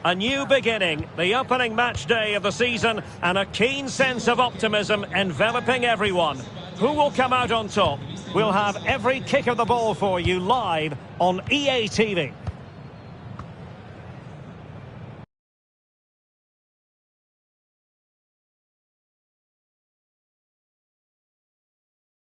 A new beginning, the opening match day of the season, and a keen sense of optimism enveloping everyone. Who will come out on top? We'll have every kick of the ball for you live on EA TV.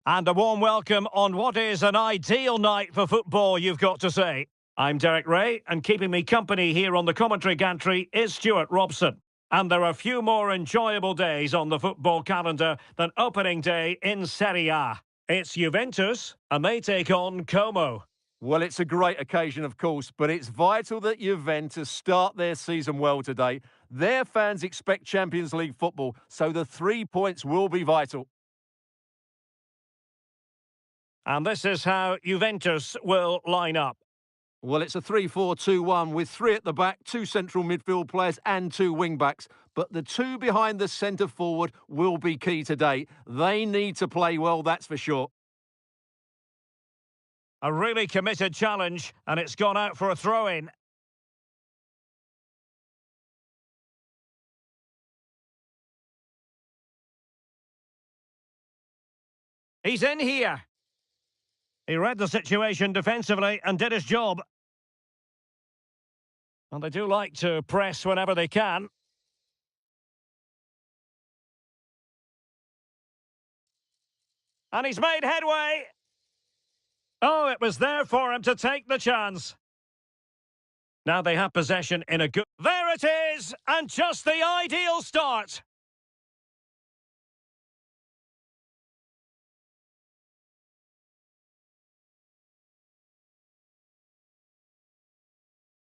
And a warm welcome on what is an ideal night for football, you've got to say. I'm Derek Ray, and keeping me company here on the commentary gantry is Stuart Robson. And there are few more enjoyable days on the football calendar than opening day in Serie A. It's Juventus, and they take on Como. Well, it's a great occasion, of course, but it's vital that Juventus start their season well today. Their fans expect Champions League football, so the 3 points will be vital. And this is how Juventus will line up. Well, it's a 3-4-2-1 with 3 at the back, 2 central midfield players and 2 wing-backs. But the 2 behind the centre-forward will be key today. They need to play well, that's for sure. A really committed challenge, and it's gone out for a throw-in. He's in here. He read the situation defensively and did his job. And they do like to press whenever they can. And he's made headway. Oh, it was there for him to take the chance. Now they have possession in a good... There it is! And just the ideal start.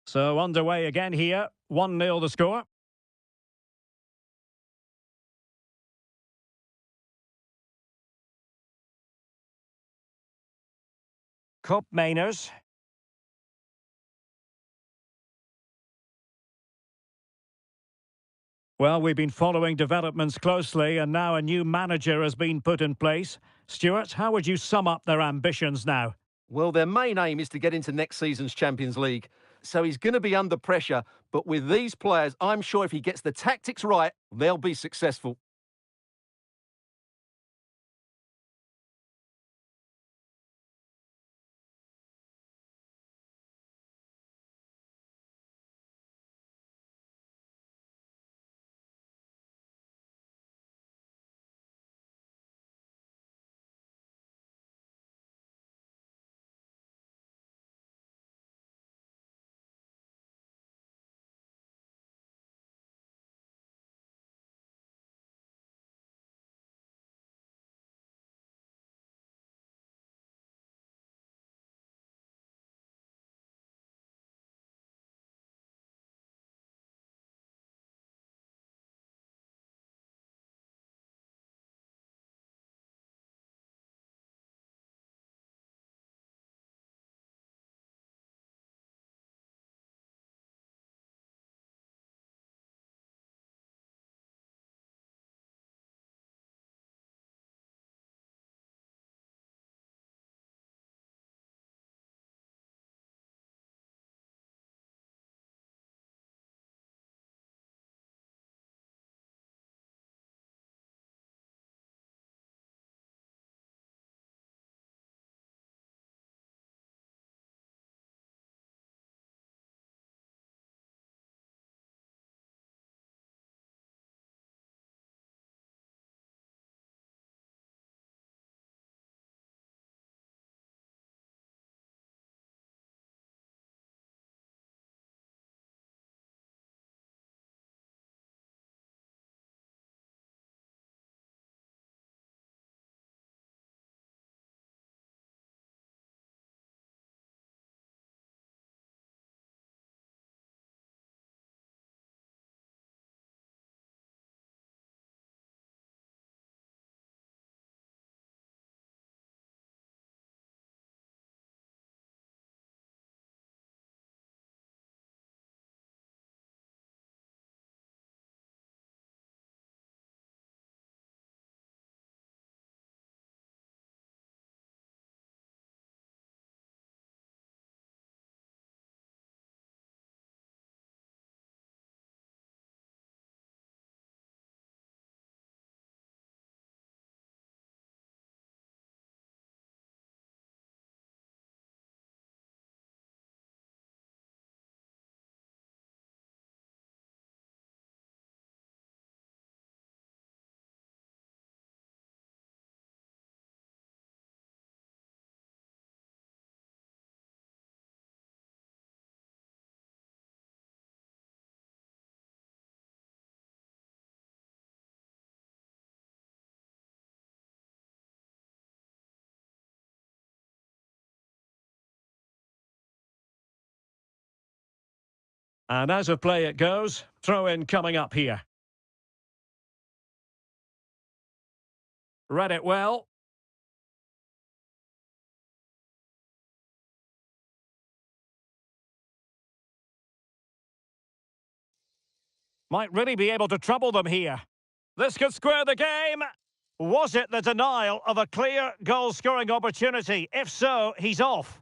So underway again here. 1-0 the score. Cup Mainers. Well, we've been following developments closely, and now a new manager has been put in place. Stuart, how would you sum up their ambitions now? Well, their main aim is to get into next season's Champions League. So he's going to be under pressure. But with these players, I'm sure if he gets the tactics right, they'll be successful. And out of play it goes. Throw in coming up here. Read it well. Might really be able to trouble them here. This could square the game. Was it the denial of a clear goal-scoring opportunity? If so, he's off.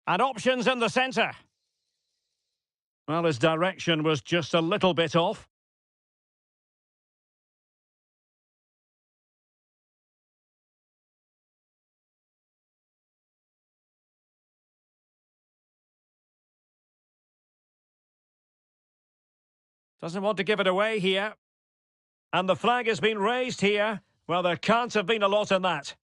And options in the centre. Well, his direction was just a little bit off. Doesn't want to give it away here. And the flag has been raised here. Well, there can't have been a lot in that.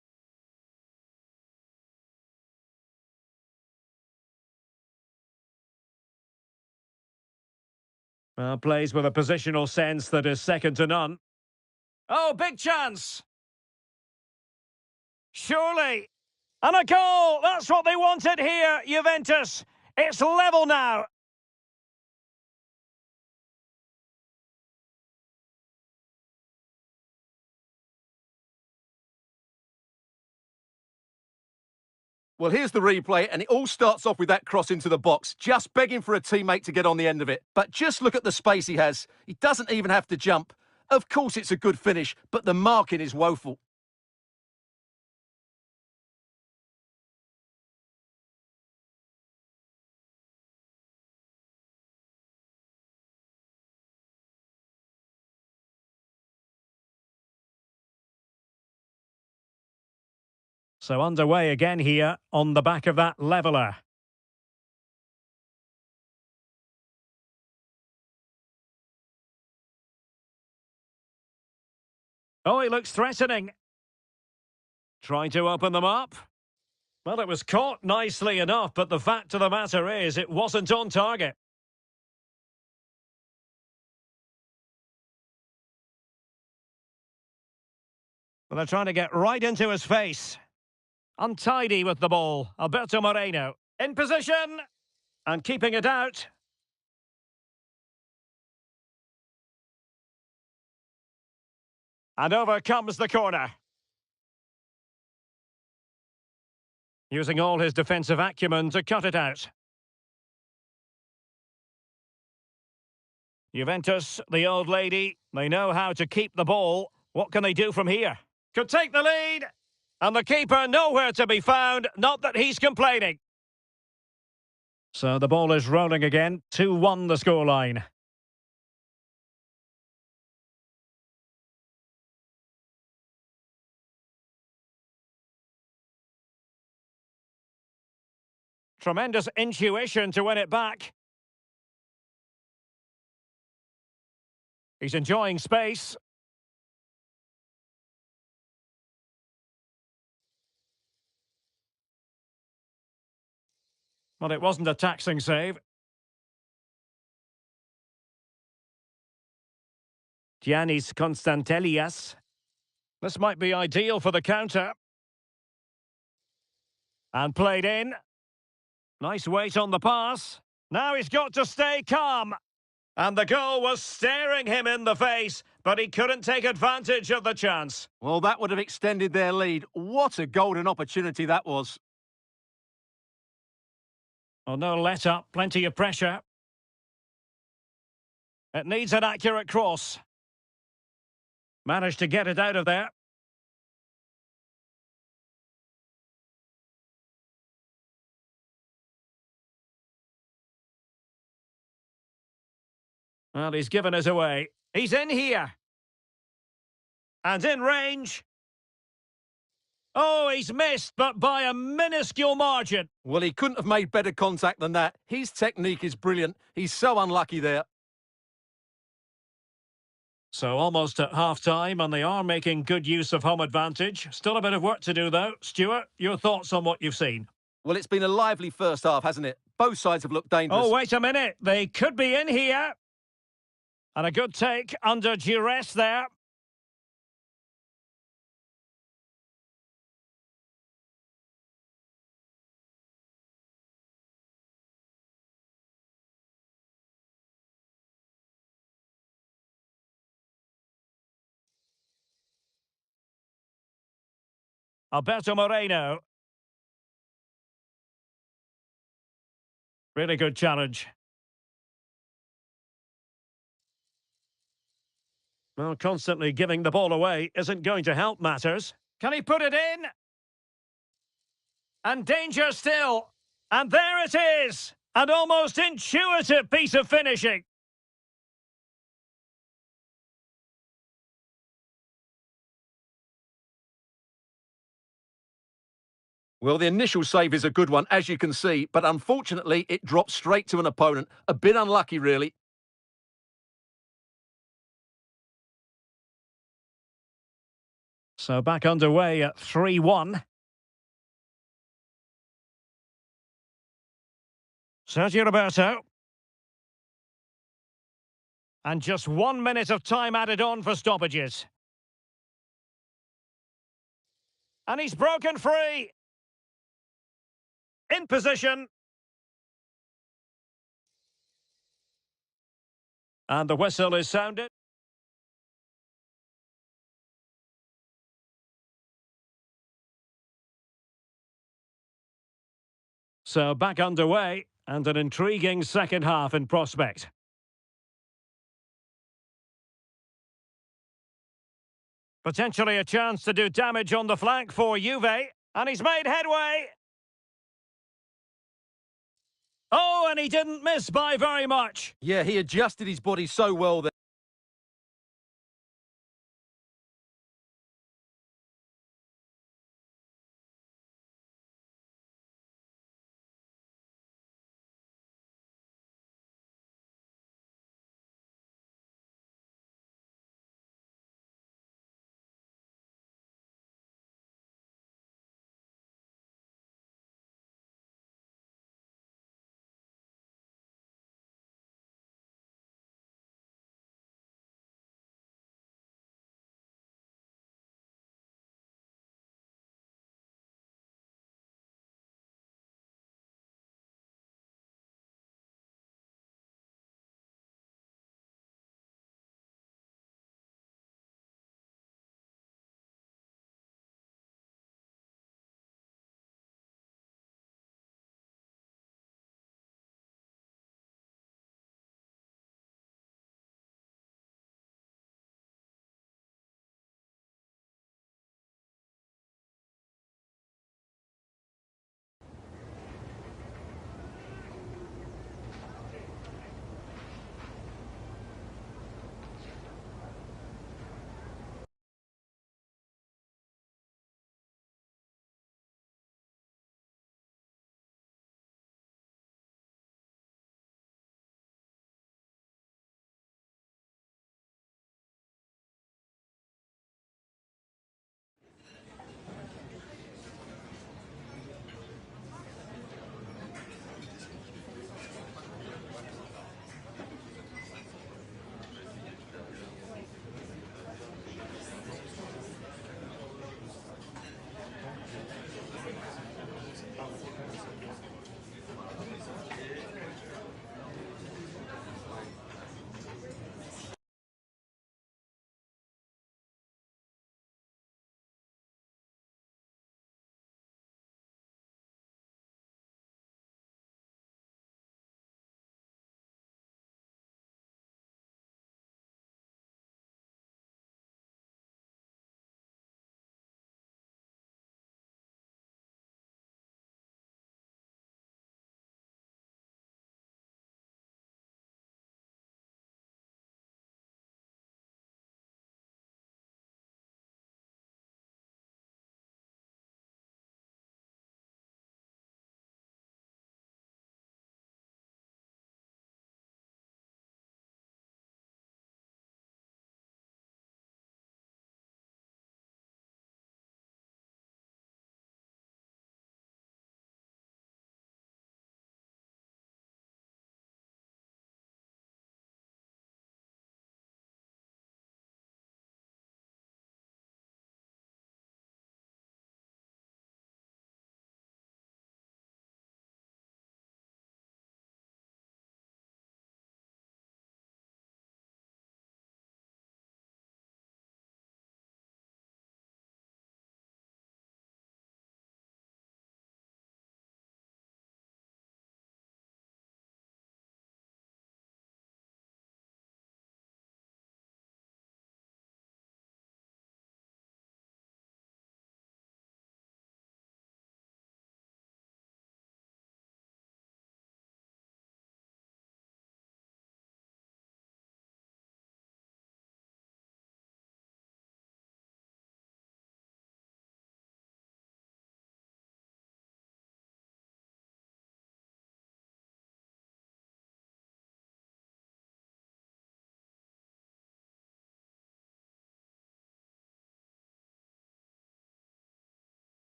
Well, plays with a positional sense that is second to none. Oh, big chance! Surely! And a goal! That's what they wanted here, Juventus. It's level now. Well, here's the replay, and it all starts off with that cross into the box, just begging for a teammate to get on the end of it. But just look at the space he has. He doesn't even have to jump. Of course, it's a good finish, but the marking is woeful. So underway again here on the back of that leveller. Oh, he looks threatening. Trying to open them up. Well, it was caught nicely enough, but the fact of the matter is it wasn't on target. Well, they're trying to get right into his face. Untidy with the ball. Alberto Moreno. In position. And keeping it out. And over comes the corner. Using all his defensive acumen to cut it out. Juventus, the old lady, they know how to keep the ball. What can they do from here? Could take the lead. And the keeper nowhere to be found. Not that he's complaining. So the ball is rolling again. 2-1 the scoreline. Tremendous intuition to win it back. He's enjoying space. Well, it wasn't a taxing save. Giannis Constantelias. This might be ideal for the counter. And played in. Nice weight on the pass. Now he's got to stay calm. And the goal was staring him in the face, but he couldn't take advantage of the chance. Well, that would have extended their lead. What a golden opportunity that was. Oh, no let up, plenty of pressure. It needs an accurate cross. Managed to get it out of there. Well, he's given us away. He's in here. And in range. Oh, he's missed, but by a minuscule margin. Well, he couldn't have made better contact than that. His technique is brilliant. He's so unlucky there. So almost at half-time, and they are making good use of home advantage. Still a bit of work to do, though. Stuart, your thoughts on what you've seen? Well, it's been a lively first half, hasn't it? Both sides have looked dangerous. Oh, wait a minute. They could be in here. And a good take under duress there. Alberto Moreno. Really good challenge. Well, constantly giving the ball away isn't going to help matters. Can he put it in? And danger still. And there it is. An almost intuitive piece of finishing. Well, the initial save is a good one, as you can see, but unfortunately it dropped straight to an opponent. A bit unlucky, really. So back underway at 3-1. Sergio Roberto. And just 1 minute of time added on for stoppages. And he's broken free. In position. And the whistle is sounded. So back underway, and an intriguing second half in prospect. Potentially a chance to do damage on the flank for Juve. And he's made headway. Oh, and he didn't miss by very much. Yeah, he adjusted his body so well there.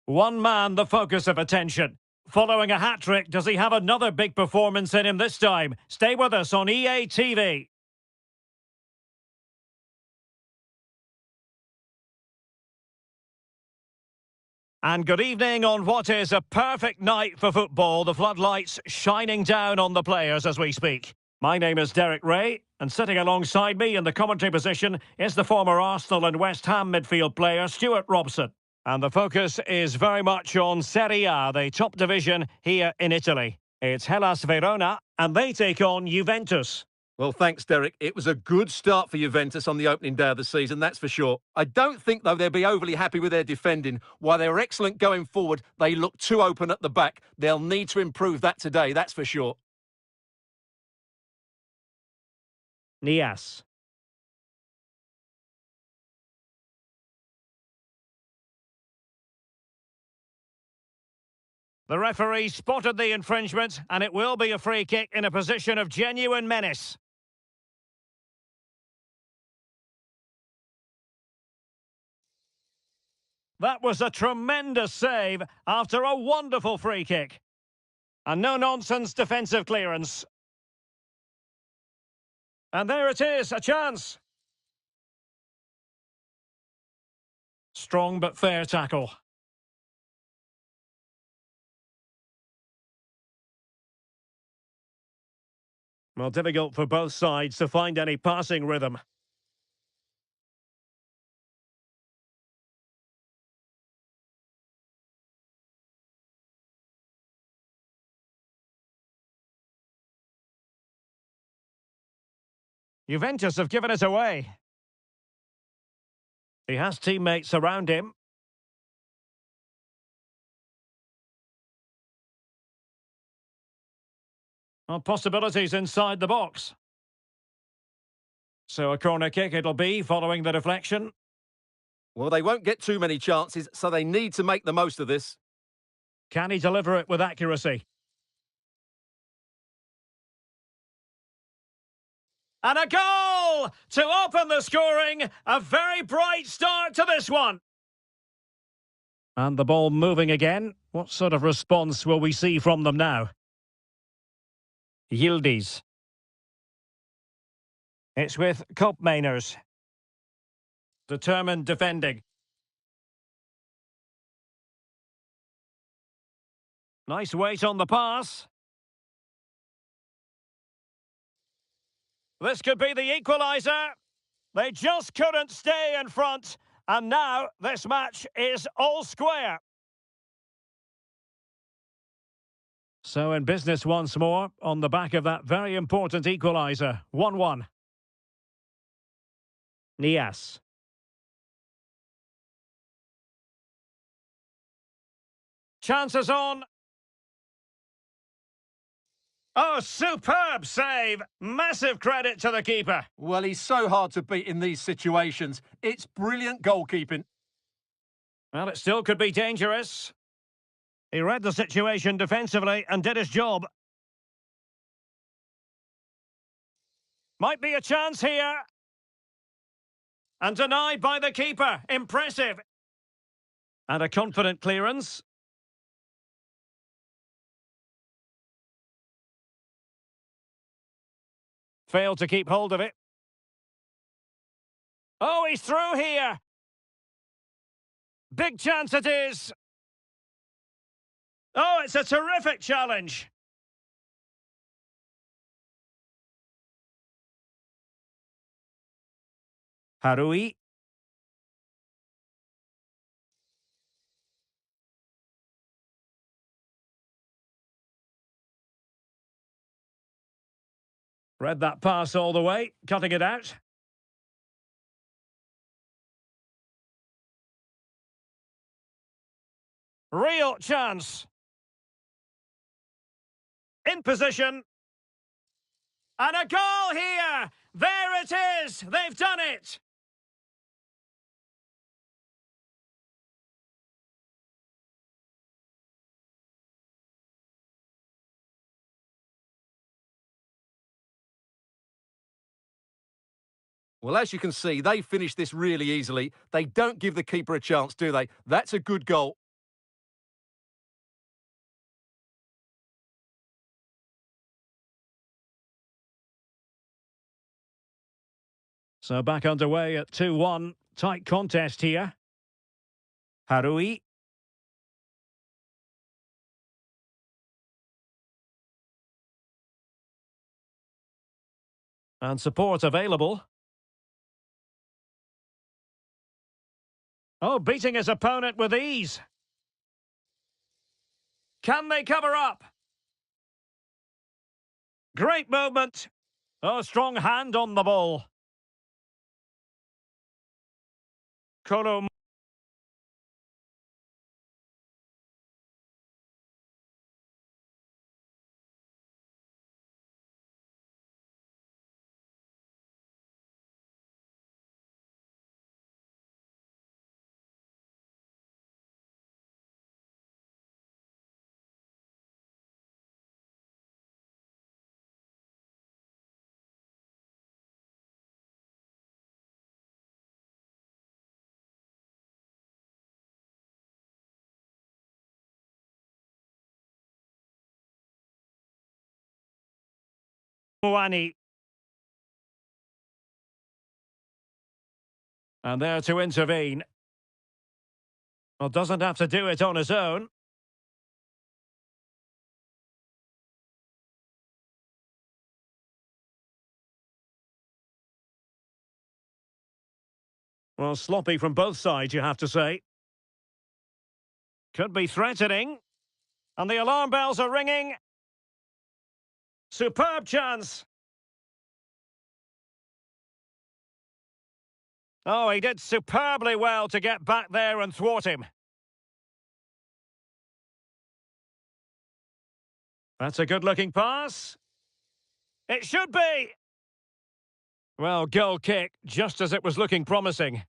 One man the focus of attention. Following a hat-trick, does he have another big performance in him this time? Stay with us on EA TV. And good evening on what is a perfect night for football. The floodlights shining down on the players as we speak. My name is Derek Ray, and sitting alongside me in the commentary position is the former Arsenal and West Ham midfield player Stuart Robson. And the focus is very much on Serie A, the top division here in Italy. It's Hellas Verona, and they take on Juventus. Well, thanks, Derek. It was a good start for Juventus on the opening day of the season, that's for sure. I don't think, though, they'll be overly happy with their defending. While they were excellent going forward, they look too open at the back. They'll need to improve that today, that's for sure. Nias. The referee spotted the infringement, and it will be a free kick in a position of genuine menace. That was a tremendous save after a wonderful free kick. A no-nonsense defensive clearance. And there it is, a chance. Strong but fair tackle. Well, difficult for both sides to find any passing rhythm. Juventus have given it away. He has teammates around him. Well, possibilities inside the box. So a corner kick it'll be following the deflection. Well, they won't get too many chances, so they need to make the most of this. Can he deliver it with accuracy? And a goal to open the scoring. A very bright start to this one. And the ball moving again. What sort of response will we see from them now? Yildiz. It's with Koopmeiners. Determined defending. Nice weight on the pass. This could be the equaliser. They just couldn't stay in front. And now this match is all square. So in business once more on the back of that very important equaliser. 1-1. Nias. Chances on. Oh, superb save. Massive credit to the keeper. Well, he's so hard to beat in these situations. It's brilliant goalkeeping. Well, it still could be dangerous. He read the situation defensively and did his job. Might be a chance here. And denied by the keeper. Impressive. And a confident clearance. Failed to keep hold of it. Oh, he's through here. Big chance it is. Oh, it's a terrific challenge. Harui. Read that pass all the way, cutting it out. Real chance. In position. And a goal here! There it is! They've done it! Well, as you can see, they finished this really easily. They don't give the keeper a chance, do they? That's a good goal. So back underway at 2-1. Tight contest here. Harui. And support available. Oh, beating his opponent with ease. Can they cover up? Great movement. Oh, strong hand on the ball. Kolo. Muani. And there to intervene. Well, doesn't have to do it on his own. Well, sloppy from both sides, you have to say. Could be threatening. And the alarm bells are ringing. Superb chance. Oh, he did superbly well to get back there and thwart him. That's a good-looking pass. It should be. Well, goal kick, just as it was looking promising.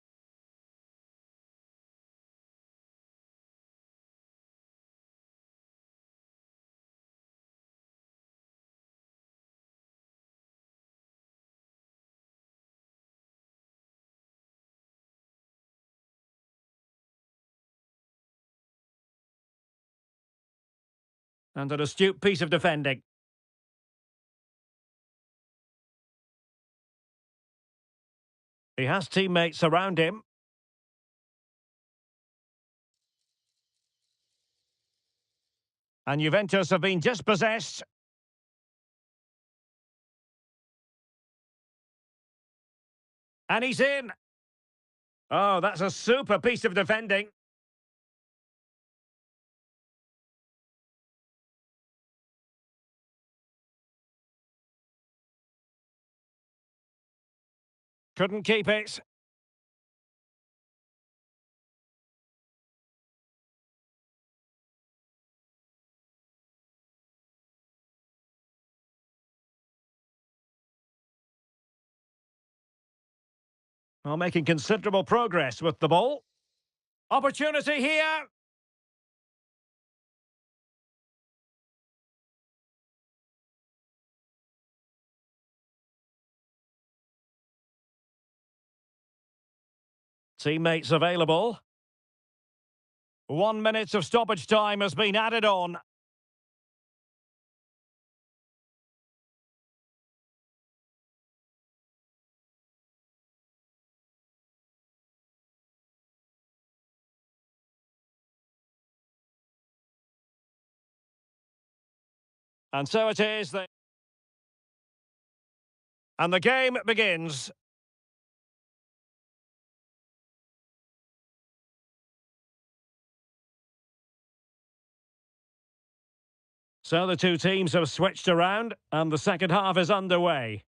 And an astute piece of defending. He has teammates around him. And Juventus have been dispossessed. And he's in. Oh, that's a super piece of defending. Couldn't keep it. Well, making considerable progress with the ball. Opportunity here. Teammates available. 1 minute of stoppage time has been added on. And so it is. And the game begins. So the two teams have switched around and the second half is underway.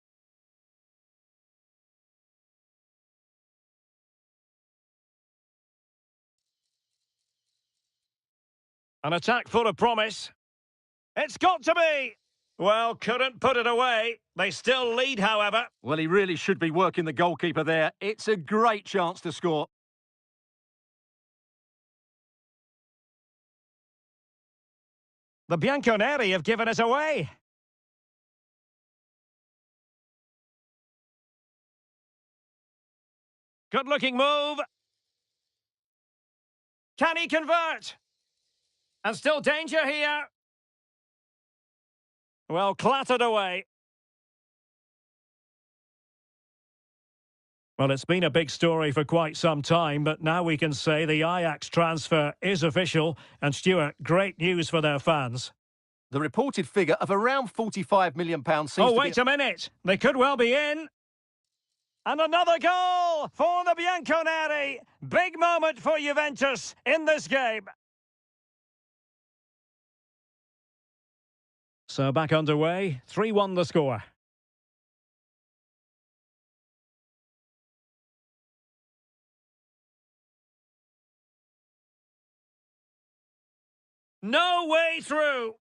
An attack full of promise. It's got to be! Well, couldn't put it away. They still lead, however. Well, he really should be working the goalkeeper there. It's a great chance to score. The Bianconeri have given it away. Good-looking move. Can he convert? And still danger here. Well, clattered away. Well, it's been a big story for quite some time, but now we can say the Ajax transfer is official. And Stuart, great news for their fans. The reported figure of around £45 million seems Oh, to be... wait a minute. They could well be in. And another goal for the Bianconeri. Big moment for Juventus in this game. So back underway. 3-1 the score. No way through.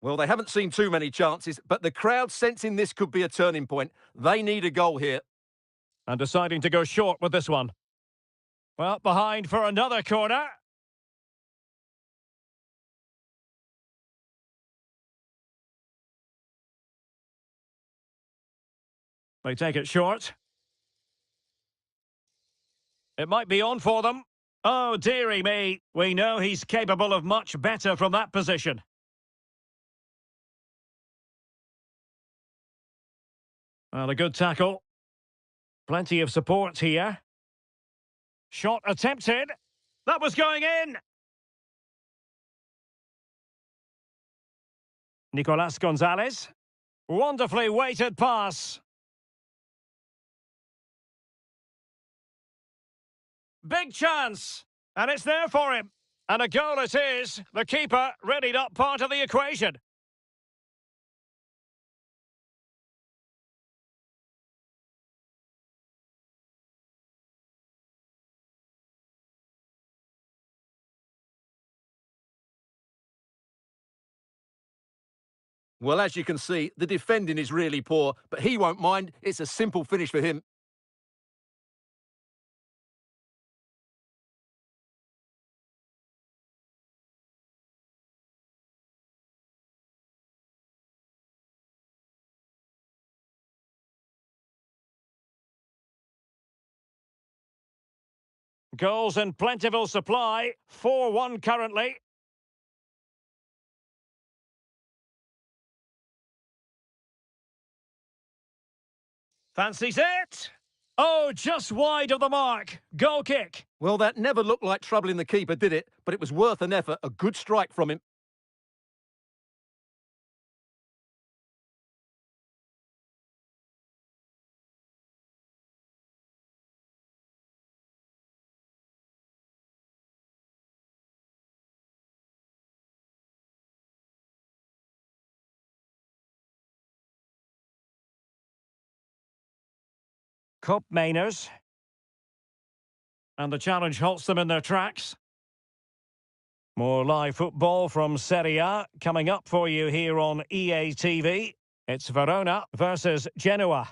Well, they haven't seen too many chances, but the crowd sensing this could be a turning point. They need a goal here. And deciding to go short with this one. Well, behind for another corner. They take it short. It might be on for them. Oh, dearie me. We know he's capable of much better from that position. Well, a good tackle. Plenty of support here. Shot attempted. That was going in. Nicolas Gonzalez. Wonderfully weighted pass. Big chance. And it's there for him. And a goal it is. The keeper readied up part of the equation. Well, as you can see, the defending is really poor, but he won't mind. It's a simple finish for him. Goals in plentiful supply. 4-1 currently. Fancies it. Oh, just wide of the mark. Goal kick. Well, that never looked like troubling the keeper, did it? But it was worth an effort. A good strike from him. Cup Mainers. And the challenge halts them in their tracks. More live football from Serie A coming up for you here on EA TV. It's Verona versus Genoa.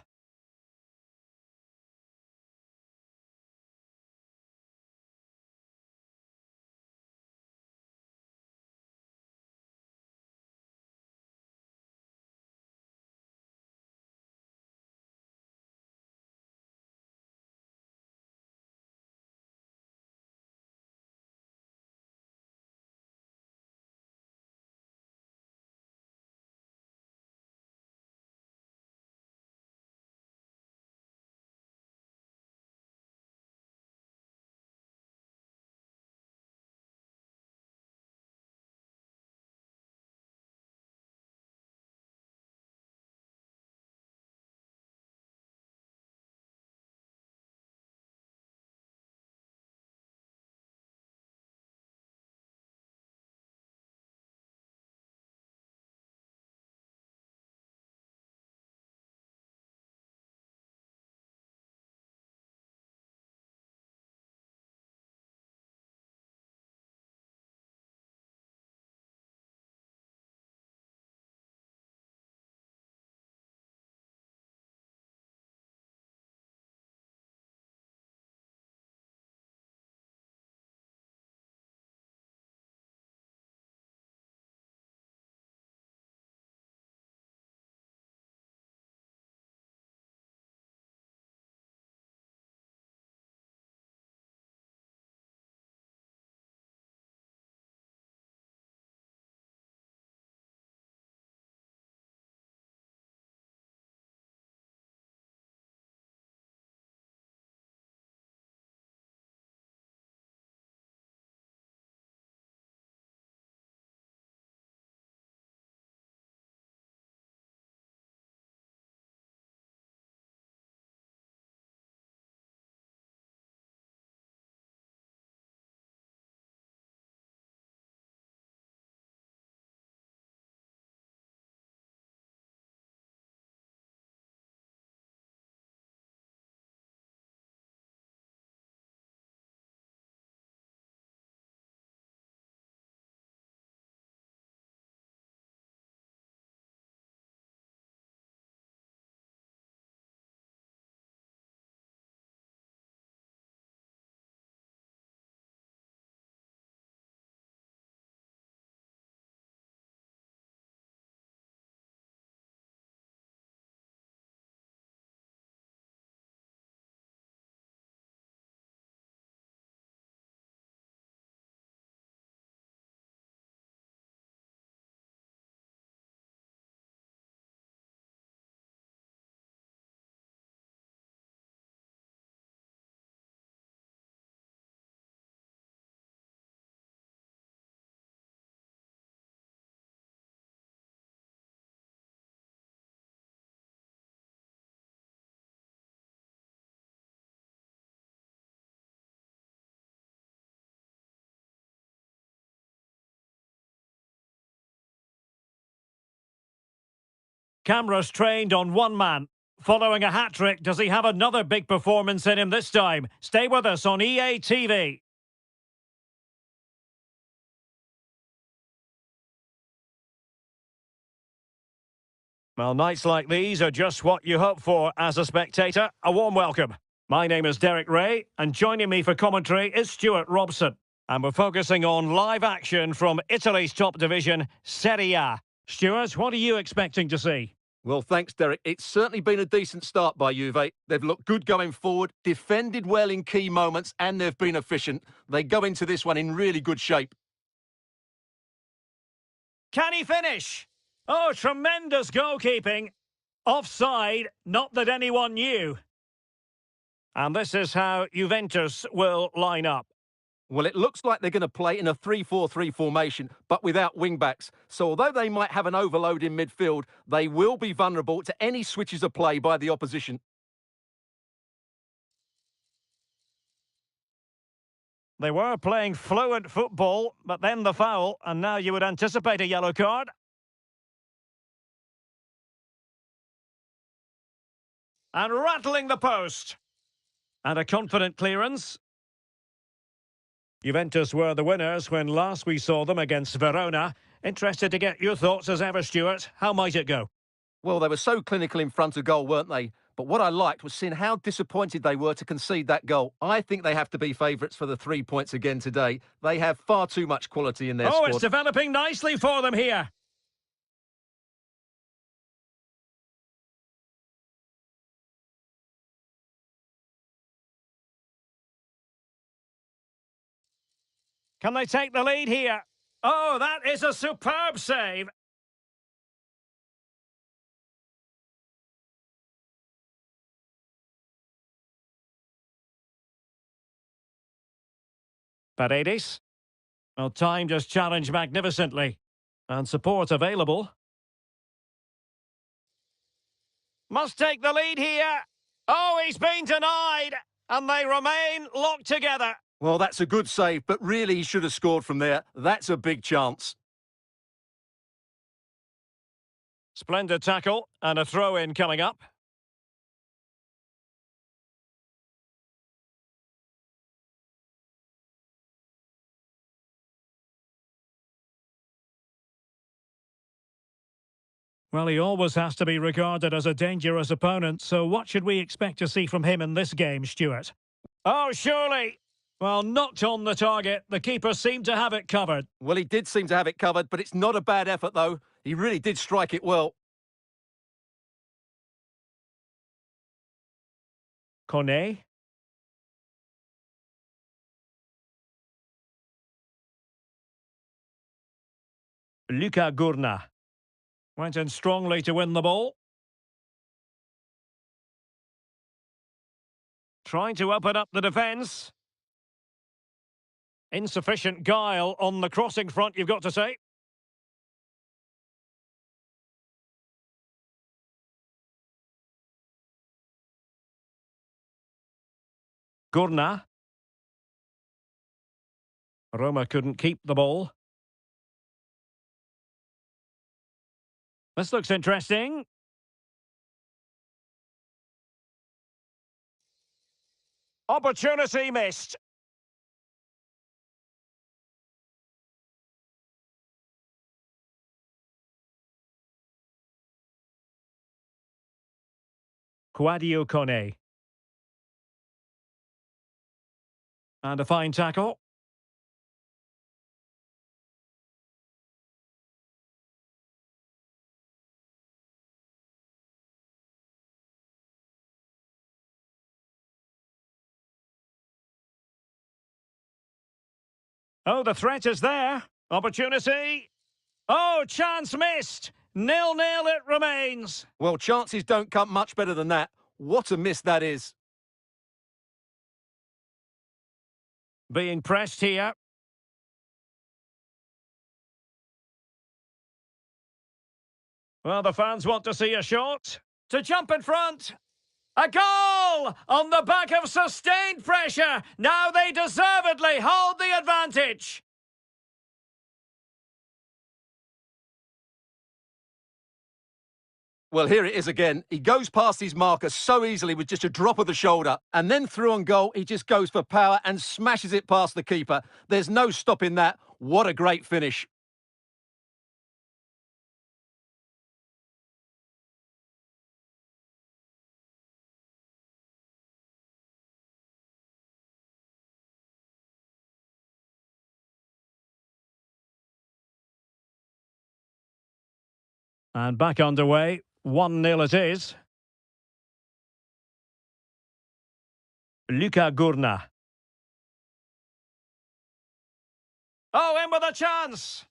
Cameras trained on one man. Following a hat-trick, does he have another big performance in him this time? Stay with us on EA TV. Well, nights like these are just what you hope for as a spectator. A warm welcome. My name is Derek Ray, and joining me for commentary is Stuart Robson. And we're focusing on live action from Italy's top division, Serie A. Stuart, what are you expecting to see? Well, thanks, Derek. It's certainly been a decent start by Juve. They've looked good going forward, defended well in key moments, and they've been efficient. They go into this one in really good shape. Can he finish? Oh, tremendous goalkeeping. Offside, not that anyone knew. And this is how Juventus will line up. Well, it looks like they're going to play in a 3-4-3 formation, but without wing-backs. So although they might have an overload in midfield, they will be vulnerable to any switches of play by the opposition. They were playing fluent football, but then the foul, and now you would anticipate a yellow card. And rattling the post. And a confident clearance. Juventus were the winners when last we saw them against Verona. Interested to get your thoughts as ever, Stuart. How might it go? Well, they were so clinical in front of goal, weren't they? But what I liked was seeing how disappointed they were to concede that goal. I think they have to be favourites for the 3 points again today. They have far too much quality in their squad. Oh, it's developing nicely for them here. Can they take the lead here? Oh, that is a superb save. Paredes. Well, timed his challenge magnificently. And support available. Must take the lead here. Oh, he's been denied. And they remain locked together. Well, that's a good save, but really he should have scored from there. That's a big chance. Splendid tackle and a throw-in coming up. Well, he always has to be regarded as a dangerous opponent, so what should we expect to see from him in this game, Stuart? Oh, surely! Well, knocked on the target. The keeper seemed to have it covered. Well, he did seem to have it covered, but it's not a bad effort, though. He really did strike it well. Kone. Luca Gurna. Went in strongly to win the ball. Trying to open up the defence. Insufficient guile on the crossing front, you've got to say. Gurna. Roma couldn't keep the ball. This looks interesting. Opportunity missed. Quadio Kone. And a fine tackle. Oh, the threat is there. Opportunity. Oh, chance missed. 0-0 it remains. Well, chances don't come much better than that. What a miss that is. Being pressed here. Well, the fans want to see a shot. To jump in front. A goal! On the back of sustained pressure. Now they deservedly hold the advantage. Well, here it is again. He goes past his marker so easily with just a drop of the shoulder. And then through on goal, he just goes for power and smashes it past the keeper. There's no stopping that. What a great finish. And back underway. 1-0 it is. Luka Gurna. Oh, in with a chance!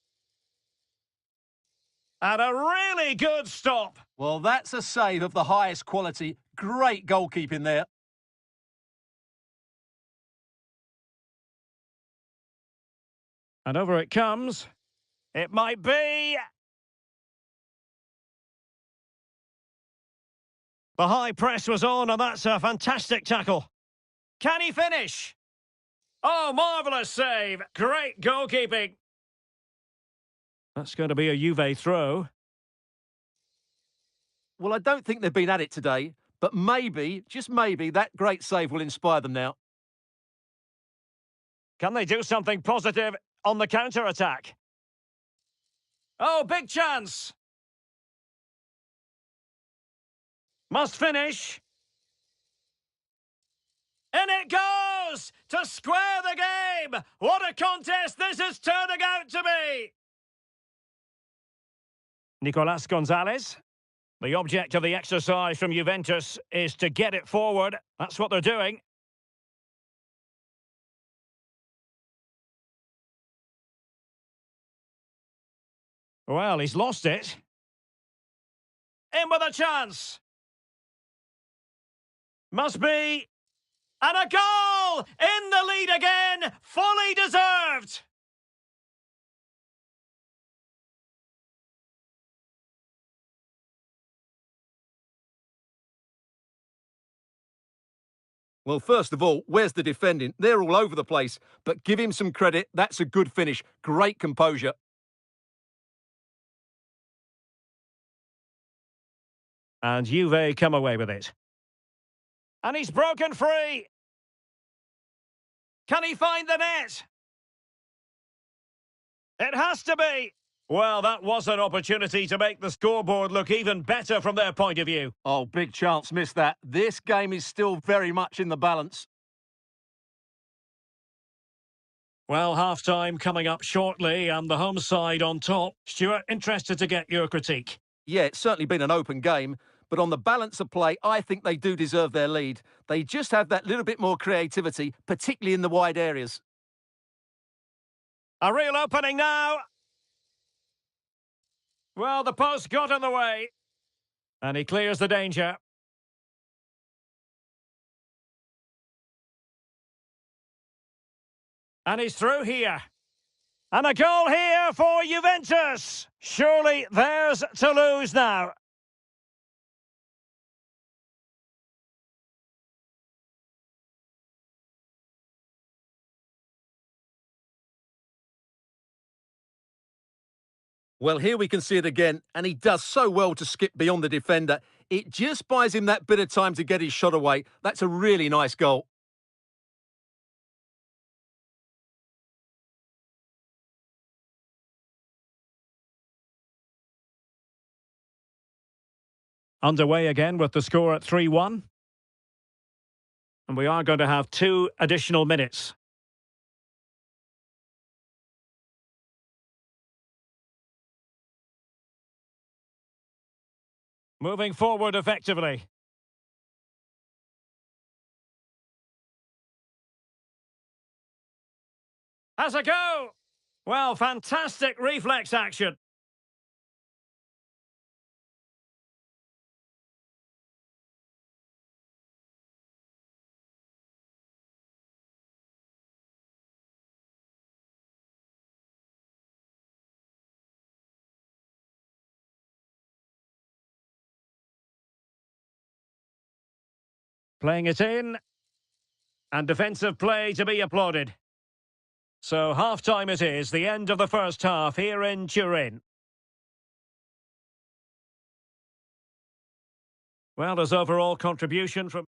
And a really good stop. Well, that's a save of the highest quality. Great goalkeeping there. And over it comes. It might be. The high press was on, and that's a fantastic tackle. Can he finish? Oh, marvellous save. Great goalkeeping. That's going to be a Juve throw. Well, I don't think they've been at it today, but maybe, just maybe, that great save will inspire them now. Can they do something positive on the counter-attack? Oh, big chance. Must finish. In it goes! To square the game! What a contest this is turning out to be! Nicolas Gonzalez. The object of the exercise from Juventus is to get it forward. That's what they're doing. Well, he's lost it. In with a chance. Must be. And a goal! In the lead again! Fully deserved! Well, first of all, where's the defending? They're all over the place, but give him some credit. That's a good finish. Great composure. And Juve come away with it. And he's broken free! Can he find the net? It has to be! Well, that was an opportunity to make the scoreboard look even better from their point of view. Oh, big chance, missed that. This game is still very much in the balance. Well, half-time coming up shortly and the home side on top. Stuart, interested to get your critique. Yeah, it's certainly been an open game, but on the balance of play, I think they do deserve their lead. They just have that little bit more creativity, particularly in the wide areas. A real opening now. Well, the post got in the way. And he clears the danger. And he's through here. And a goal here for Juventus. Surely theirs to lose now. Well, here we can see it again, and he does so well to skip beyond the defender. It just buys him that bit of time to get his shot away. That's a really nice goal. Underway again with the score at 3-1. And we are going to have 2 additional minutes. Moving forward effectively. Has a go! Well, fantastic reflex action. Playing it in. And defensive play to be applauded. So half-time it is, the end of the first half here in Turin. Well, his overall contribution from...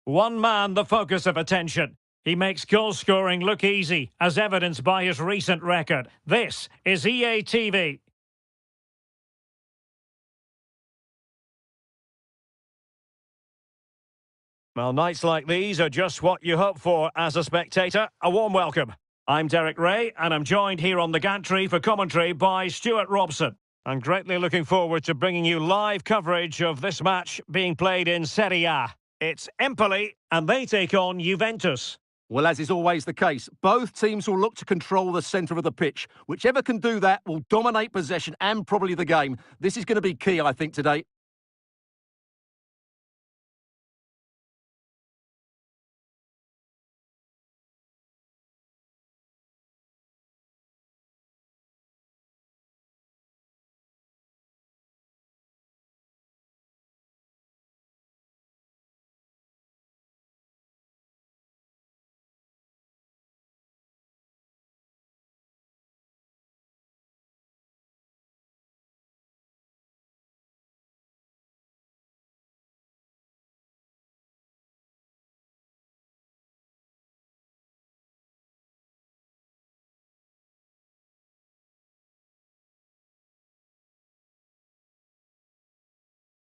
One man, the focus of attention. He makes goal scoring look easy, as evidenced by his recent record. This is EA TV. Well, nights like these are just what you hope for as a spectator. A warm welcome. I'm Derek Ray, and I'm joined here on the gantry for commentary by Stuart Robson. I'm greatly looking forward to bringing you live coverage of this match being played in Serie A. It's Empoli, and they take on Juventus. Well, as is always the case, both teams will look to control the centre of the pitch. Whichever can do that will dominate possession and probably the game. This is going to be key, I think, today.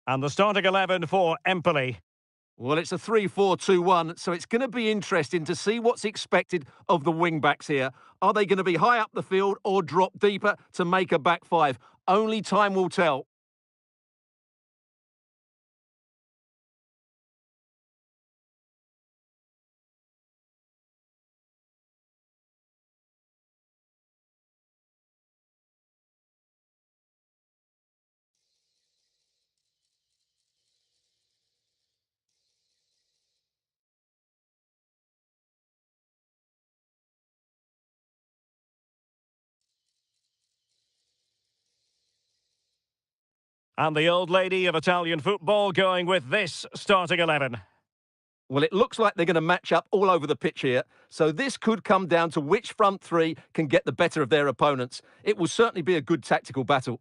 And the starting 11 for Empoli. Well, it's a 3-4-2-1, so it's going to be interesting to see what's expected of the wing-backs here. Are they going to be high up the field or drop deeper to make a back five? Only time will tell. And the old lady of Italian football going with this starting 11. Well, it looks like they're going to match up all over the pitch here, so this could come down to which front three can get the better of their opponents. It will certainly be a good tactical battle.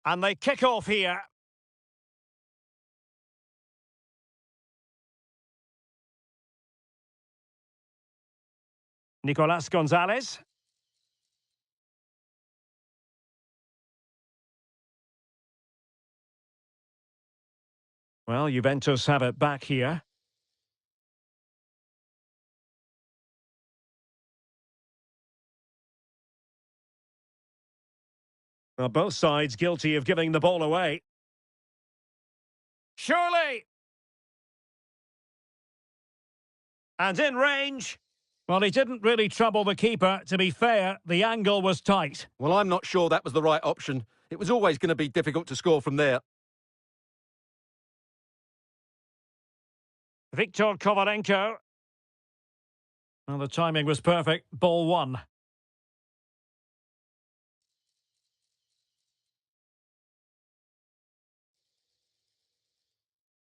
And they kick off here. Nicolas Gonzalez. Well, Juventus have it back here. Well, both sides guilty of giving the ball away. Surely! And in range. Well, he didn't really trouble the keeper. To be fair, the angle was tight. Well, I'm not sure that was the right option. It was always going to be difficult to score from there. Viktor Kovalenko. Well, the timing was perfect. Ball one.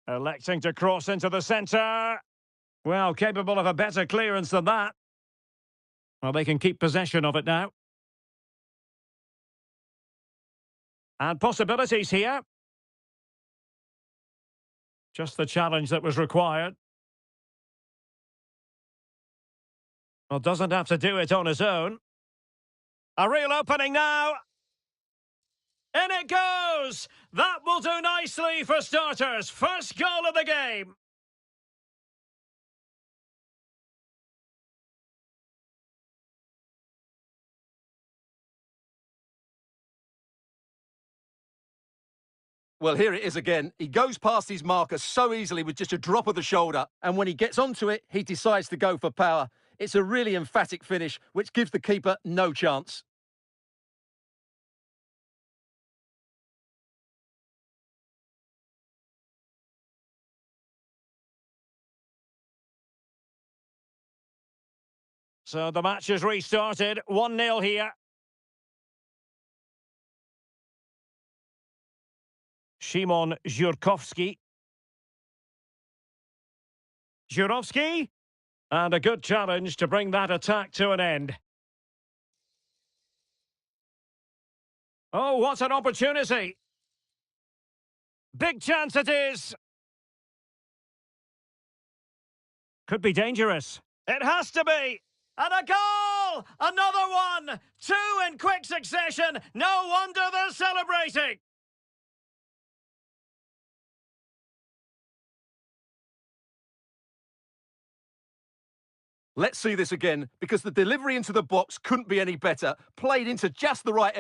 Electing to cross into the centre. Well, capable of a better clearance than that. Well, they can keep possession of it now. And possibilities here. Just the challenge that was required. Well, doesn't have to do it on his own. A real opening now. In it goes! That will do nicely for starters. First goal of the game. Well, here it is again. He goes past his marker so easily with just a drop of the shoulder. And when he gets onto it, he decides to go for power. It's a really emphatic finish, which gives the keeper no chance. So the match has restarted. 1-0 here. Szymon Żurkowski. Żurowski. And a good challenge to bring that attack to an end. Oh, what an opportunity. Big chance it is. Could be dangerous. It has to be. And a goal! Another one! Two in quick succession. No wonder they're celebrating. Let's see this again, because the delivery into the box couldn't be any better. Played into just the right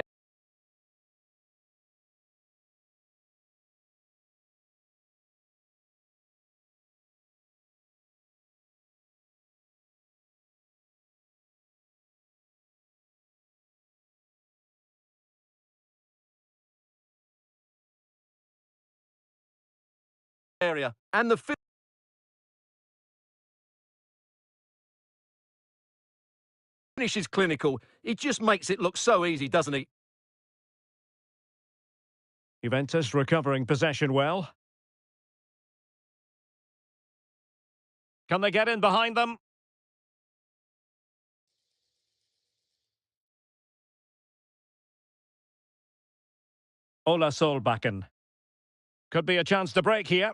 area. And the finish is clinical. He just makes it look so easy, doesn't he? Juventus recovering possession well. Can they get in behind them? Ola Solbakken. Could be a chance to break here.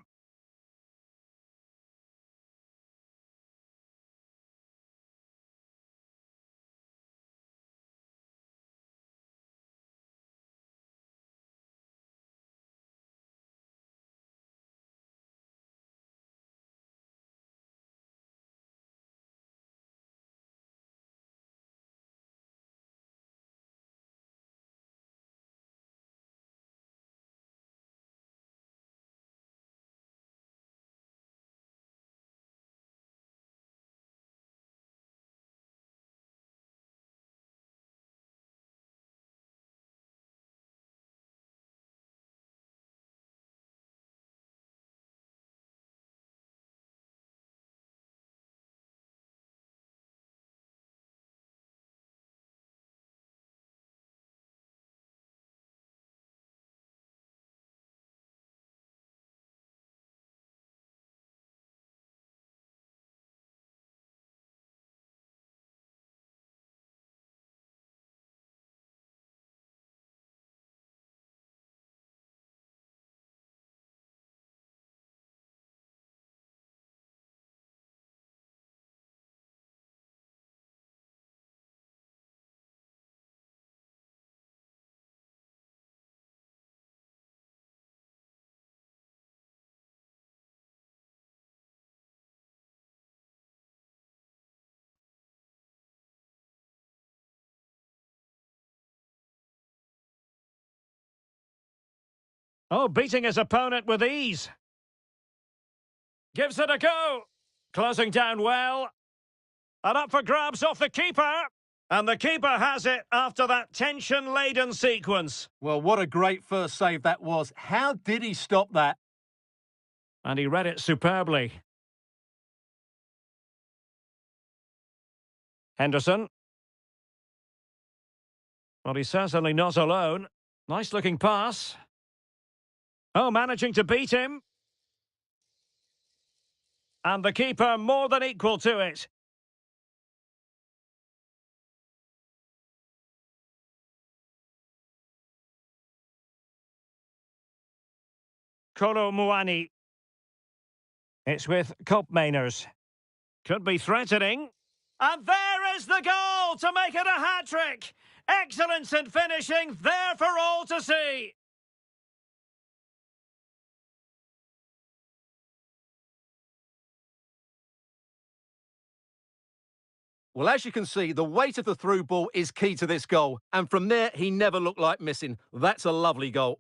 Oh, beating his opponent with ease. Gives it a go. Closing down well. And up for grabs off the keeper. And the keeper has it after that tension-laden sequence. Well, what a great first save that was. How did he stop that? And he read it superbly. Henderson. Well, he's certainly not alone. Nice-looking pass. Oh, managing to beat him. And the keeper more than equal to it. Kolo Muani. It's with Kopmeiners. Could be threatening. And there is the goal to make it a hat-trick. Excellence in finishing, there for all to see. Well, as you can see, the weight of the through ball is key to this goal. And from there, he never looked like missing. That's a lovely goal.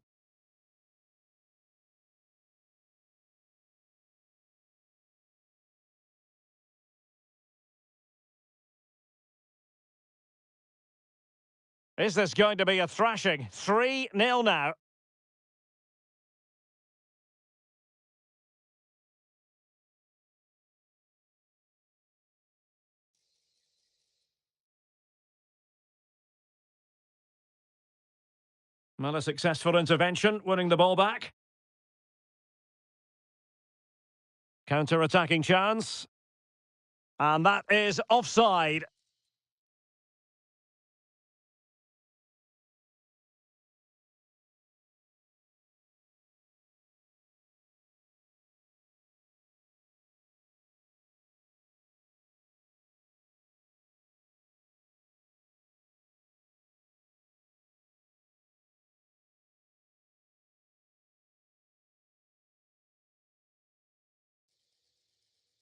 Is this going to be a thrashing? 3-0 now. Well, a successful intervention, winning the ball back. Counter-attacking chance. And that is offside.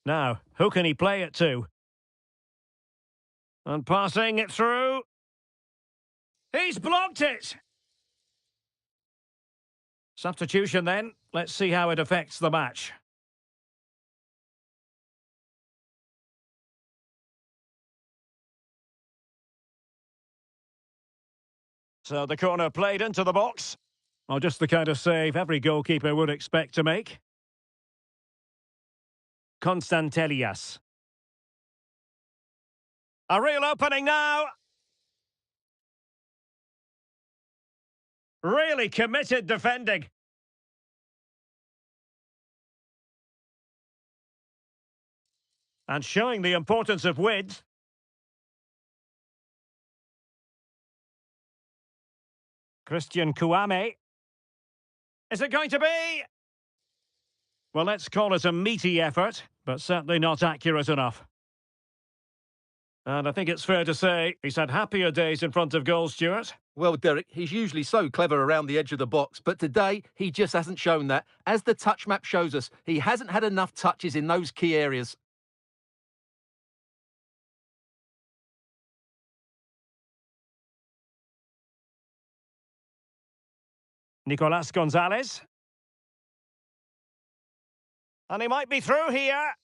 Now, who can he play it to? And passing it through. He's blocked it! Substitution then. Let's see how it affects the match. So the corner played into the box. Well, just the kind of save every goalkeeper would expect to make. Constantelias. A real opening now. Really committed defending. And showing the importance of width. Christian Kouame. Is it going to be? Well, let's call it a meaty effort, but certainly not accurate enough. And I think it's fair to say he's had happier days in front of goal, Stuart. Well, Derek, he's usually so clever around the edge of the box, but today he just hasn't shown that. As the touch map shows us, he hasn't had enough touches in those key areas. Nicolas Gonzalez. And he might be through here.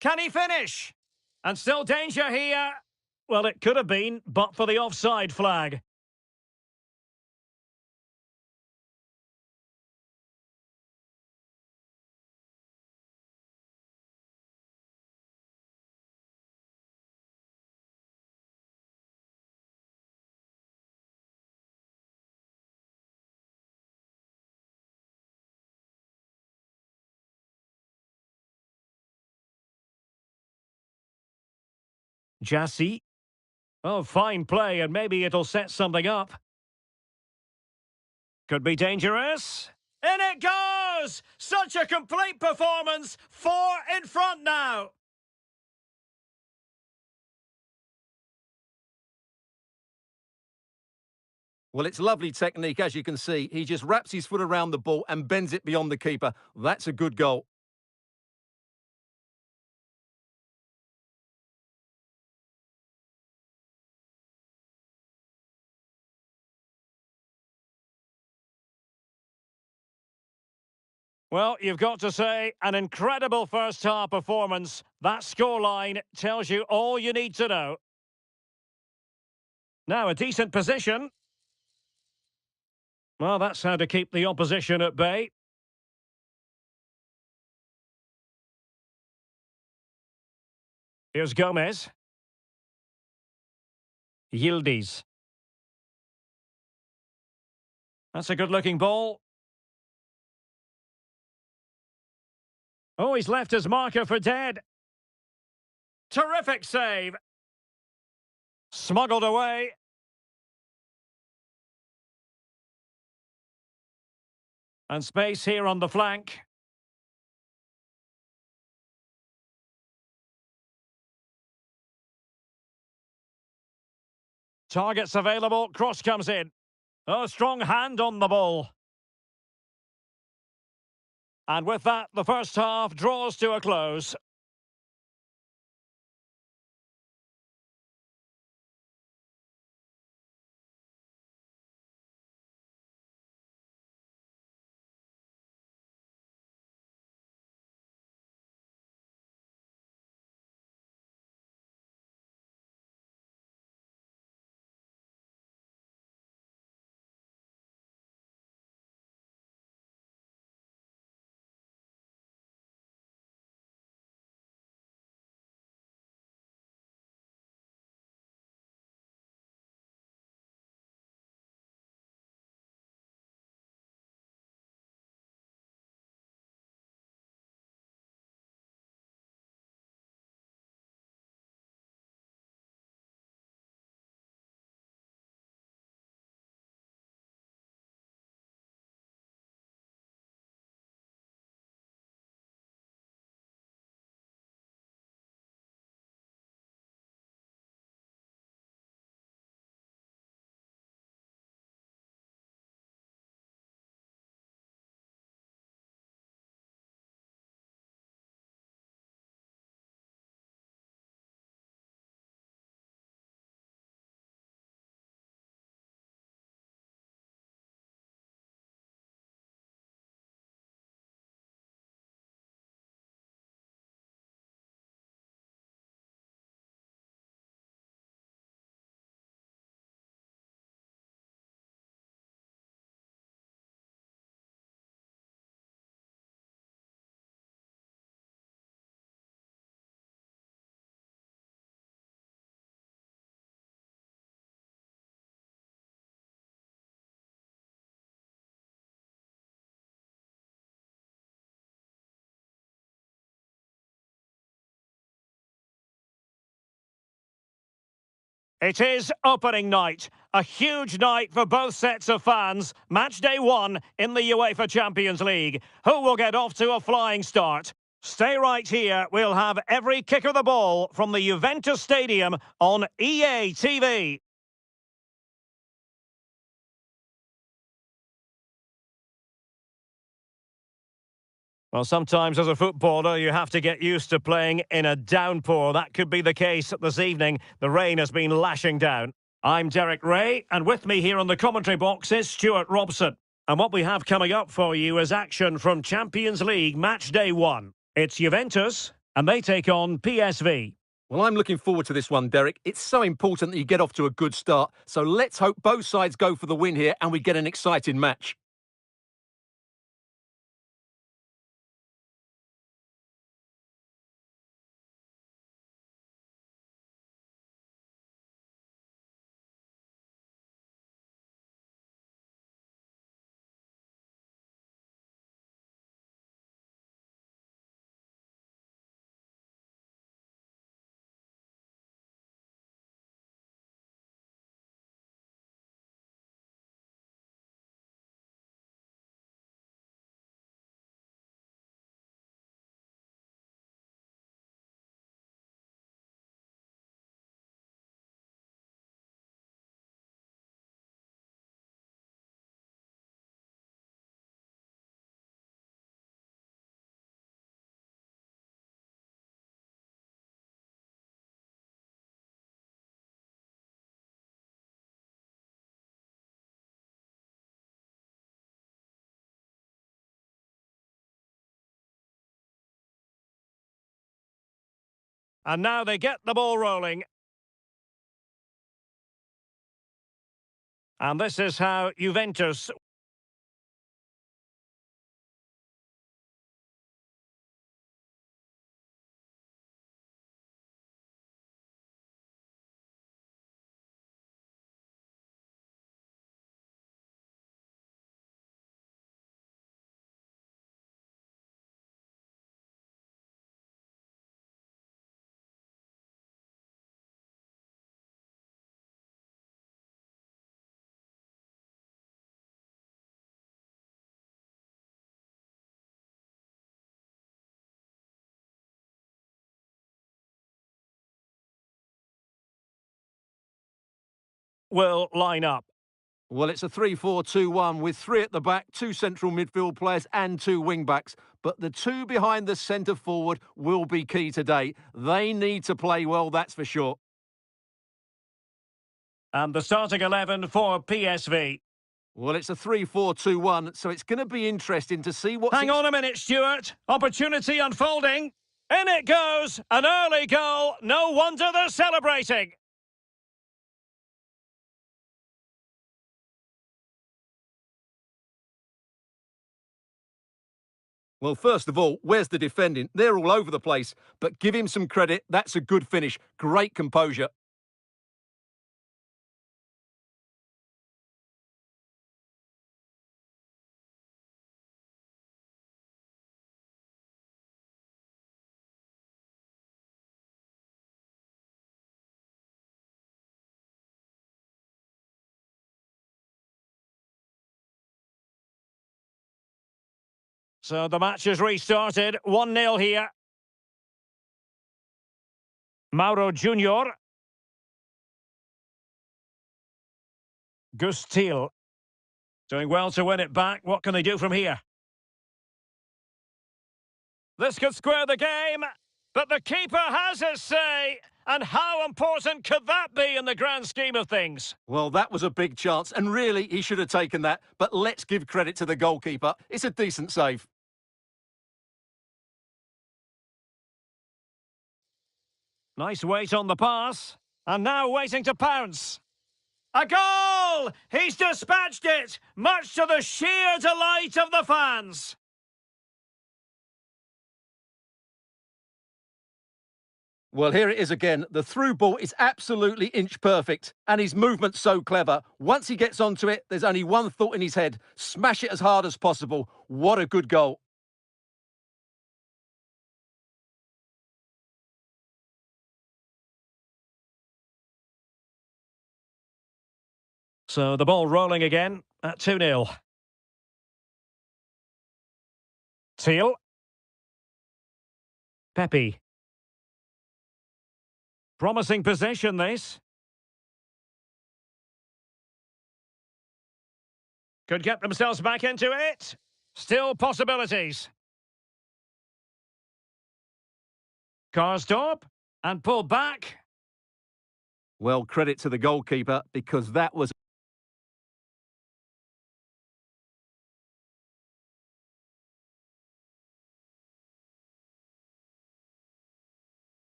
Can he finish? And still danger here. Well, it could have been, but for the offside flag. Jassy. Oh, fine play, and maybe it'll set something up. Could be dangerous. In it goes! Such a complete performance. 4 in front now. Well, it's lovely technique, as you can see. He just wraps his foot around the ball and bends it beyond the keeper. That's a good goal. Well, you've got to say, an incredible first-half performance. That scoreline tells you all you need to know. Now, a decent position. Well, that's how to keep the opposition at bay. Here's Gomez. Yildiz. That's a good-looking ball. Oh, he's left his marker for dead. Terrific save. Smuggled away. And space here on the flank. Targets available. Cross comes in. Oh, strong hand on the ball. And with that, the first half draws to a close. It is opening night. A huge night for both sets of fans. Match day one in the UEFA Champions League. Who will get off to a flying start? Stay right here. We'll have every kick of the ball from the Juventus Stadium on EA TV. Well, sometimes as a footballer, you have to get used to playing in a downpour. That could be the case this evening. The rain has been lashing down. I'm Derek Ray, and with me here on the commentary box is Stuart Robson. And what we have coming up for you is action from Champions League match day one. It's Juventus, and they take on PSV. Well, I'm looking forward to this one, Derek. It's so important that you get off to a good start. So let's hope both sides go for the win here and we get an exciting match. And now they get the ball rolling. And this is how Juventus will line up. Well, it's a 3-4-2-1 with three at the back, two central midfield players and two wing-backs. But the two behind the centre forward will be key today. They need to play well, that's for sure. And the starting 11 for PSV. Well, it's a 3-4-2-1, so it's going to be interesting to see what... Hang on a minute, Stuart. Opportunity unfolding. In it goes. An early goal. No wonder they're celebrating. Well, first of all, where's the defending? They're all over the place, but give him some credit. That's a good finish. Great composure. So the match has restarted. 1-0 here. Mauro Junior. Gustil. Doing well to win it back. What can they do from here? This could square the game, but the keeper has his say. And how important could that be in the grand scheme of things? Well, that was a big chance, and really, he should have taken that. But let's give credit to the goalkeeper. It's a decent save. Nice weight on the pass. And now waiting to pounce. A goal! He's dispatched it, much to the sheer delight of the fans. Well, here it is again. The through ball is absolutely inch perfect, and his movement's so clever. Once he gets onto it, there's only one thought in his head. Smash it as hard as possible. What a good goal. So the ball rolling again at 2-0. Teal. Pepe. Promising possession, this. Could get themselves back into it. Still possibilities. Car stop and pull back. Well, credit to the goalkeeper, because that was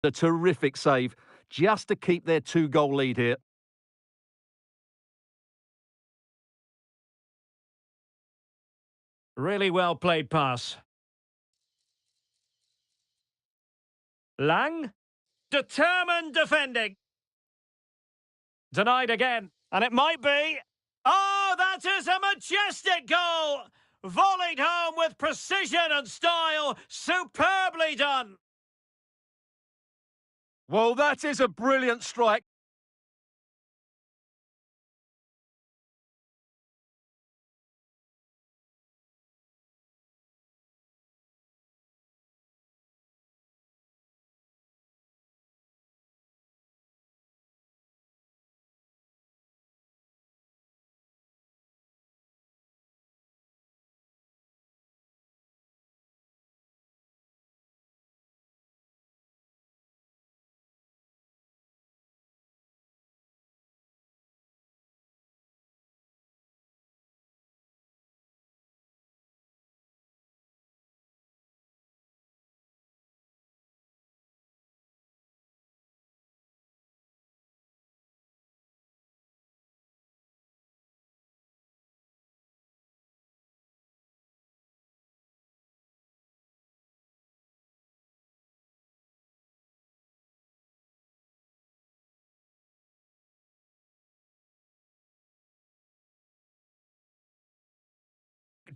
a terrific save, just to keep their two-goal lead here. Really well played pass. Lang. Determined defending. Denied again. And it might be. Oh, that is a majestic goal! Volleyed home with precision and style. Superbly done. Well, that is a brilliant strike.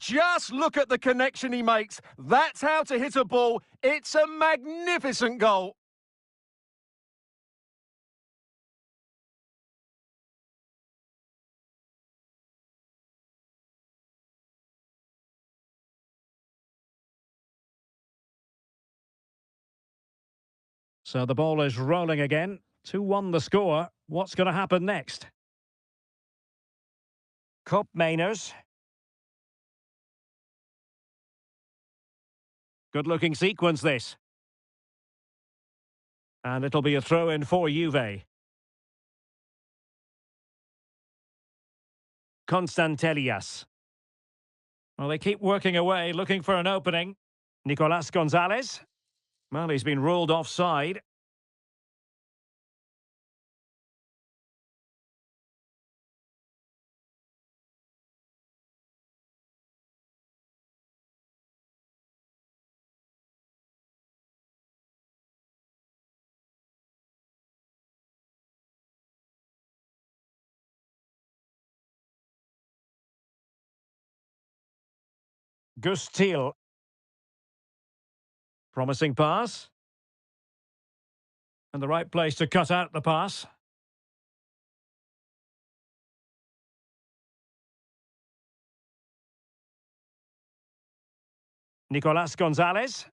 just look at the connection he makes. That's how to hit a ball. It's a magnificent goal. So the ball is rolling again. 2-1 the score. What's going to happen next? Cup Mainers. Good-looking sequence, this. And it'll be a throw-in for Juve. Constantelias. Well, they keep working away, looking for an opening. Nicolas Gonzalez. Well, he's been ruled offside. Gustil. Promising pass. And the right place to cut out the pass. Nicolas Gonzalez.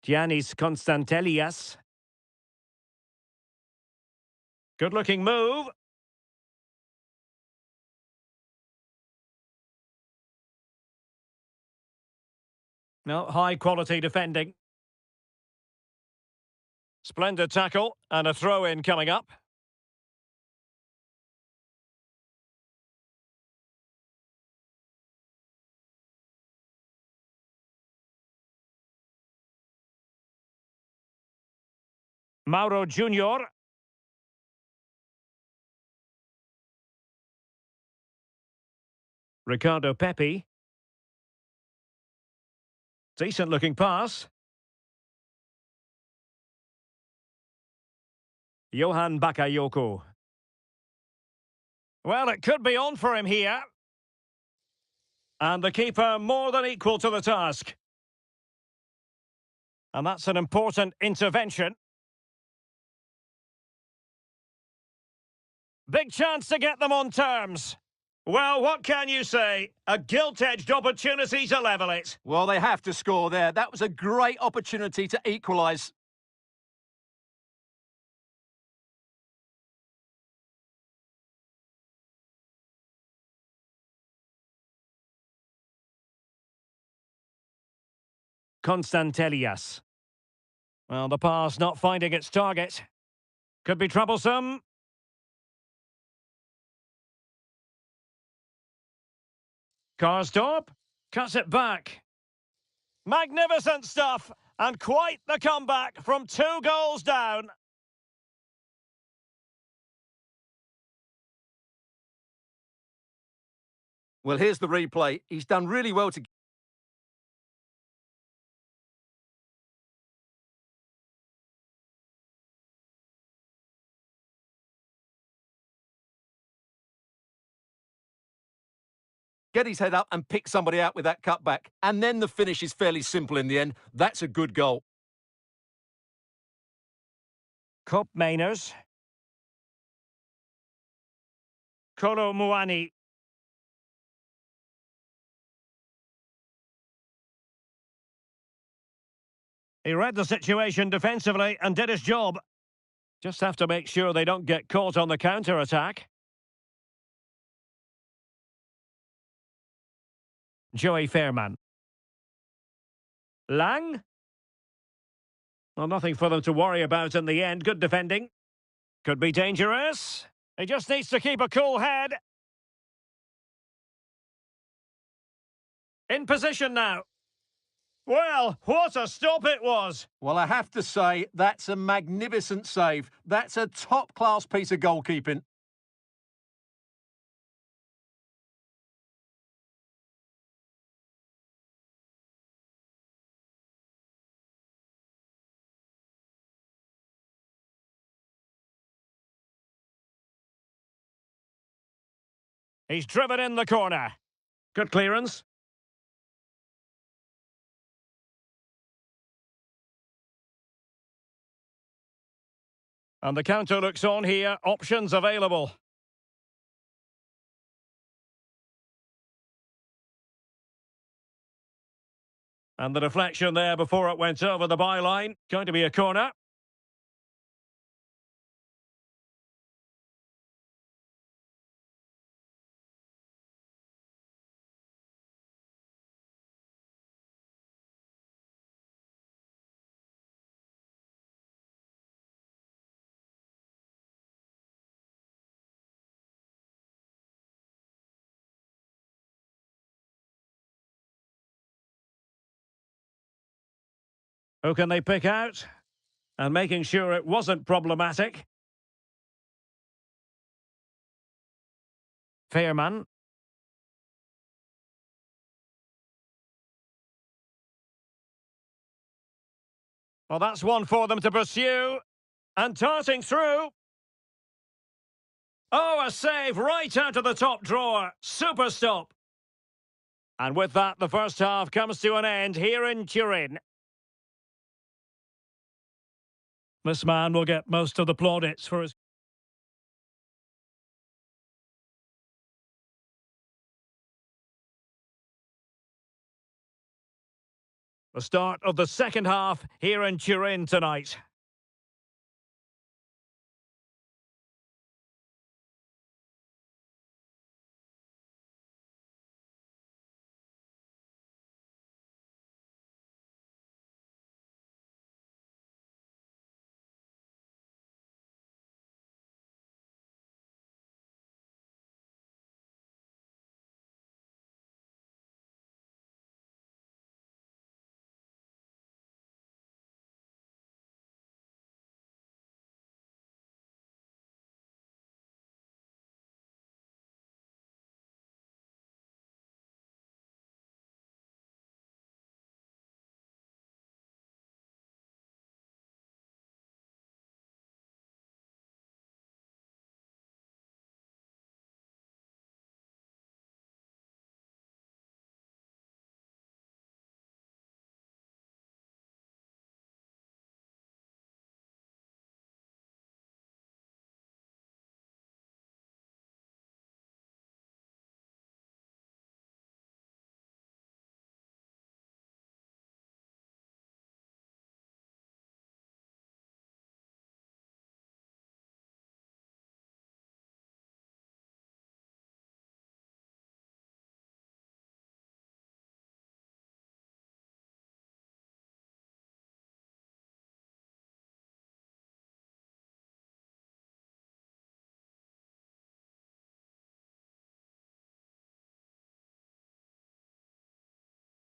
Giannis Constantelias. Good-looking move. No, high-quality defending. Splendid tackle and a throw-in coming up. Mauro Junior. Ricardo Pepi. Decent-looking pass. Johan Bakayoko. Well, it could be on for him here. And the keeper more than equal to the task. And that's an important intervention. Big chance to get them on terms. Well, what can you say? A gilt-edged opportunity to level it. Well, they have to score there. That was a great opportunity to equalise. Constantelias. Well, the pass not finding its target. Could be troublesome. Karsdorp cuts it back. Magnificent stuff, and quite the comeback from 2 goals down. Well, here's the replay. He's done really well to... get his head up and pick somebody out with that cutback. And then the finish is fairly simple in the end. That's a good goal. Cup Mainers. Kolo Muani. He read the situation defensively and did his job. Just have to make sure they don't get caught on the counter-attack. Joey Fairman. Lang? Well, nothing for them to worry about in the end. Good defending. Could be dangerous. He just needs to keep a cool head. In position now. Well, what a stop it was. Well, I have to say, that's a magnificent save. That's a top-class piece of goalkeeping. He's driven in the corner. Good clearance. And the counter looks on here. Options available. And the deflection there before it went over the byline. Going to be a corner. Who can they pick out? And making sure it wasn't problematic. Fairman. Well, that's one for them to pursue. And darting through. Oh, a save right out of the top drawer. Super stop. And with that, the first half comes to an end here in Turin. This man will get most of the plaudits for his... The start of the second half here in Turin tonight.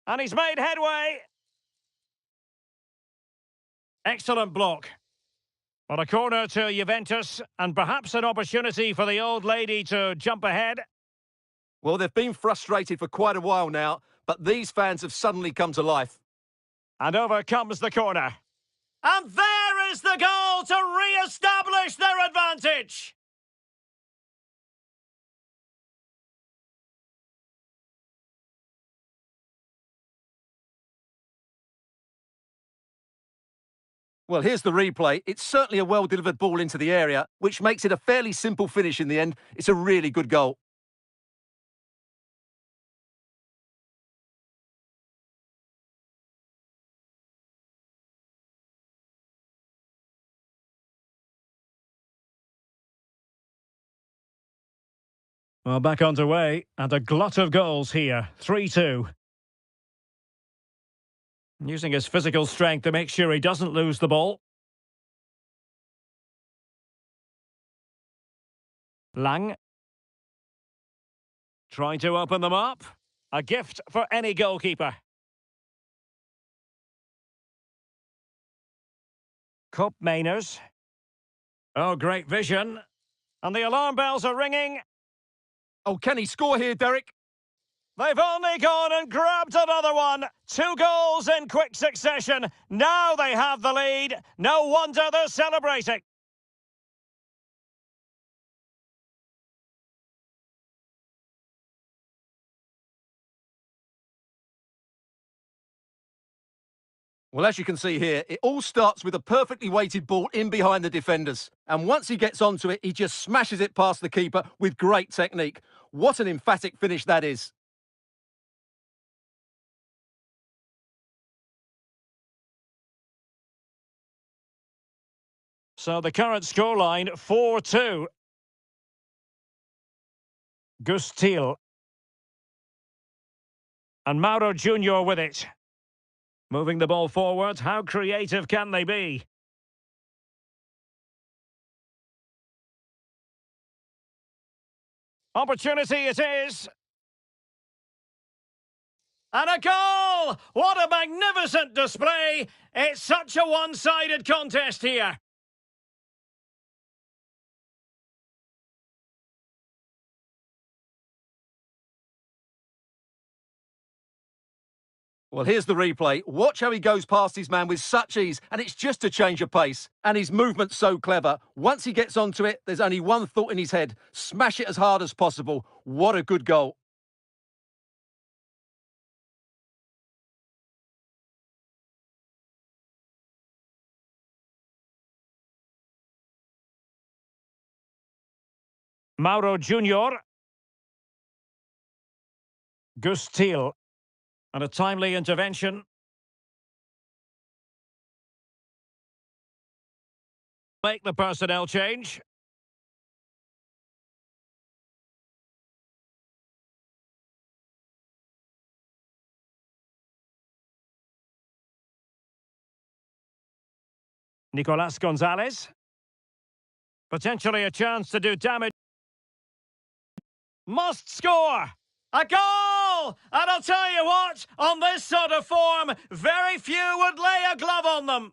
And he's made headway. Excellent block. Well, a corner to Juventus, and perhaps an opportunity for the old lady to jump ahead. Well, they've been frustrated for quite a while now, but these fans have suddenly come to life. And over comes the corner. And there is the goal to re-establish their advantage. Well, here's the replay. It's certainly a well-delivered ball into the area, which makes it a fairly simple finish in the end. It's a really good goal. Well, back underway, and a glut of goals here. 3-2. Using his physical strength to make sure he doesn't lose the ball. Lang. Trying to open them up. A gift for any goalkeeper. Cup Mainers. Oh, great vision. And the alarm bells are ringing. Oh, can he score here, Derek? They've only gone and grabbed another one. 2 goals in quick succession. Now they have the lead. No wonder they're celebrating. Well, as you can see here, it all starts with a perfectly weighted ball in behind the defenders. And once he gets onto it, he just smashes it past the keeper with great technique. What an emphatic finish that is. So the current scoreline, 4-2. Gustil. And Mauro Junior with it. Moving the ball forward, how creative can they be? Opportunity it is. And a goal! What a magnificent display! It's such a one-sided contest here. Well, here's the replay. Watch how he goes past his man with such ease, and it's just a change of pace. And his movement's so clever. Once he gets onto it, there's only one thought in his head. Smash it as hard as possible. What a good goal. Mauro Junior. Gustil. And a timely intervention. Make the personnel change. Nicolas Gonzalez. Potentially a chance to do damage. Must score! A goal! And I'll tell you what, on this sort of form, very few would lay a glove on them.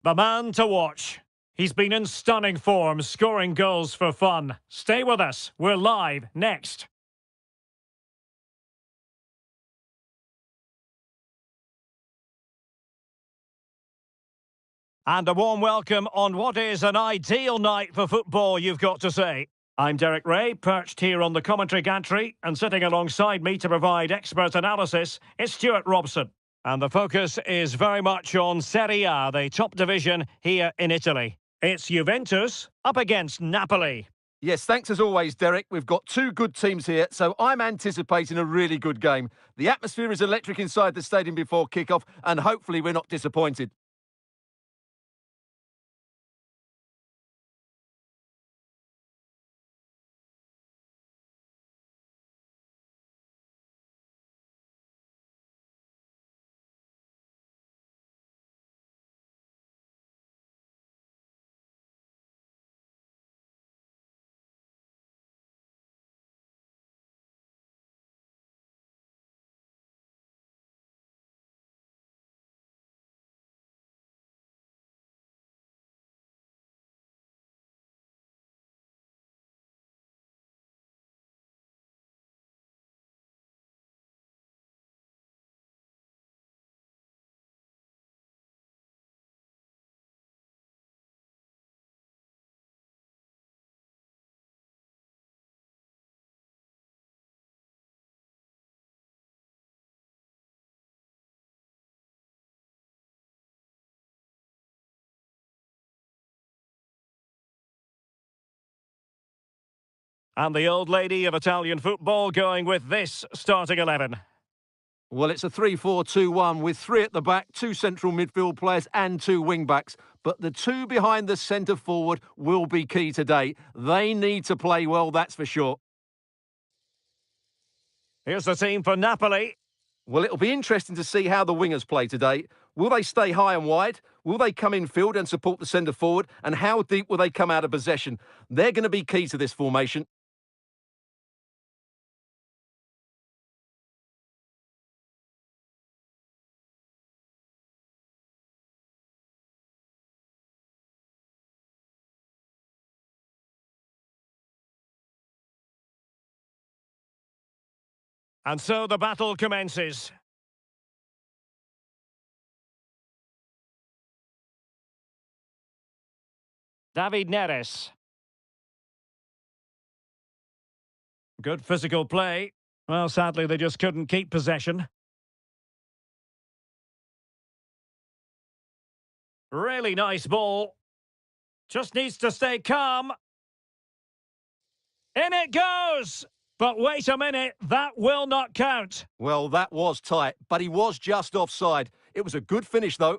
The man to watch. He's been in stunning form, scoring goals for fun. Stay with us. We're live next. And a warm welcome on what is an ideal night for football, you've got to say. I'm Derek Ray, perched here on the commentary gantry, and sitting alongside me to provide expert analysis is Stuart Robson. And the focus is very much on Serie A, the top division here in Italy. It's Juventus up against Napoli. Yes, thanks as always, Derek. We've got two good teams here, so I'm anticipating a really good game. The atmosphere is electric inside the stadium before kick-off, and hopefully we're not disappointed. And the old lady of Italian football going with this starting 11. Well, it's a 3-4-2-1 with three at the back, two central midfield players and two wing-backs. But the two behind the centre forward will be key today. They need to play well, that's for sure. Here's the team for Napoli. Well, it'll be interesting to see how the wingers play today. Will they stay high and wide? Will they come in field and support the centre forward? And how deep will they come out of possession? They're going to be key to this formation. And so the battle commences. David Neres. Good physical play. Well, sadly, they just couldn't keep possession. Really nice ball. Just needs to stay calm. In it goes! But wait a minute, that will not count. Well, that was tight, but he was just offside. It was a good finish, though.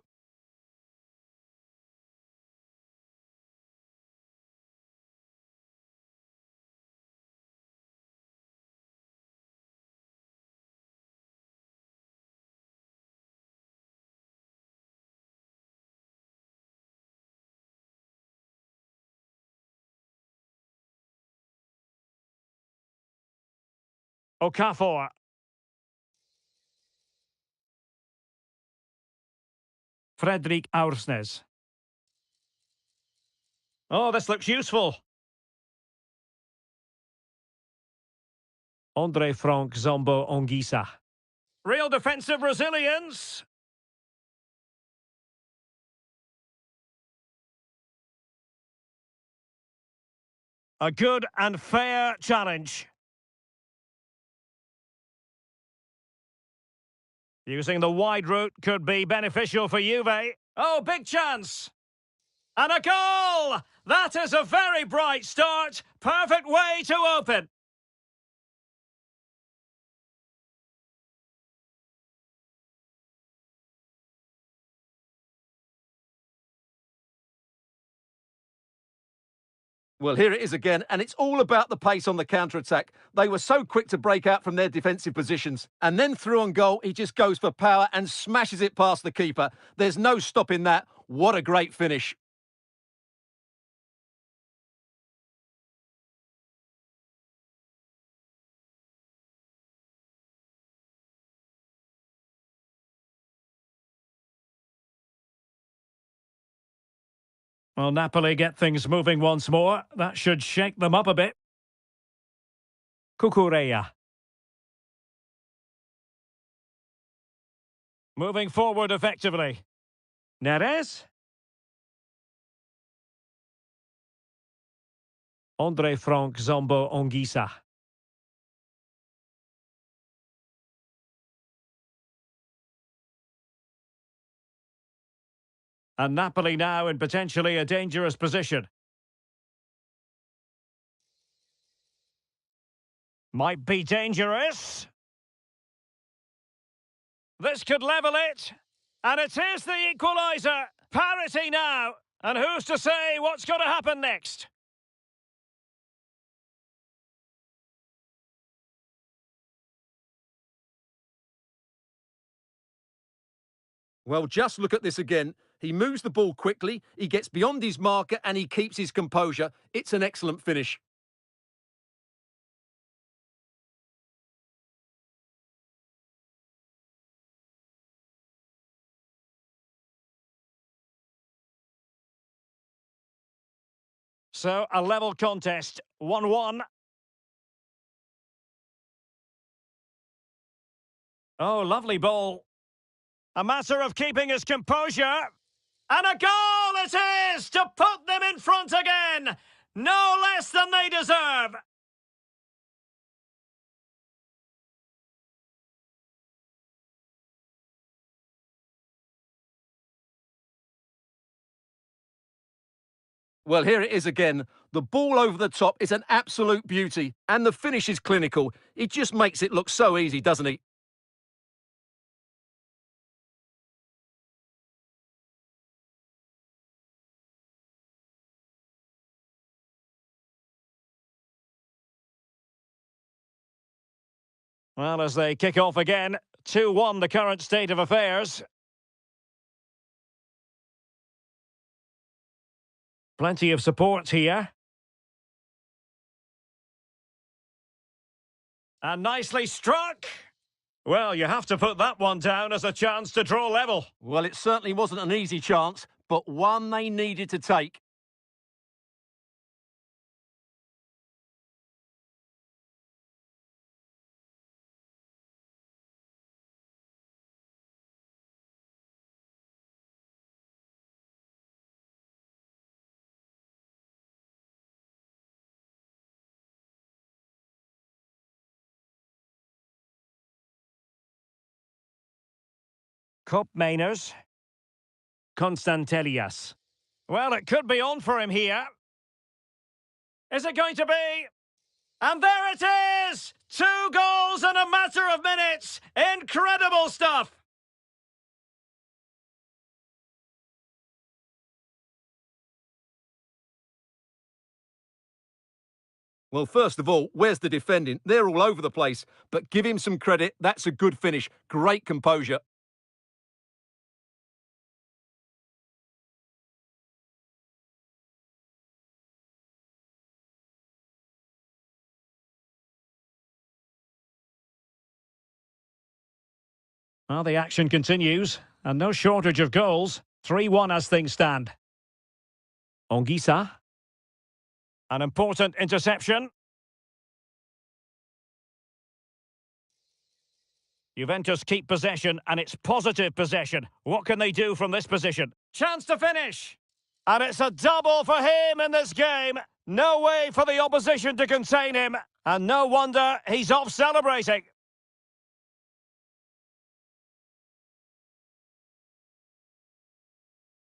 Okafor. Fredrik Aursnes. Oh, this looks useful. Andre Frank Zombo Ongisa. Real defensive resilience. A good and fair challenge. Using the wide route could be beneficial for Juve. Oh, big chance! And a goal! That is a very bright start. Perfect way to open. Well, here it is again, and it's all about the pace on the counter-attack. They were so quick to break out from their defensive positions. And then through on goal, he just goes for power and smashes it past the keeper. There's no stopping that. What a great finish. Well, Napoli get things moving once more. That should shake them up a bit. Cucurella. Moving forward effectively. Neres. Andre Frank Zombo Ongisa. And Napoli now in potentially a dangerous position. Might be dangerous. This could level it. And it is the equaliser. Parity now. And who's to say what's going to happen next? Well, just look at this again. He moves the ball quickly, he gets beyond his marker and he keeps his composure. It's an excellent finish. So, a level contest. 1-1. Oh, lovely ball. A matter of keeping his composure. And a goal it is to put them in front again. No less than they deserve. Well, here it is again. The ball over the top is an absolute beauty, and the finish is clinical. He just makes it look so easy, doesn't he? Well, as they kick off again, 2-1 the current state of affairs. Plenty of support here. And nicely struck. Well, you have to put that one down as a chance to draw level. Well, it certainly wasn't an easy chance, but one they needed to take. Cup Mainers. Constantelias. Well, it could be on for him here. Is it going to be? And there it is! 2 goals in a matter of minutes! Incredible stuff! Well, first of all, where's the defending? They're all over the place, but give him some credit. That's a good finish. Great composure. Well, the action continues, and no shortage of goals. 3-1 as things stand. Ongisa. An important interception. Juventus keep possession, and it's positive possession. What can they do from this position? Chance to finish! And it's a double for him in this game. No way for the opposition to contain him. And no wonder he's off celebrating.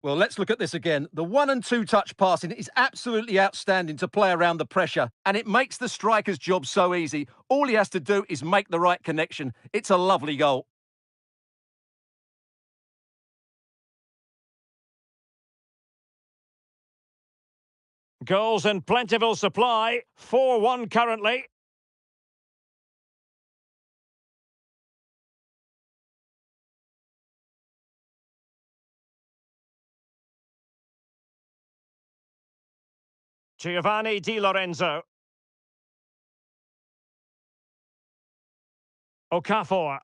Well, let's look at this again. The 1 and 2 touch passing is absolutely outstanding to play around the pressure, and it makes the striker's job so easy. All he has to do is make the right connection. It's a lovely goal. Goals in plentiful supply. 4-1 currently. Giovanni Di Lorenzo. Okafor.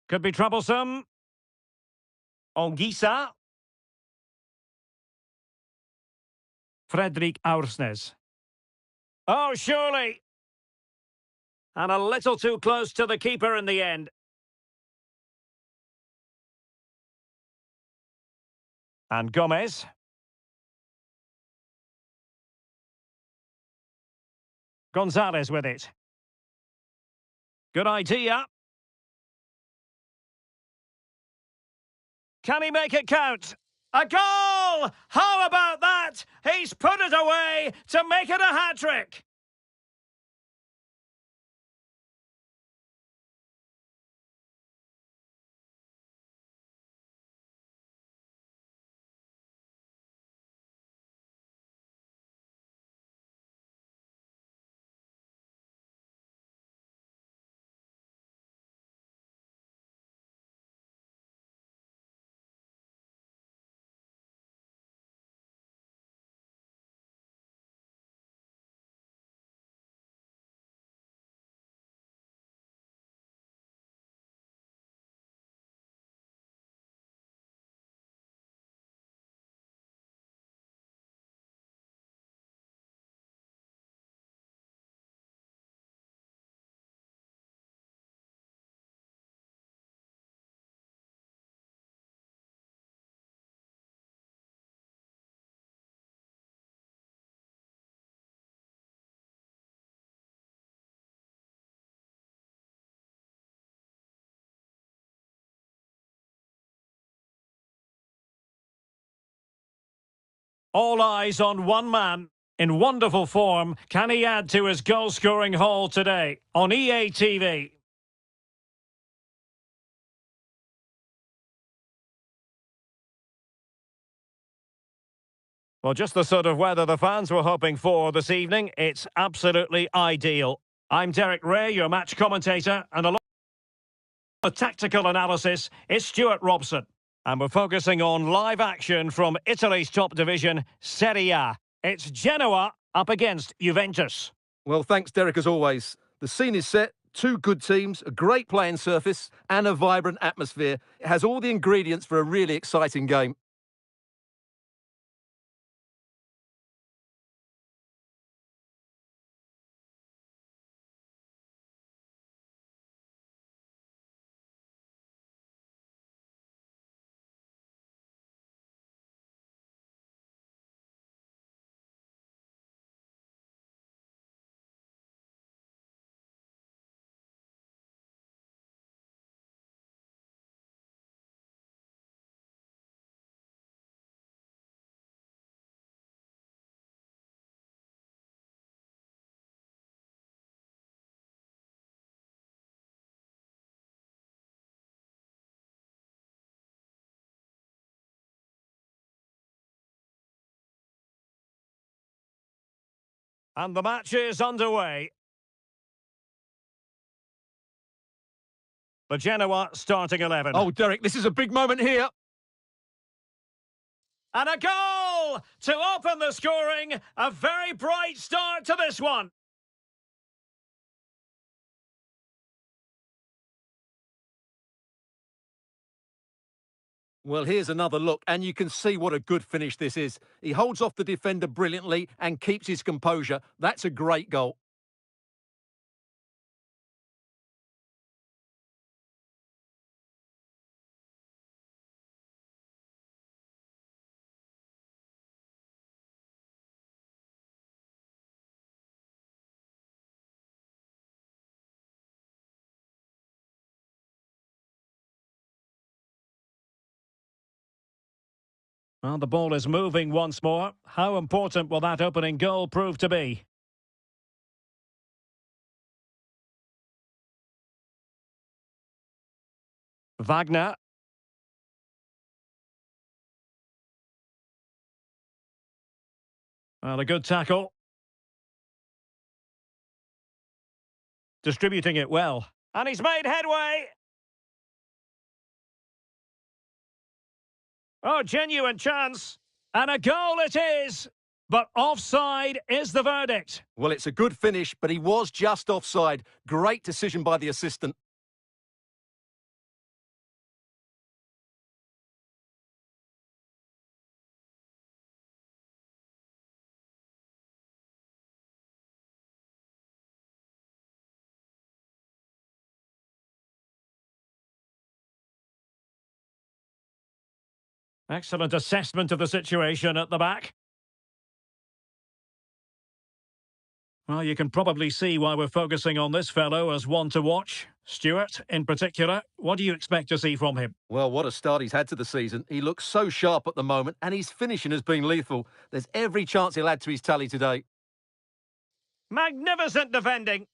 Could be troublesome. Ongisa. Fredrik Aursnes. Oh, surely. And a little too close to the keeper in the end. And Gomez. Gonzalez with it. Good idea. Can he make it count? A goal! How about that? He's put it away to make it a hat-trick. All eyes on one man. In wonderful form, can he add to his goal-scoring haul today? On EA TV. Well, just the sort of weather the fans were hoping for this evening. It's absolutely ideal. I'm Derek Ray, your match commentator, and along with tactical analysis is Stuart Robson. And we're focusing on live action from Italy's top division, Serie A. It's Genoa up against Juventus. Well, thanks, Derek, as always. The scene is set. Two good teams, a great playing surface, and a vibrant atmosphere. It has all the ingredients for a really exciting game. And the match is underway. The Genoa starting 11. Oh, Derek, this is a big moment here. And a goal to open the scoring. A very bright start to this one. Well, here's another look, and you can see what a good finish this is. He holds off the defender brilliantly and keeps his composure. That's a great goal. Well, the ball is moving once more. How important will that opening goal prove to be? Wagner. Well, a good tackle. Distributing it well. And he's made headway. Oh, genuine chance. And a goal it is. But offside is the verdict. Well, it's a good finish, but he was just offside. Great decision by the assistant. Excellent assessment of the situation at the back. Well, you can probably see why we're focusing on this fellow as one to watch. Stuart, in particular, what do you expect to see from him? Well, what a start he's had to the season. He looks so sharp at the moment, and his finishing has been lethal. There's every chance he'll add to his tally today. Magnificent defending.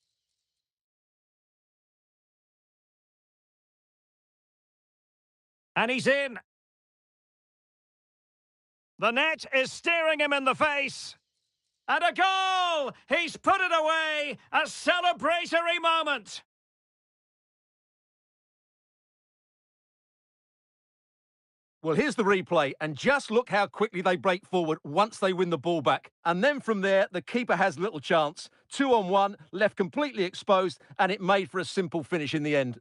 And he's in. The net is staring him in the face. And a goal! He's put it away! A celebratory moment! Well, here's the replay, and just look how quickly they break forward once they win the ball back. And then from there, the keeper has little chance. 2-on-1, left completely exposed, and it made for a simple finish in the end.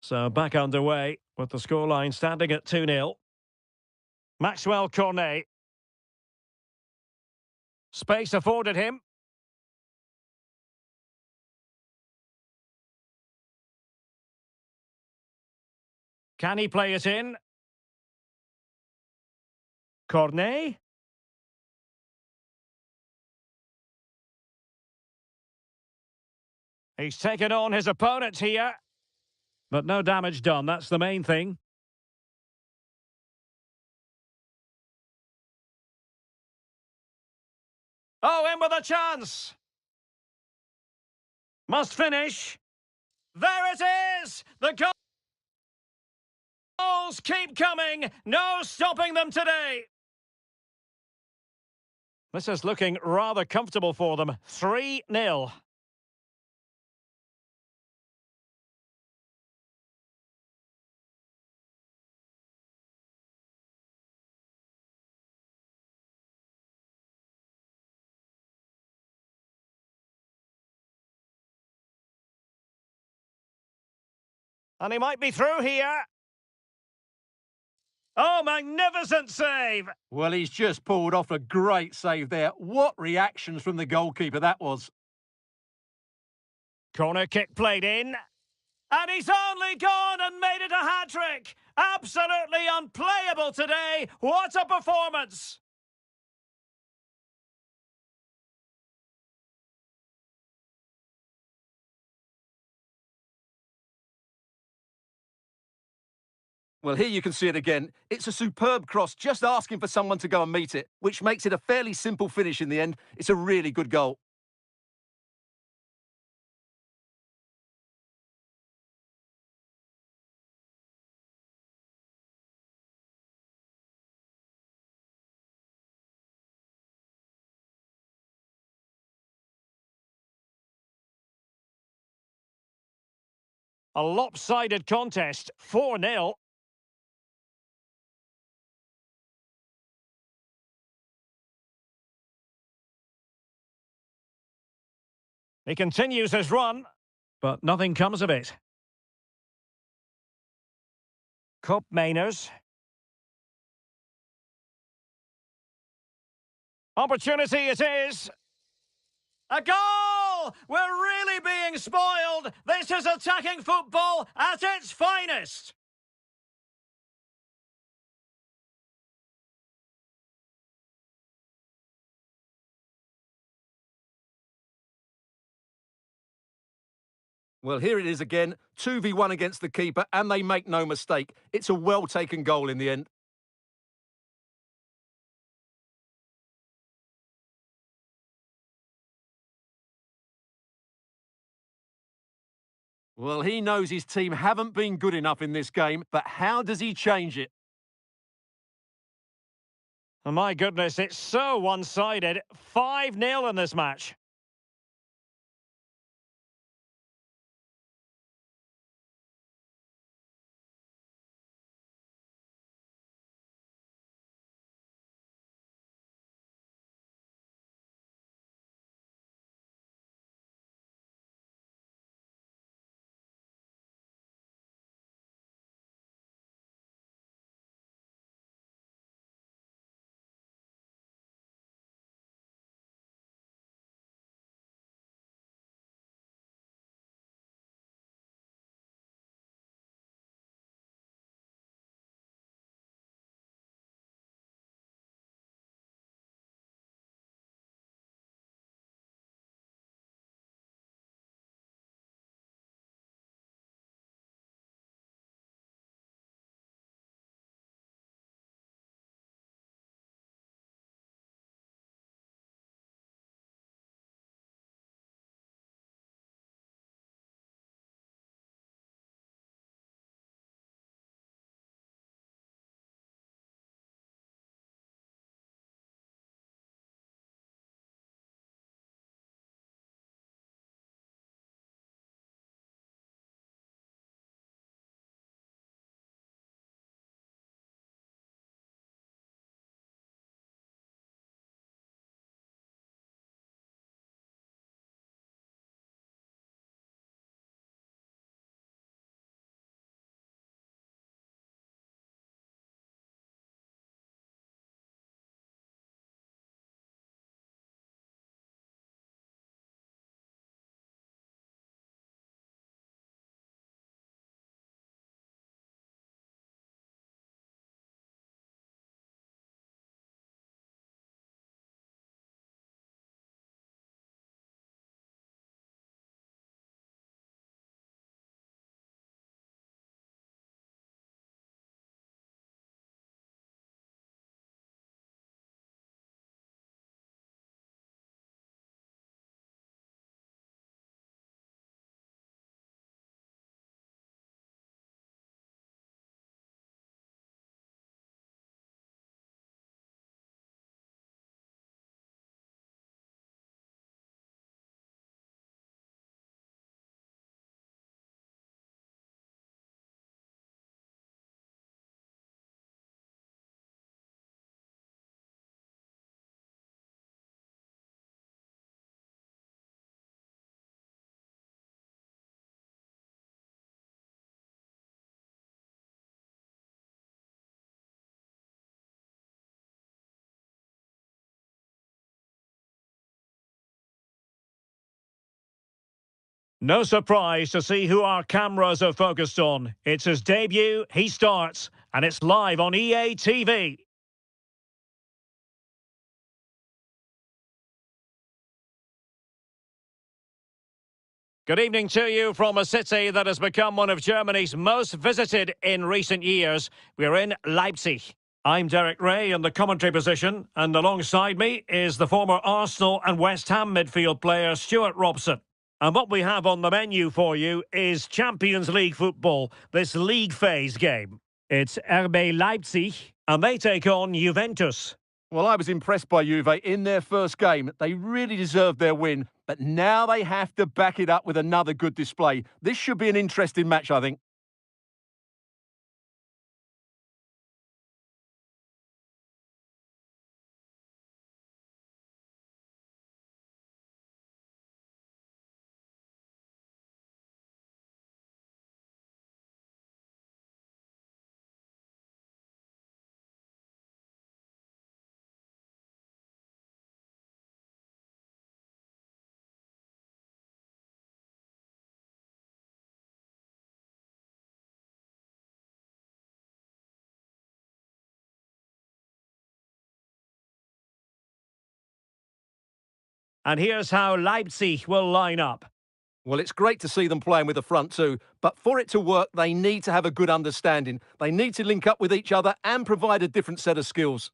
So back underway with the scoreline standing at 2-0. Maxwell Cornet. Space afforded him. Can he play it in? Cornet. He's taken on his opponent here. But no damage done, that's the main thing. Oh, in with a chance! Must finish. There it is! The goals keep coming! No stopping them today! This is looking rather comfortable for them. 3-0. And he might be through here. Oh, magnificent save! Well, he's just pulled off a great save there. What reactions from the goalkeeper that was. Corner kick played in. And he's only gone and made it a hat-trick! Absolutely unplayable today! What a performance! Well, here you can see it again. It's a superb cross, just asking for someone to go and meet it, which makes it a fairly simple finish in the end. It's a really good goal. A lopsided contest, 4-0. He continues his run, but nothing comes of it. Cup Mainers. Opportunity it is. A goal! We're really being spoiled. This is attacking football at its finest. Well, here it is again, 2v1 against the keeper, and they make no mistake. It's a well-taken goal in the end. Well, he knows his team haven't been good enough in this game, but how does he change it? Oh, my goodness, it's so one-sided. 5-0 in this match. No surprise to see who our cameras are focused on. It's his debut, he starts, and it's live on EA TV. Good evening to you from a city that has become one of Germany's most visited in recent years. We're in Leipzig. I'm Derek Ray in the commentary position, and alongside me is the former Arsenal and West Ham midfield player Stuart Robson. And what we have on the menu for you is Champions League football, this league phase game. It's RB Leipzig, and they take on Juventus. Well, I was impressed by Juve in their first game. They really deserved their win, but now they have to back it up with another good display. This should be an interesting match, I think. And here's how Leipzig will line up. Well, it's great to see them playing with the front two, but for it to work, they need to have a good understanding. They need to link up with each other and provide a different set of skills.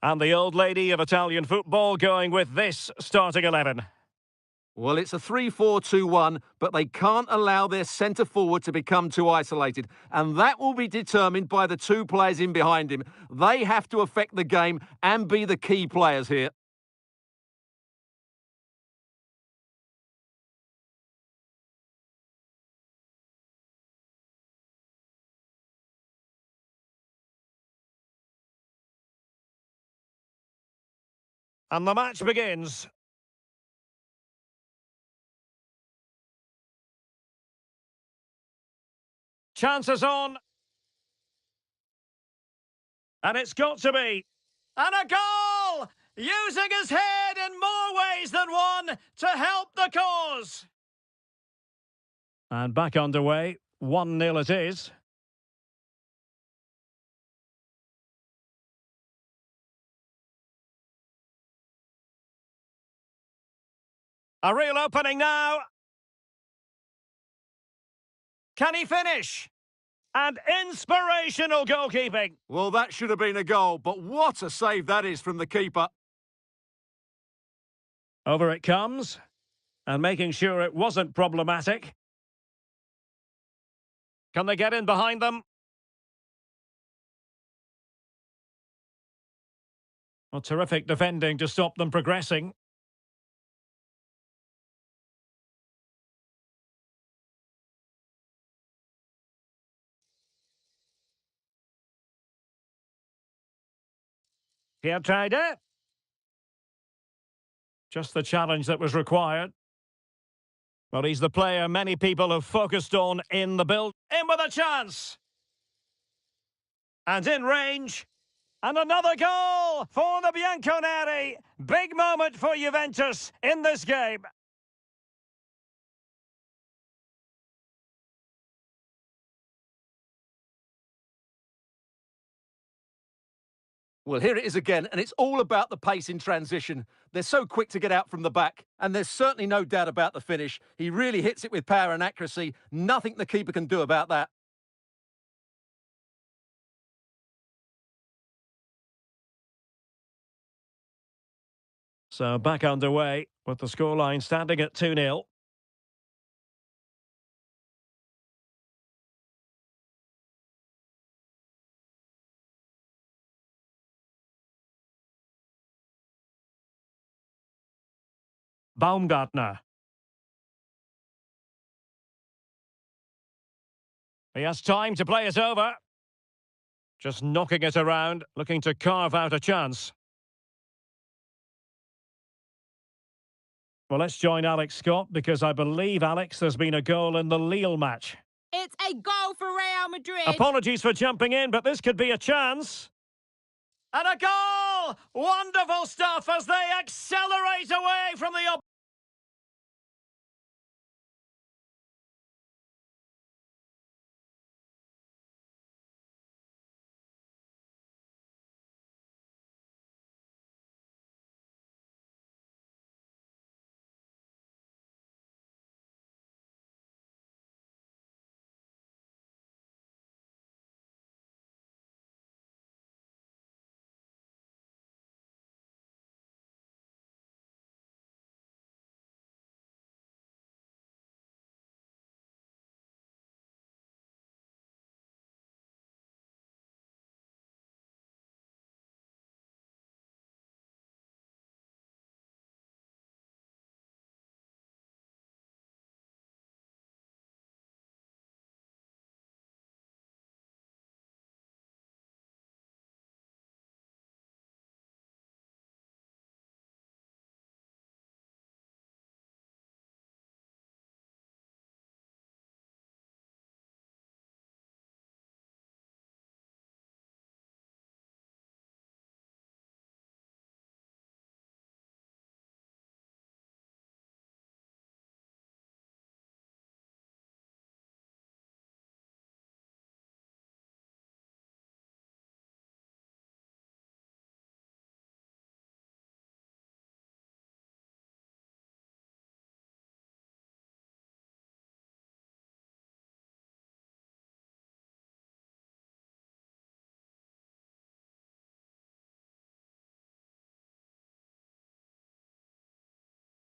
And the old lady of Italian football going with this starting 11. Well, it's a 3-4-2-1, but they can't allow their centre forward to become too isolated. And that will be determined by the two players in behind him. They have to affect the game and be the key players here. And the match begins. Chances on. And it's got to be. And a goal! Using his head in more ways than one to help the cause. And back underway. 1-0 it is. A real opening now. Can he finish? And inspirational goalkeeping. Well, that should have been a goal, but what a save that is from the keeper. Over it comes. And making sure it wasn't problematic. Can they get in behind them? Well, terrific defending to stop them progressing. He had tried it. Just the challenge that was required. Well, he's the player many people have focused on in the build. In with a chance. And in range. And another goal for the Bianconeri. Big moment for Juventus in this game. Well, here it is again, and it's all about the pace in transition. They're so quick to get out from the back, and there's certainly no doubt about the finish. He really hits it with power and accuracy. Nothing the keeper can do about that. So back underway with the scoreline standing at 2-0. Baumgartner. He has time to play it over. Just knocking it around, looking to carve out a chance. Well, let's join Alex Scott, because I believe, Alex, there's been a goal in the Lille match. It's a goal for Real Madrid. Apologies for jumping in, but this could be a chance. And a goal! Wonderful stuff as they accelerate away from the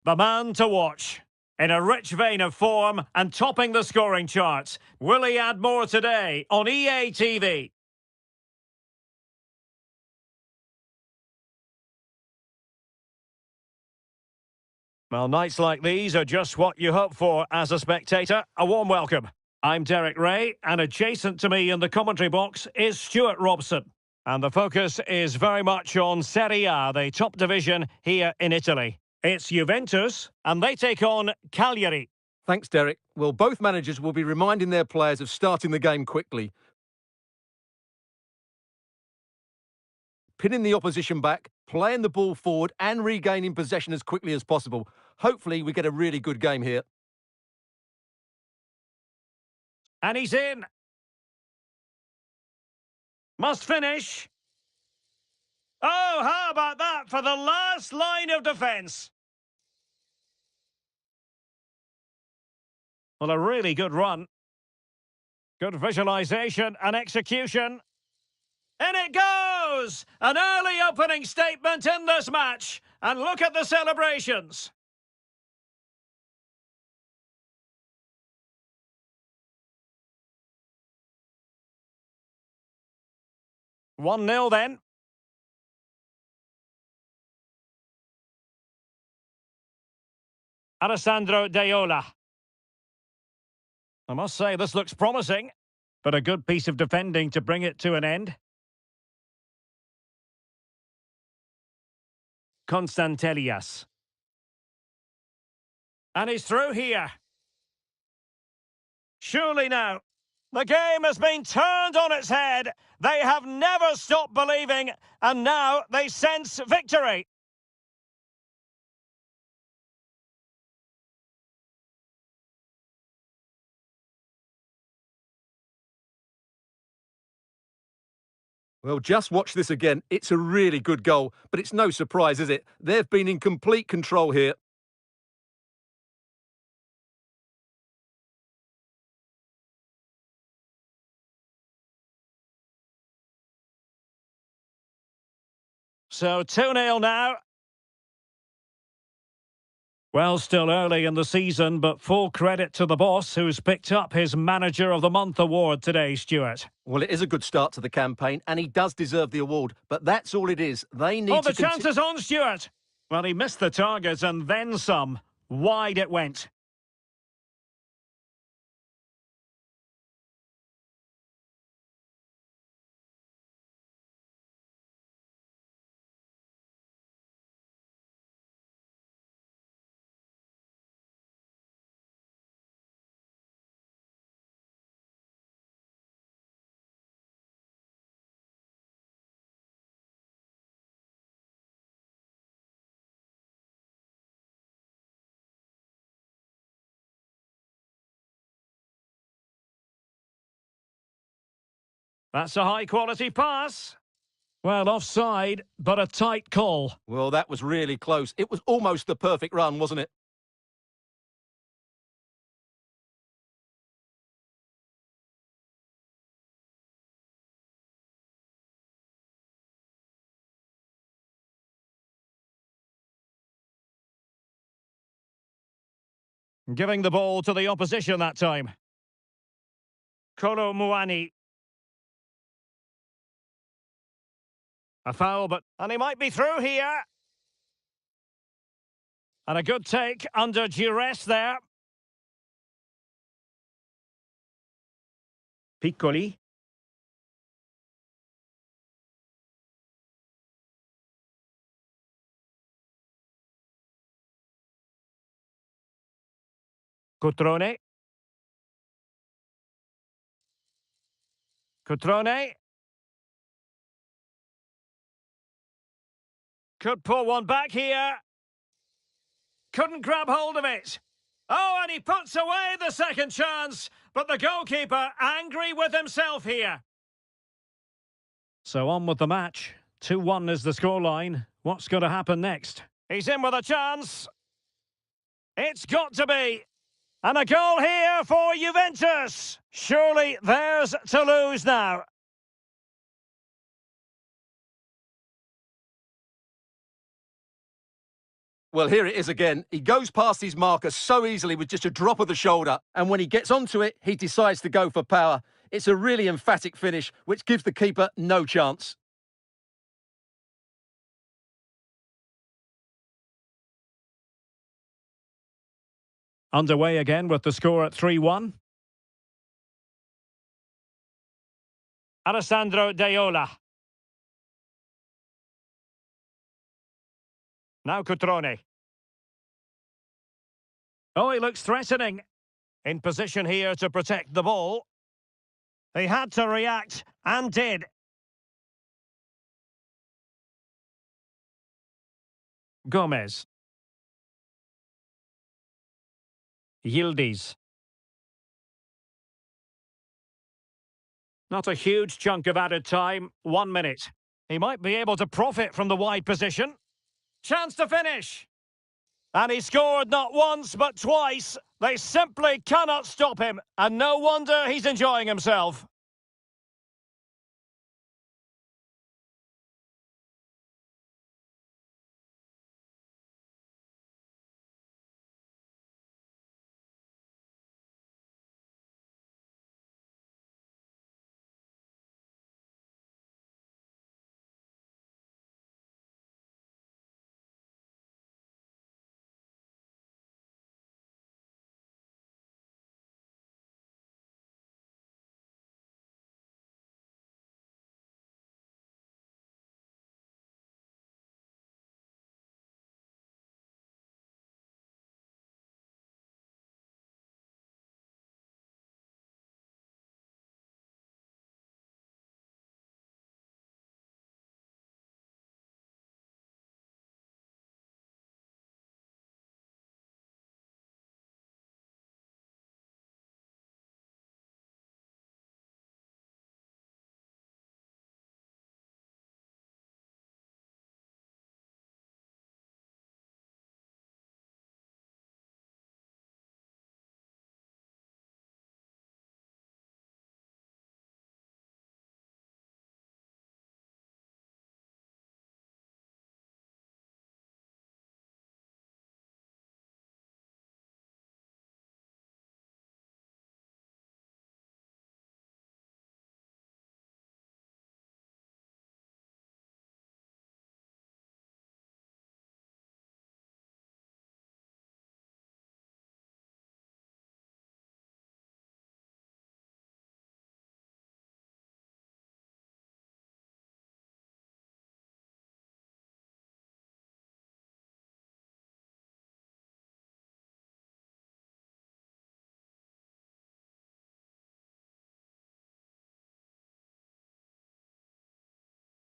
The man to watch. In a rich vein of form and topping the scoring charts. Will he add more today on EA TV? Well, nights like these are just what you hope for as a spectator. A warm welcome. I'm Derek Ray, and adjacent to me in the commentary box is Stuart Robson. And the focus is very much on Serie A, the top division here in Italy. It's Juventus, and they take on Cagliari. Thanks, Derek. Well, both managers will be reminding their players of starting the game quickly, pinning the opposition back, playing the ball forward and regaining possession as quickly as possible. Hopefully, we get a really good game here. And he's in. Must finish. Oh, how about that for the last line of defence? Well, a really good run. Good visualisation and execution. In it goes! An early opening statement in this match. And look at the celebrations. One 0 then. Alessandro Deola. I must say, this looks promising, but a good piece of defending to bring it to an end. Constantelias. And he's through here. Surely now. The game has been turned on its head. They have never stopped believing, and now they sense victory. Well, just watch this again. It's a really good goal, but it's no surprise, is it? They've been in complete control here. So 2-0 now. Well, still early in the season, but full credit to the boss who's picked up his Manager of the Month award today, Stuart. Well, it is a good start to the campaign, and he does deserve the award, but that's all it is. They need the chance is on, Stuart. Well, he missed the target and then some. Wide it went. That's a high-quality pass. Well, offside, but a tight call. Well, that was really close. It was almost the perfect run, wasn't it? Giving the ball to the opposition that time. Kolo Muani. A foul, and he might be through here. And a good take under duress there. Piccoli. Cutrone. Cutrone. Could pull one back here. Couldn't grab hold of it. Oh, and he puts away the second chance. But the goalkeeper angry with himself here. So on with the match. 2-1 is the scoreline. What's going to happen next? He's in with a chance. It's got to be. And a goal here for Juventus. Surely theirs to lose now. Well, here it is again. He goes past his marker so easily with just a drop of the shoulder. And when he gets onto it, he decides to go for power. It's a really emphatic finish, which gives the keeper no chance. Underway again with the score at 3-1. Alessandro Daiola. Now Cutrone. Oh, he looks threatening. In position here to protect the ball. He had to react, and did. Gomez. Yildiz. Not a huge chunk of added time. 1 minute. He might be able to profit from the wide position. Chance to finish. And he scored not once, but twice. They simply cannot stop him. And no wonder he's enjoying himself.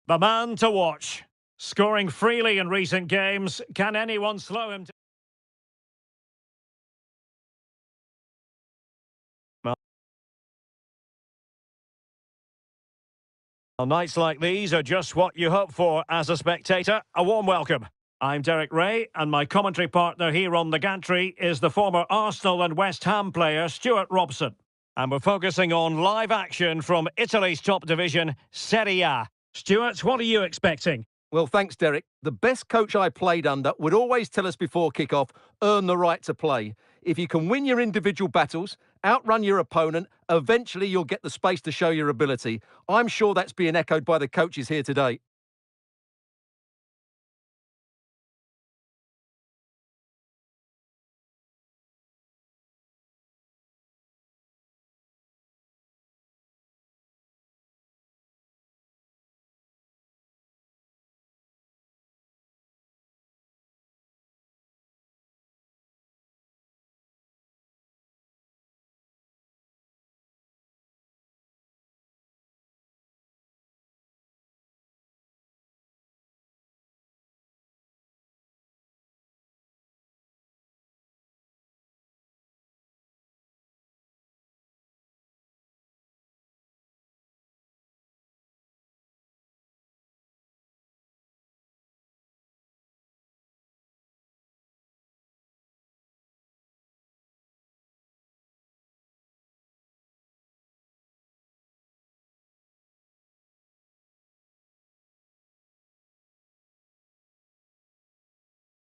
The man to watch. Scoring freely in recent games. Can anyone slow him? Well, nights like these are just what you hope for as a spectator. A warm welcome. I'm Derek Ray, and my commentary partner here on the gantry is the former Arsenal and West Ham player Stuart Robson. And we're focusing on live action from Italy's top division, Serie A. Stuart, what are you expecting? Well, thanks, Derek. The best coach I played under would always tell us before kick-off, earn the right to play. If you can win your individual battles, outrun your opponent, eventually you'll get the space to show your ability. I'm sure that's being echoed by the coaches here today.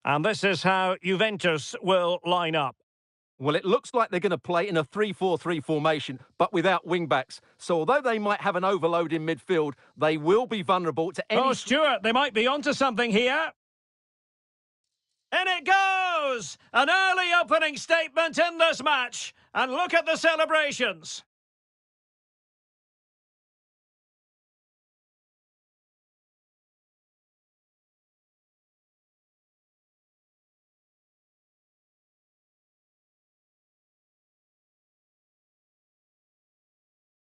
And this is how Juventus will line up. Well, it looks like they're going to play in a 3-4-3 formation, but without wing-backs. So although they might have an overload in midfield, they will be vulnerable to any... Oh, Stuart, they might be onto something here. In it goes! An early opening statement in this match. And look at the celebrations.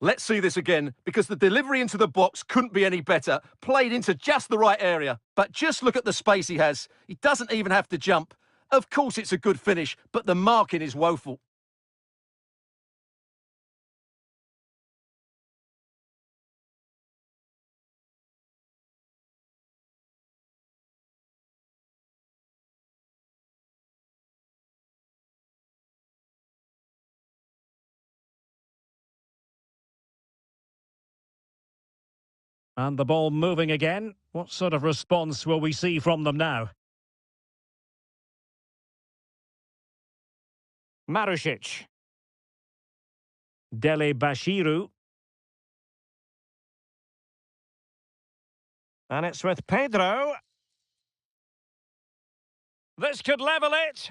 Let's see this again, because the delivery into the box couldn't be any better. Played into just the right area. But just look at the space he has. He doesn't even have to jump. Of course it's a good finish, but the marking is woeful. And the ball moving again. What sort of response will we see from them now? Marusic. Dele Bashiru. And it's with Pedro. This could level it.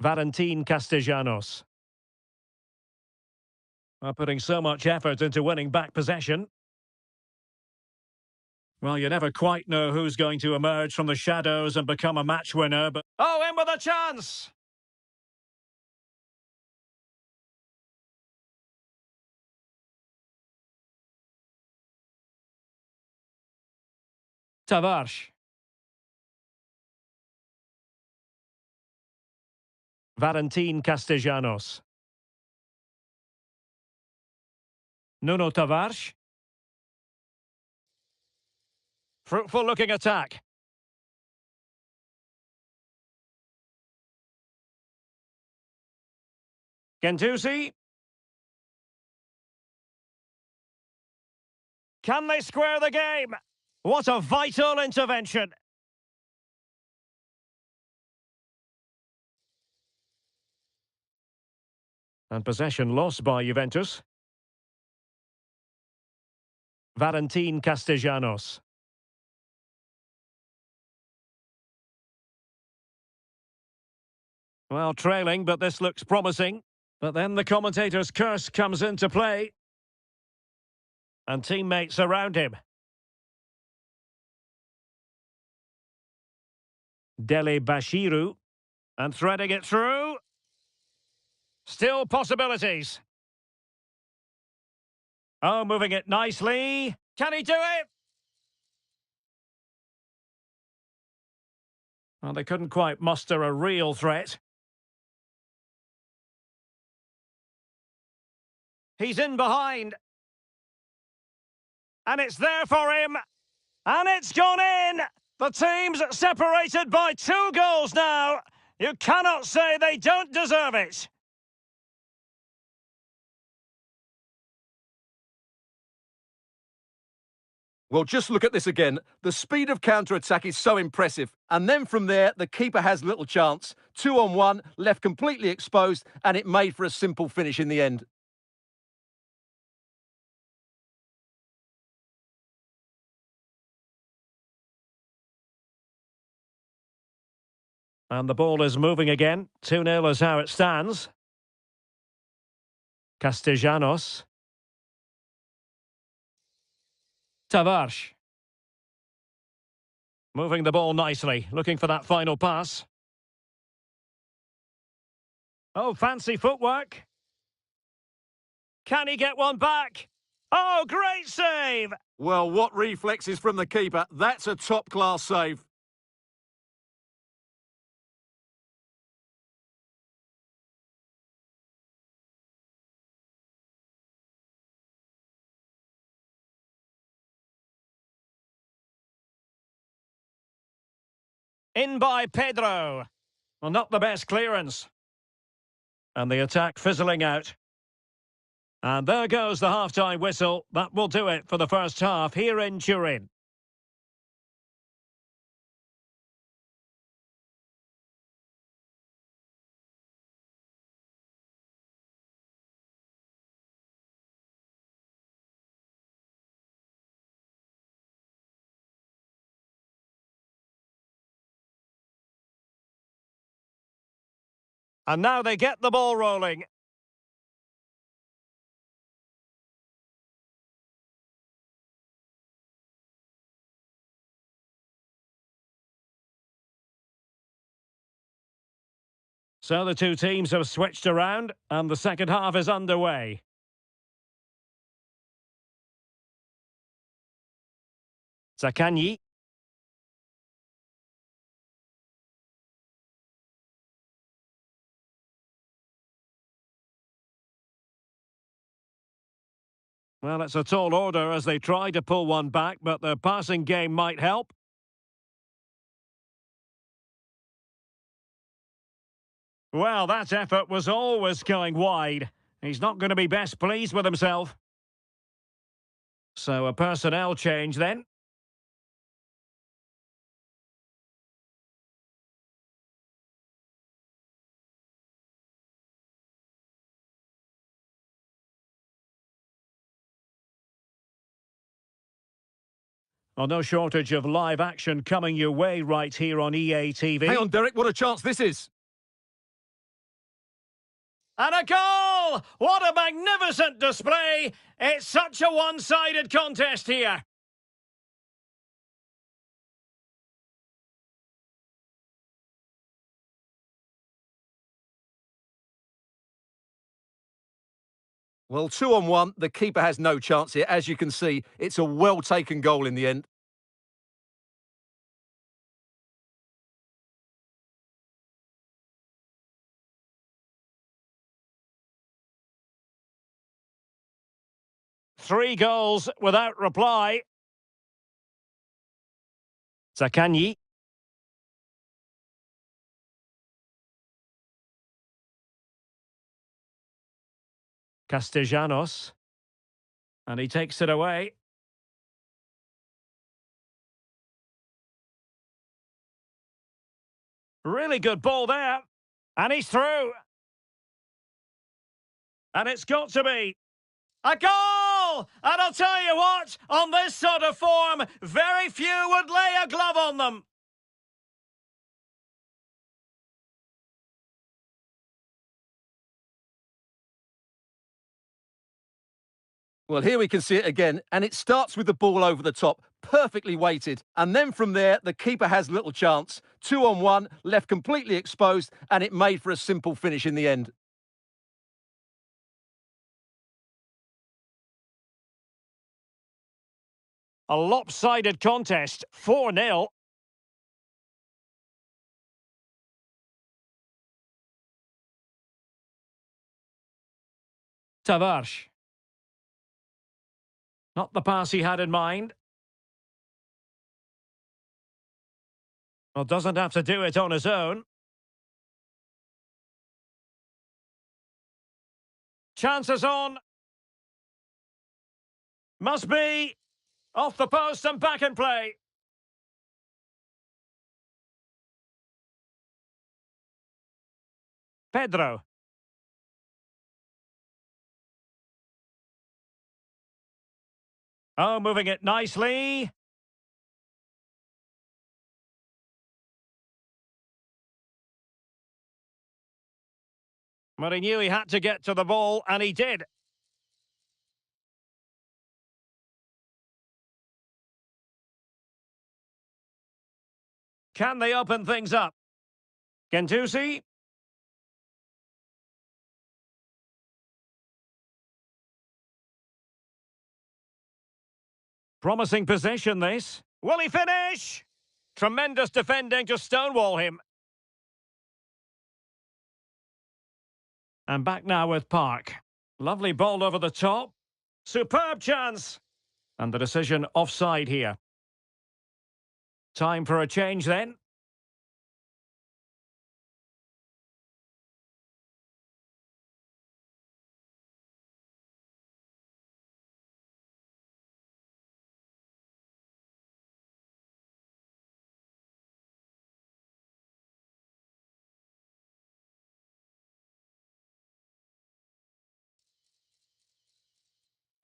Valentin Castellanos. Are putting so much effort into winning back possession. Well, you never quite know who's going to emerge from the shadows and become a match winner, but... Oh, in with a chance! Tavares. Valentin Castellanos. Nuno Tavares. Fruitful looking attack. Gendouzi. Can they square the game? What a vital intervention. And possession lost by Juventus. Valentin Castellanos. Well, trailing, but this looks promising. But then the commentator's curse comes into play. And teammates around him. Dele Bashiru. And threading it through. Still possibilities. Oh, moving it nicely. Can he do it? Well, they couldn't quite muster a real threat. He's in behind. And it's there for him. And it's gone in. The team's separated by 2 goals now. You cannot say they don't deserve it. Well, just look at this again. The speed of counter-attack is so impressive. And then from there, the keeper has little chance. 2-on-1, left completely exposed, and it made for a simple finish in the end. And the ball is moving again. 2-0 is how it stands. Castellanos. Tavares. Moving the ball nicely, looking for that final pass. Oh, fancy footwork. Can he get one back? Oh, great save! Well, what reflexes from the keeper. That's a top-class save. In by Pedro. Well, not the best clearance. And the attack fizzling out. And there goes the half-time whistle. That will do it for the first half here in Turin. And now they get the ball rolling. So the two teams have switched around and the second half is underway. Zaccagni. Well, it's a tall order as they try to pull one back, but their passing game might help. Well, that effort was always going wide. He's not going to be best pleased with himself. So a personnel change then. Well, no shortage of live action coming your way right here on EA TV. Hang on, Derek, what a chance this is. And a goal! What a magnificent display! It's such a one-sided contest here. Well, 2-on-1, the keeper has no chance here. As you can see, it's a well-taken goal in the end. Three goals without reply. Zaccagni. Castellanos. And he takes it away. Really good ball there. And he's through. And it's got to be a goal! And I'll tell you what, on this sort of form, very few would lay a glove on them. Well, here we can see it again, and it starts with the ball over the top, perfectly weighted. And then from there, the keeper has little chance. 2-on-1, left completely exposed, and it made for a simple finish in the end. A lopsided contest, 4-0. Tavares. Not the pass he had in mind. Well, doesn't have to do it on his own. Chances on. Must be. Off the post and back in play. Pedro. Oh, moving it nicely. But he knew he had to get to the ball, and he did. Can they open things up? Gentusi. Promising position, this. Will he finish? Tremendous defending to stonewall him. And back now with Park. Lovely ball over the top. Superb chance. And the decision offside here. Time for a change then.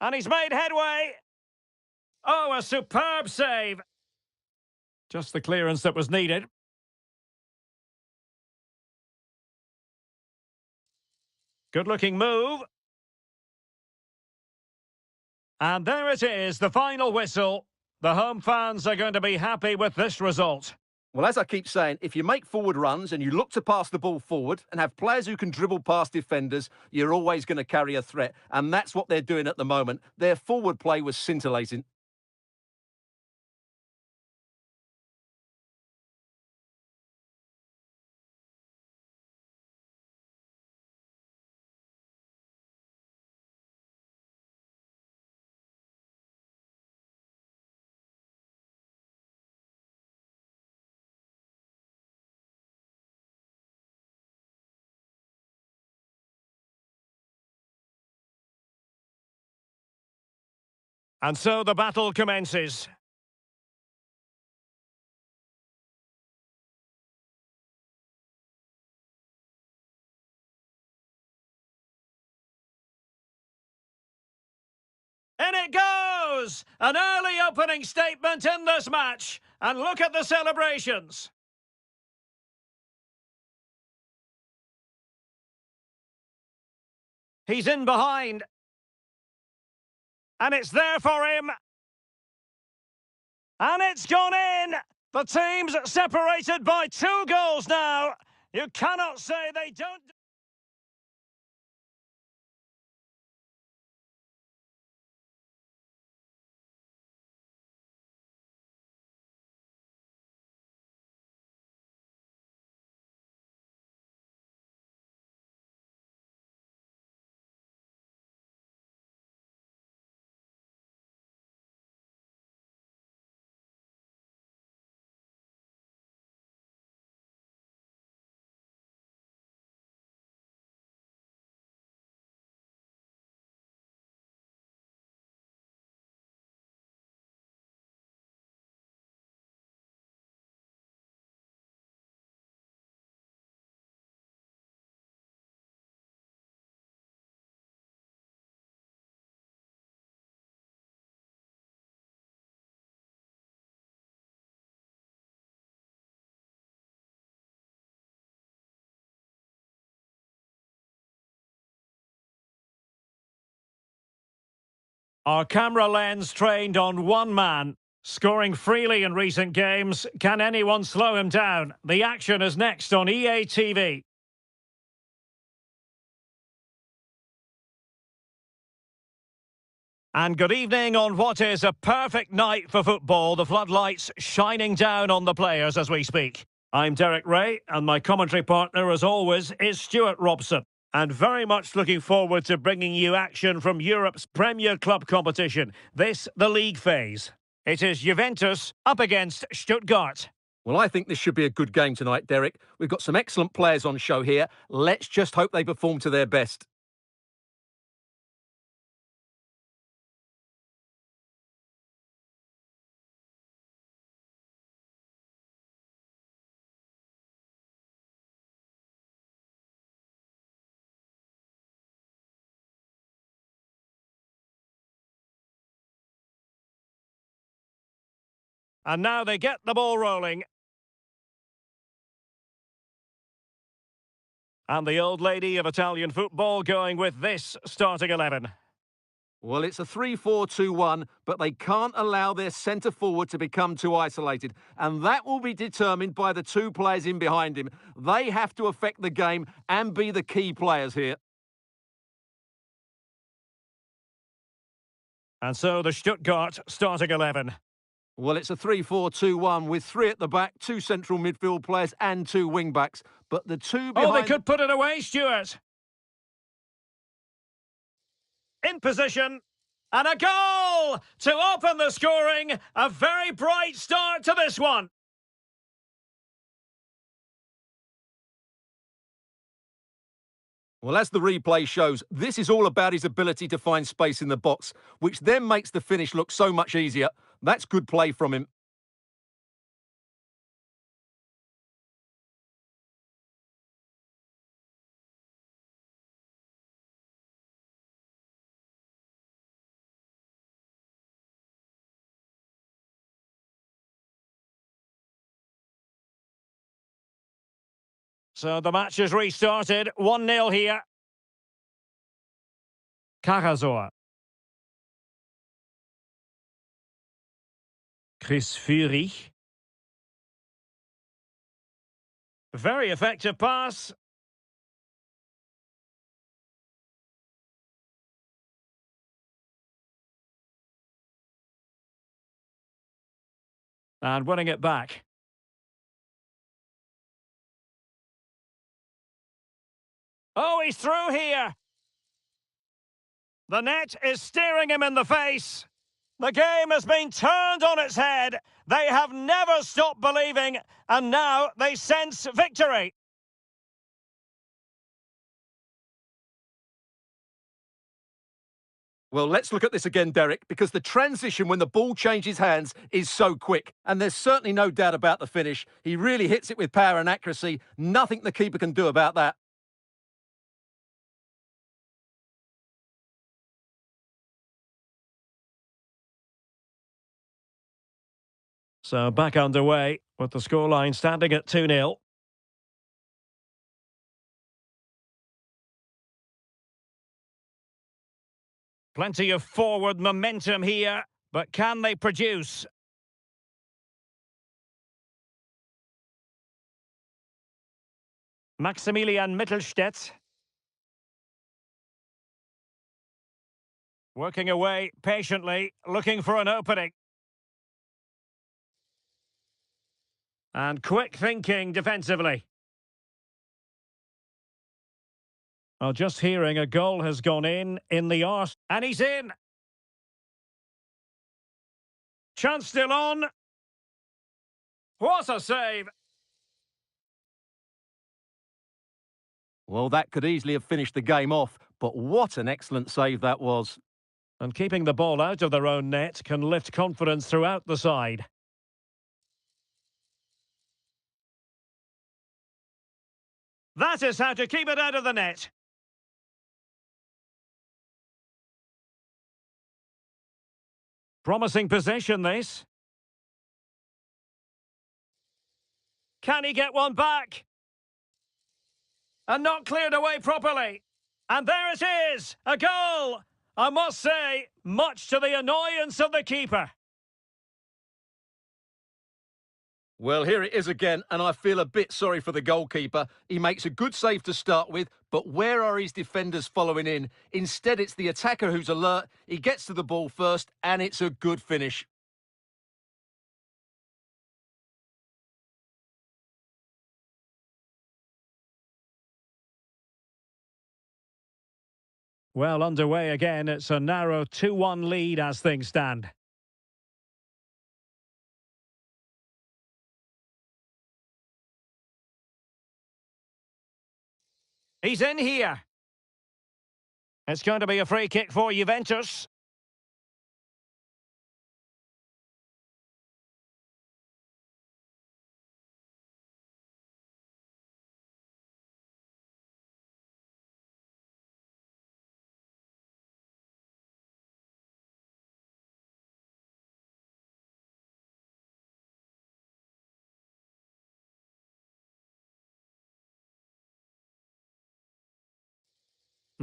And he's made headway. Oh, a superb save. Just the clearance that was needed. Good-looking move. And there it is, the final whistle. The home fans are going to be happy with this result. Well, as I keep saying, if you make forward runs and you look to pass the ball forward and have players who can dribble past defenders, you're always going to carry a threat. And that's what they're doing at the moment. Their forward play was scintillating. And so the battle commences. In it goes! An early opening statement in this match. And look at the celebrations. He's in behind. And it's there for him. And it's gone in. The team's separated by 2 goals now. You cannot say they don't... Our camera lens trained on one man. Scoring freely in recent games. Can anyone slow him down? The action is next on EA TV. And good evening on what is a perfect night for football. The floodlights shining down on the players as we speak. I'm Derek Ray, and my commentary partner, as always, is Stuart Robson. And very much looking forward to bringing you action from Europe's Premier Club competition, this the league phase. It is Juventus up against Stuttgart. Well, I think this should be a good game tonight, Derek. We've got some excellent players on show here. Let's just hope they perform to their best. And now they get the ball rolling. And the old lady of Italian football going with this starting 11. Well, it's a 3-4-2-1, but they can't allow their centre-forward to become too isolated. And that will be determined by the two players in behind him. They have to affect the game and be the key players here. And so the Stuttgart starting 11. Well, it's a 3-4-2-1 with three at the back, two central midfield players and two wing-backs. But the two behind... Oh, they could put it away, Stuart. In position. And a goal to open the scoring. A very bright start to this one. Well, as the replay shows, this is all about his ability to find space in the box, which then makes the finish look so much easier. That's good play from him. So the match is restarted. 1-0 here. Karasor. Chris Führig. Very effective pass. And winning it back. Oh, he's through here. The net is staring him in the face. The game has been turned on its head. They have never stopped believing, and now they sense victory. Well, let's look at this again, Derek, because the transition when the ball changes hands is so quick. And there's certainly no doubt about the finish. He really hits it with power and accuracy. Nothing the keeper can do about that. So back underway with the scoreline standing at 2-0. Plenty of forward momentum here, but can they produce? Maximilian Mittelstädt. Working away patiently, looking for an opening. And quick thinking defensively. Well, just hearing a goal has gone in the arse, and he's in. Chance still on. What a save. Well, that could easily have finished the game off, but what an excellent save that was. And keeping the ball out of their own net can lift confidence throughout the side. That is how to keep it out of the net. Promising possession, this. Can he get one back? And not cleared away properly. And there it is, a goal. I must say, much to the annoyance of the keeper. Well, here it is again, and I feel a bit sorry for the goalkeeper. He makes a good save to start with, but where are his defenders following in? Instead, it's the attacker who's alert. He gets to the ball first, and it's a good finish. Well, underway again. It's a narrow 2-1 lead as things stand. He's in here. It's going to be a free kick for Juventus.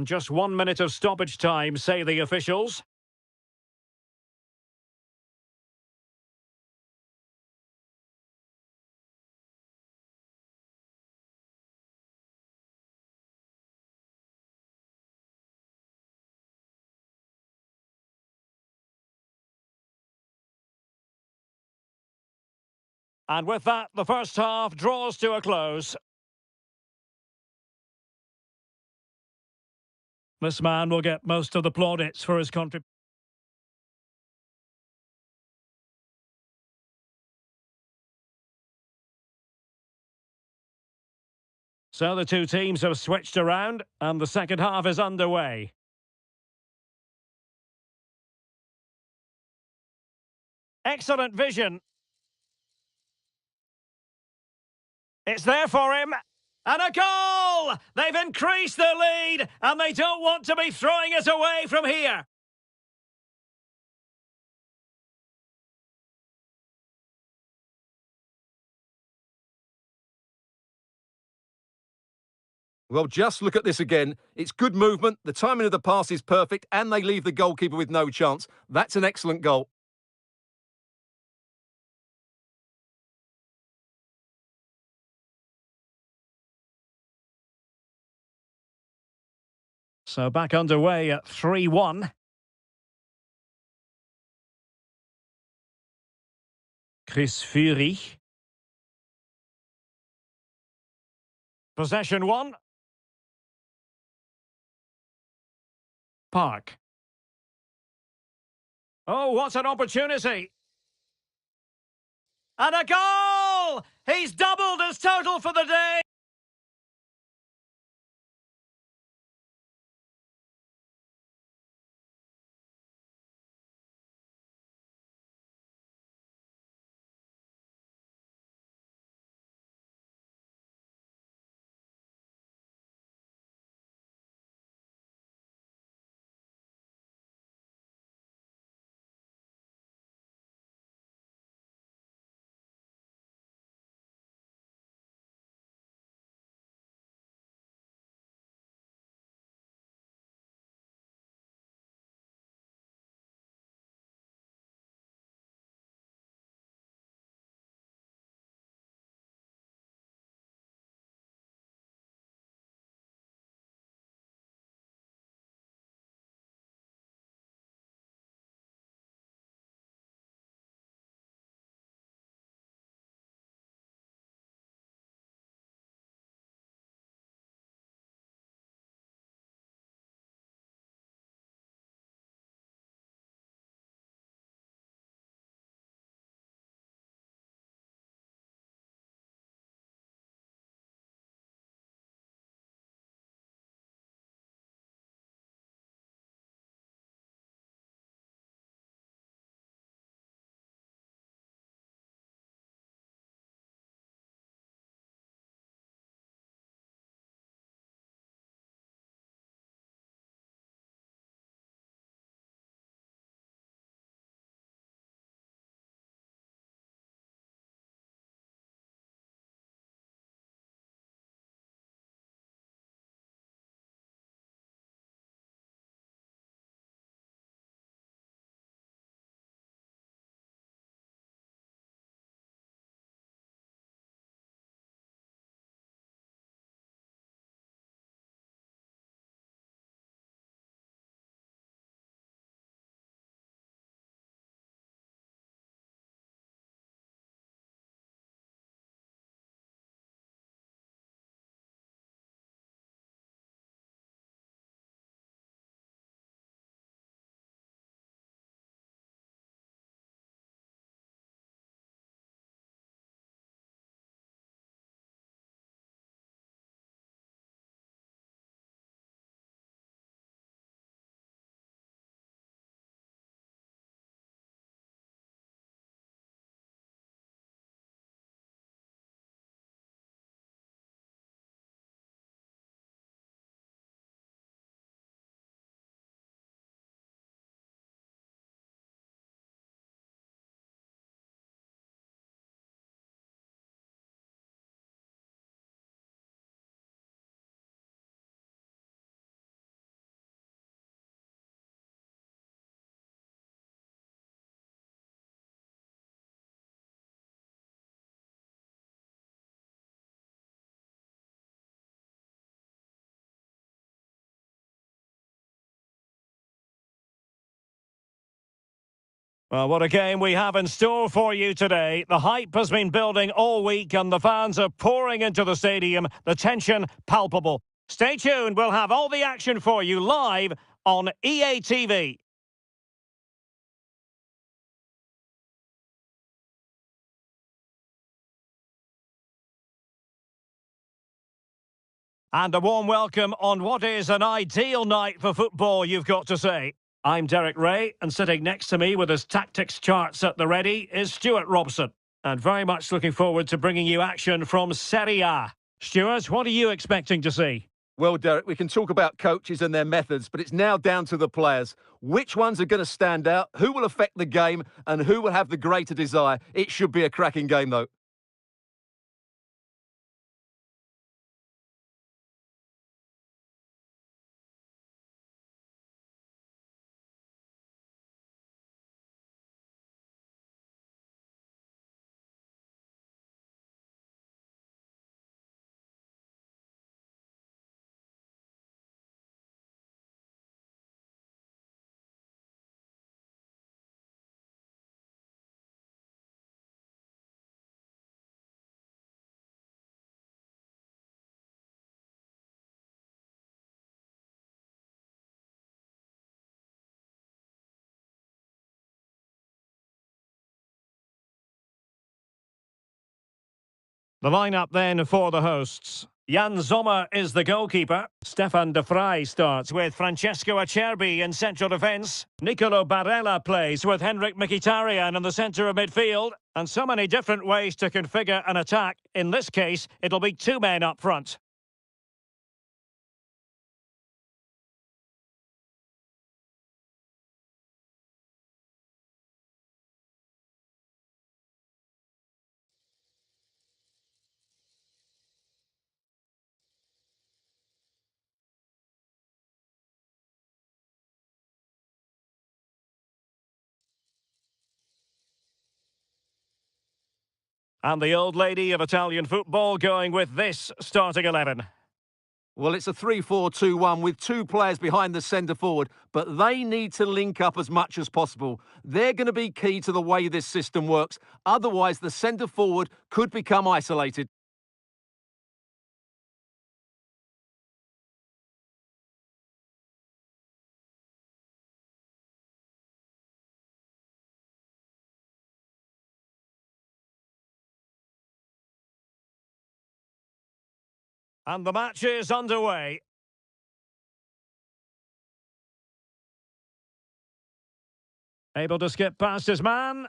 Just 1 minute of stoppage time, say the officials. And with that, the first half draws to a close. This man will get most of the plaudits for his contribution. So the two teams have switched around, and the second half is underway. Excellent vision. It's there for him. And a goal! They've increased their lead, and they don't want to be throwing it away from here. Well, just look at this again. It's good movement, the timing of the pass is perfect, and they leave the goalkeeper with no chance. That's an excellent goal. So back underway at 3-1. Chris Fury. Possession 1. Park. Oh, what an opportunity! And a goal! He's doubled his total for the day! Well, what a game we have in store for you today. The hype has been building all week and the fans are pouring into the stadium. The tension palpable. Stay tuned, we'll have all the action for you live on EA TV. And a warm welcome on what is an ideal night for football, you've got to say. I'm Derek Ray, and sitting next to me with his tactics charts at the ready is Stuart Robson. And very much looking forward to bringing you action from Serie A. Stuart, what are you expecting to see? Well, Derek, we can talk about coaches and their methods, but it's now down to the players. Which ones are going to stand out, who will affect the game, and who will have the greater desire? It should be a cracking game, though. The lineup then for the hosts. Jan Sommer is the goalkeeper. Stefan de Vrij starts with Francesco Acerbi in central defence. Nicolo Barella plays with Henrik Mkhitaryan in the centre of midfield. And so many different ways to configure an attack. In this case, it'll be two men up front. And the old lady of Italian football going with this starting 11. Well, it's a 3-4-2-1 with two players behind the centre forward, but they need to link up as much as possible. They're going to be key to the way this system works. Otherwise, the centre forward could become isolated. And the match is underway. Able to skip past his man.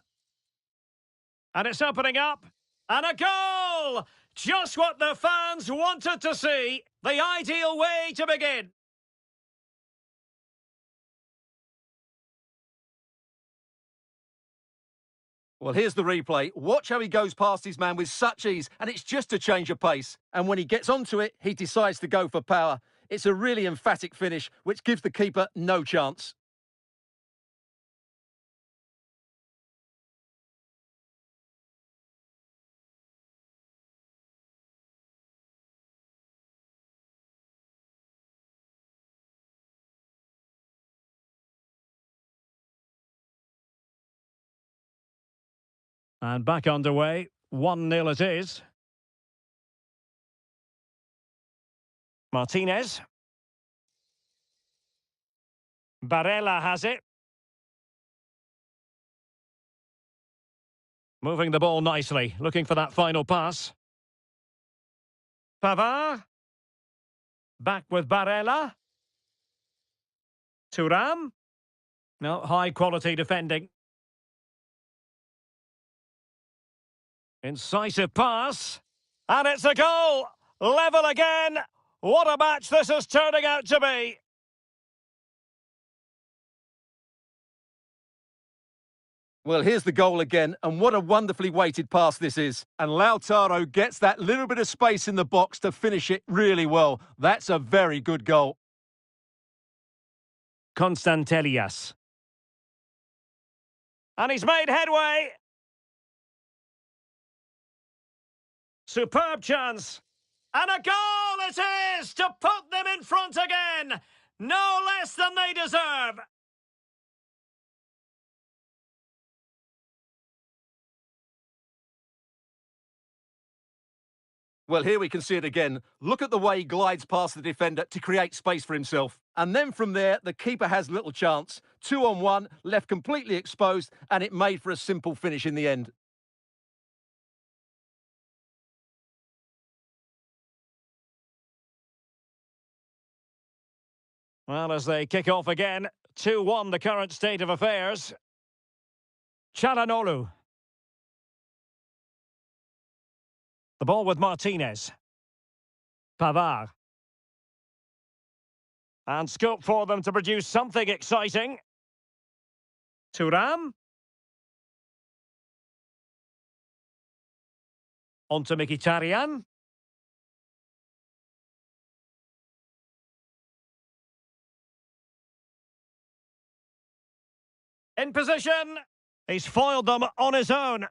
And it's opening up. And a goal! Just what the fans wanted to see. The ideal way to begin. Well, here's the replay. Watch how he goes past his man with such ease, and it's just a change of pace. And when he gets onto it, he decides to go for power. It's a really emphatic finish, which gives the keeper no chance. And back underway. 1-0 it is. Martinez. Barella has it. Moving the ball nicely, looking for that final pass. Pavard. Back with Barella. Thuram. No, high quality defending. Incisive pass. And it's a goal! Level again! What a match this is turning out to be! Well, here's the goal again, and what a wonderfully weighted pass this is. And Lautaro gets that little bit of space in the box to finish it really well. That's a very good goal. Constantelias. And he's made headway! Superb chance. And a goal it is to put them in front again! No less than they deserve! Well, here we can see it again. Look at the way he glides past the defender to create space for himself. And then from there, the keeper has little chance. 2-on-1, left completely exposed, and it made for a simple finish in the end. Well, as they kick off again, 2-1 the current state of affairs. Chalanolu. The ball with Martinez. Pavard. And scope for them to produce something exciting. Thuram. On to Mkhitaryan. In position. He's foiled them on his own.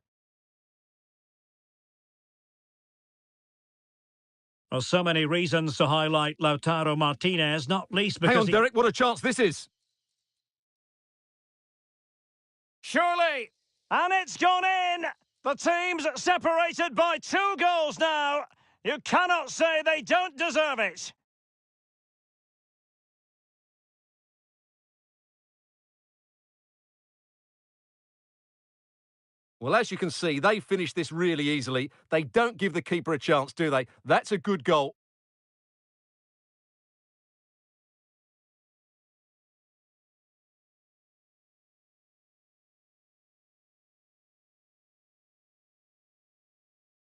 Well, so many reasons to highlight Lautaro Martinez, not least because Hang on, Derek, what a chance this is. Surely! And it's gone in! The team's separated by 2 goals now. You cannot say they don't deserve it. Well, as you can see, they finished this really easily. They don't give the keeper a chance, do they? That's a good goal.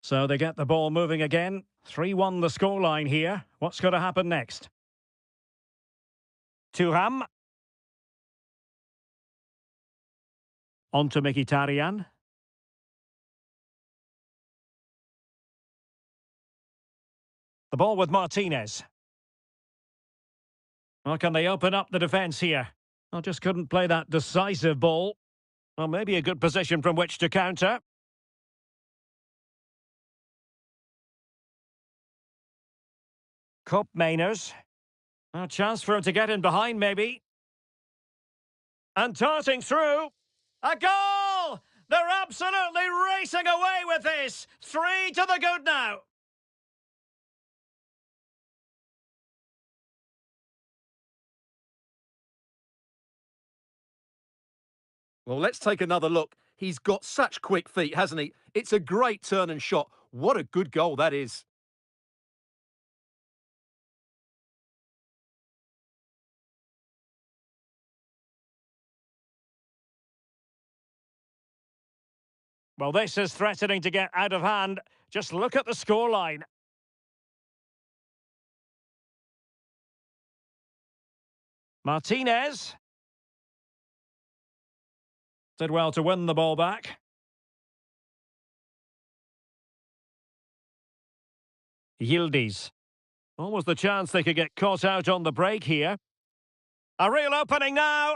So they get the ball moving again. 3-1 the scoreline here. What's going to happen next? Thuram. On to Mkhitaryan. The ball with Martinez. Well, can they open up the defence here? Well, just couldn't play that decisive ball. Well, maybe a good position from which to counter. Cup Mainers. A chance for him to get in behind, maybe. And darting through. A goal! They're absolutely racing away with this. 3 to the good now. Well, let's take another look. He's got such quick feet, hasn't he? It's a great turn and shot. What a good goal that is. Well, this is threatening to get out of hand. Just look at the scoreline. Martinez. Did well to win the ball back. Yildiz. Almost the chance they could get caught out on the break here. A real opening now.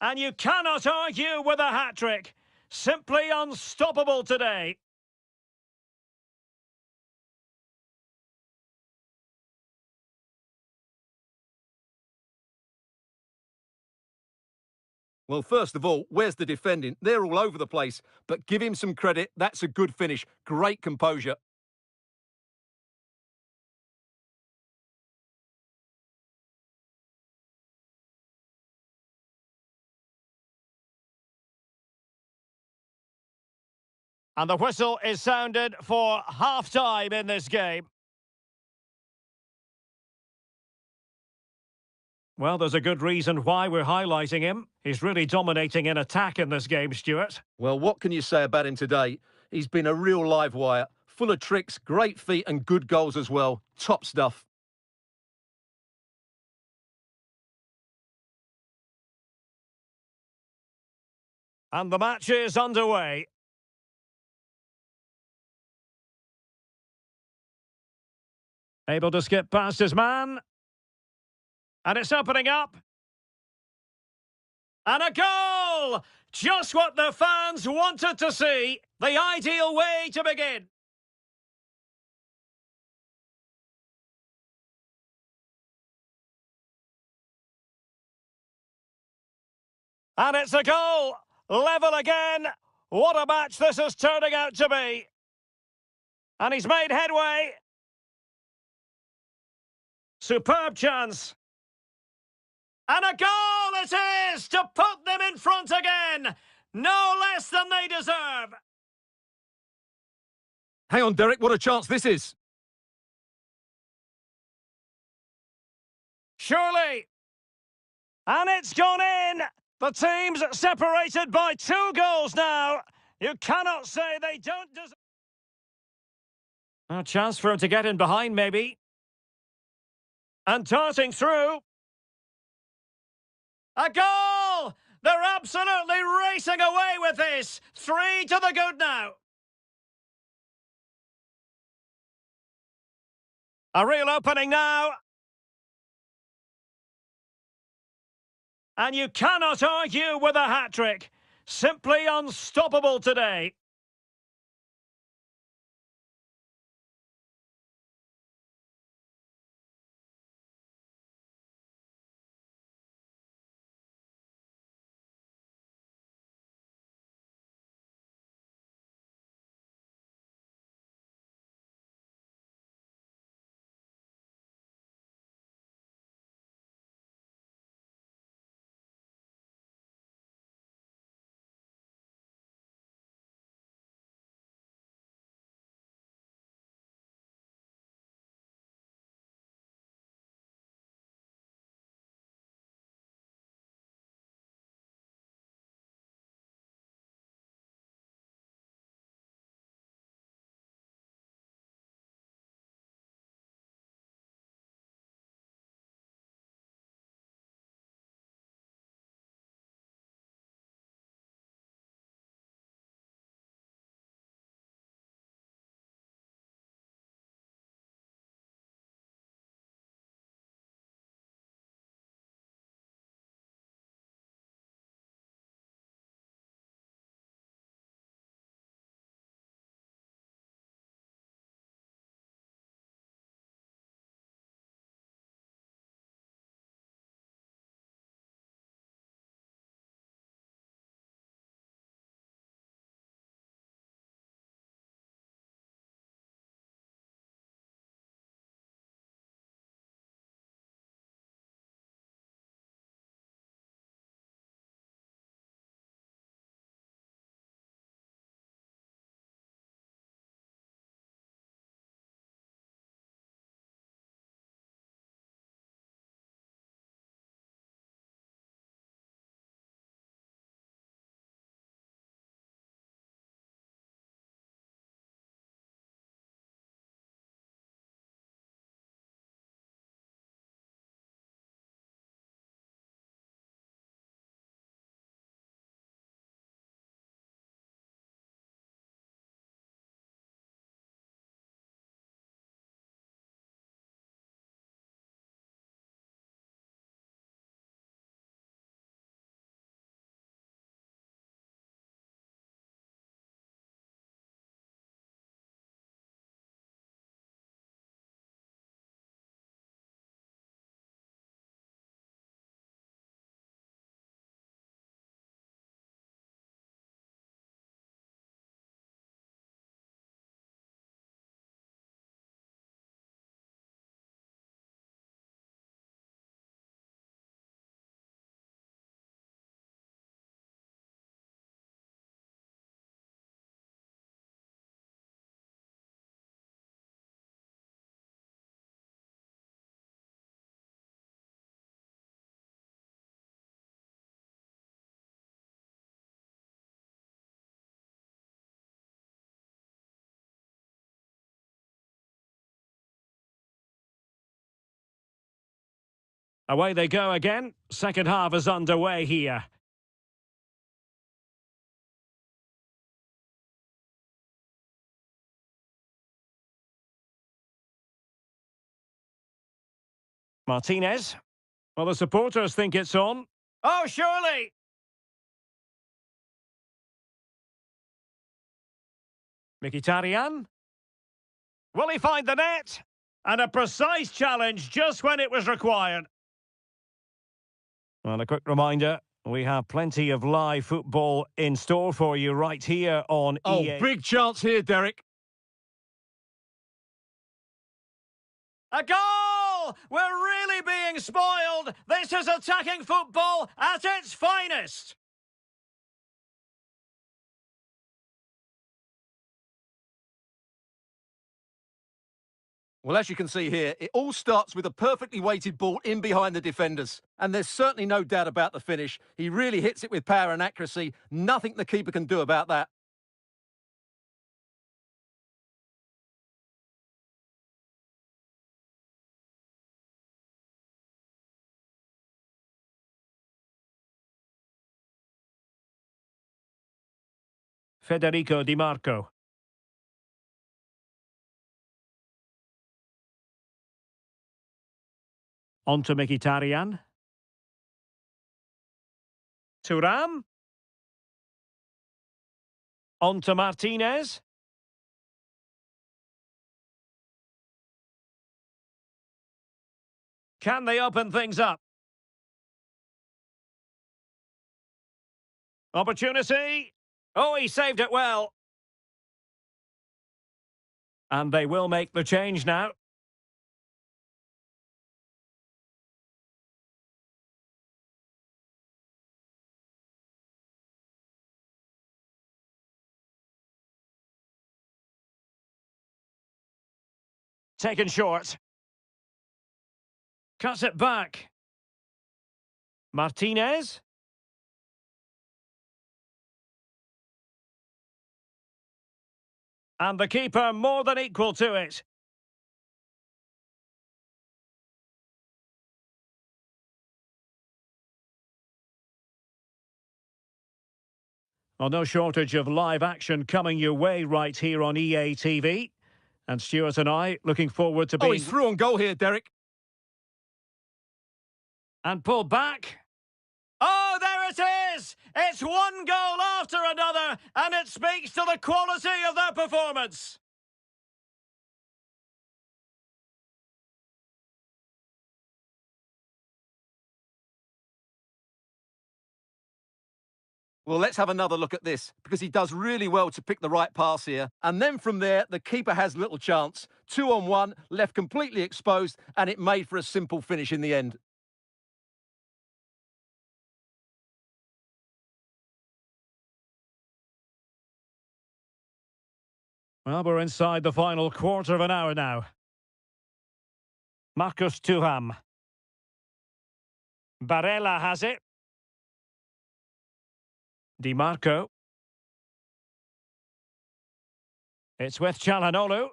And you cannot argue with a hat-trick. Simply unstoppable today. Well, first of all, where's the defending? They're all over the place, but give him some credit. That's a good finish. Great composure. And the whistle is sounded for half-time in this game. Well, there's a good reason why we're highlighting him. He's really dominating in attack in this game, Stuart. Well, what can you say about him today? He's been a real live wire, full of tricks, great feet and good goals as well. Top stuff. And the match is underway. Able to skip past his man. And it's opening up. And a goal! Just what the fans wanted to see. The ideal way to begin. And it's a goal. Level again. What a match this is turning out to be. And he's made headway. Superb chance. And a goal it is to put them in front again. No less than they deserve. Hang on, Derek, what a chance this is. Surely. And it's gone in. The team's separated by 2 goals now. You cannot say they don't deserve. A chance for him to get in behind, maybe. And darting through. A goal! They're absolutely racing away with this. 3 to the good now. A real opening now. And you cannot argue with a hat-trick. Simply unstoppable today. Away they go again. Second half is underway here. Martinez. Well, the supporters think it's on. Oh, surely! Mkhitaryan. Will he find the net? And a precise challenge just when it was required. Well, a quick reminder, we have plenty of live football in store for you right here on EA. Oh, big chance here, Derek. A goal! We're really being spoiled. This is attacking football at its finest. Well, as you can see here, it all starts with a perfectly weighted ball in behind the defenders. And there's certainly no doubt about the finish. He really hits it with power and accuracy. Nothing the keeper can do about that. Federico Di Marco. On to Mkhitaryan. Thuram. On to Martinez. Can they open things up? Opportunity. Oh, he saved it well. And they will make the change now. Taken short. Cuts it back. Martinez. And the keeper more than equal to it. Well, no shortage of live action coming your way right here on EA TV. And Stuart and I looking forward to being... Oh, he's through on goal here, Derek. And pulled back. Oh, there it is! It's one goal after another, and it speaks to the quality of their performance. Well, let's have another look at this, because he does really well to pick the right pass here. And then from there, the keeper has little chance. 2-on-1, left completely exposed, and it made for a simple finish in the end. Well, we're inside the final quarter of an hour now. Marcus Thuram. Barella has it. Di Marco. It's with Çalhanoğlu.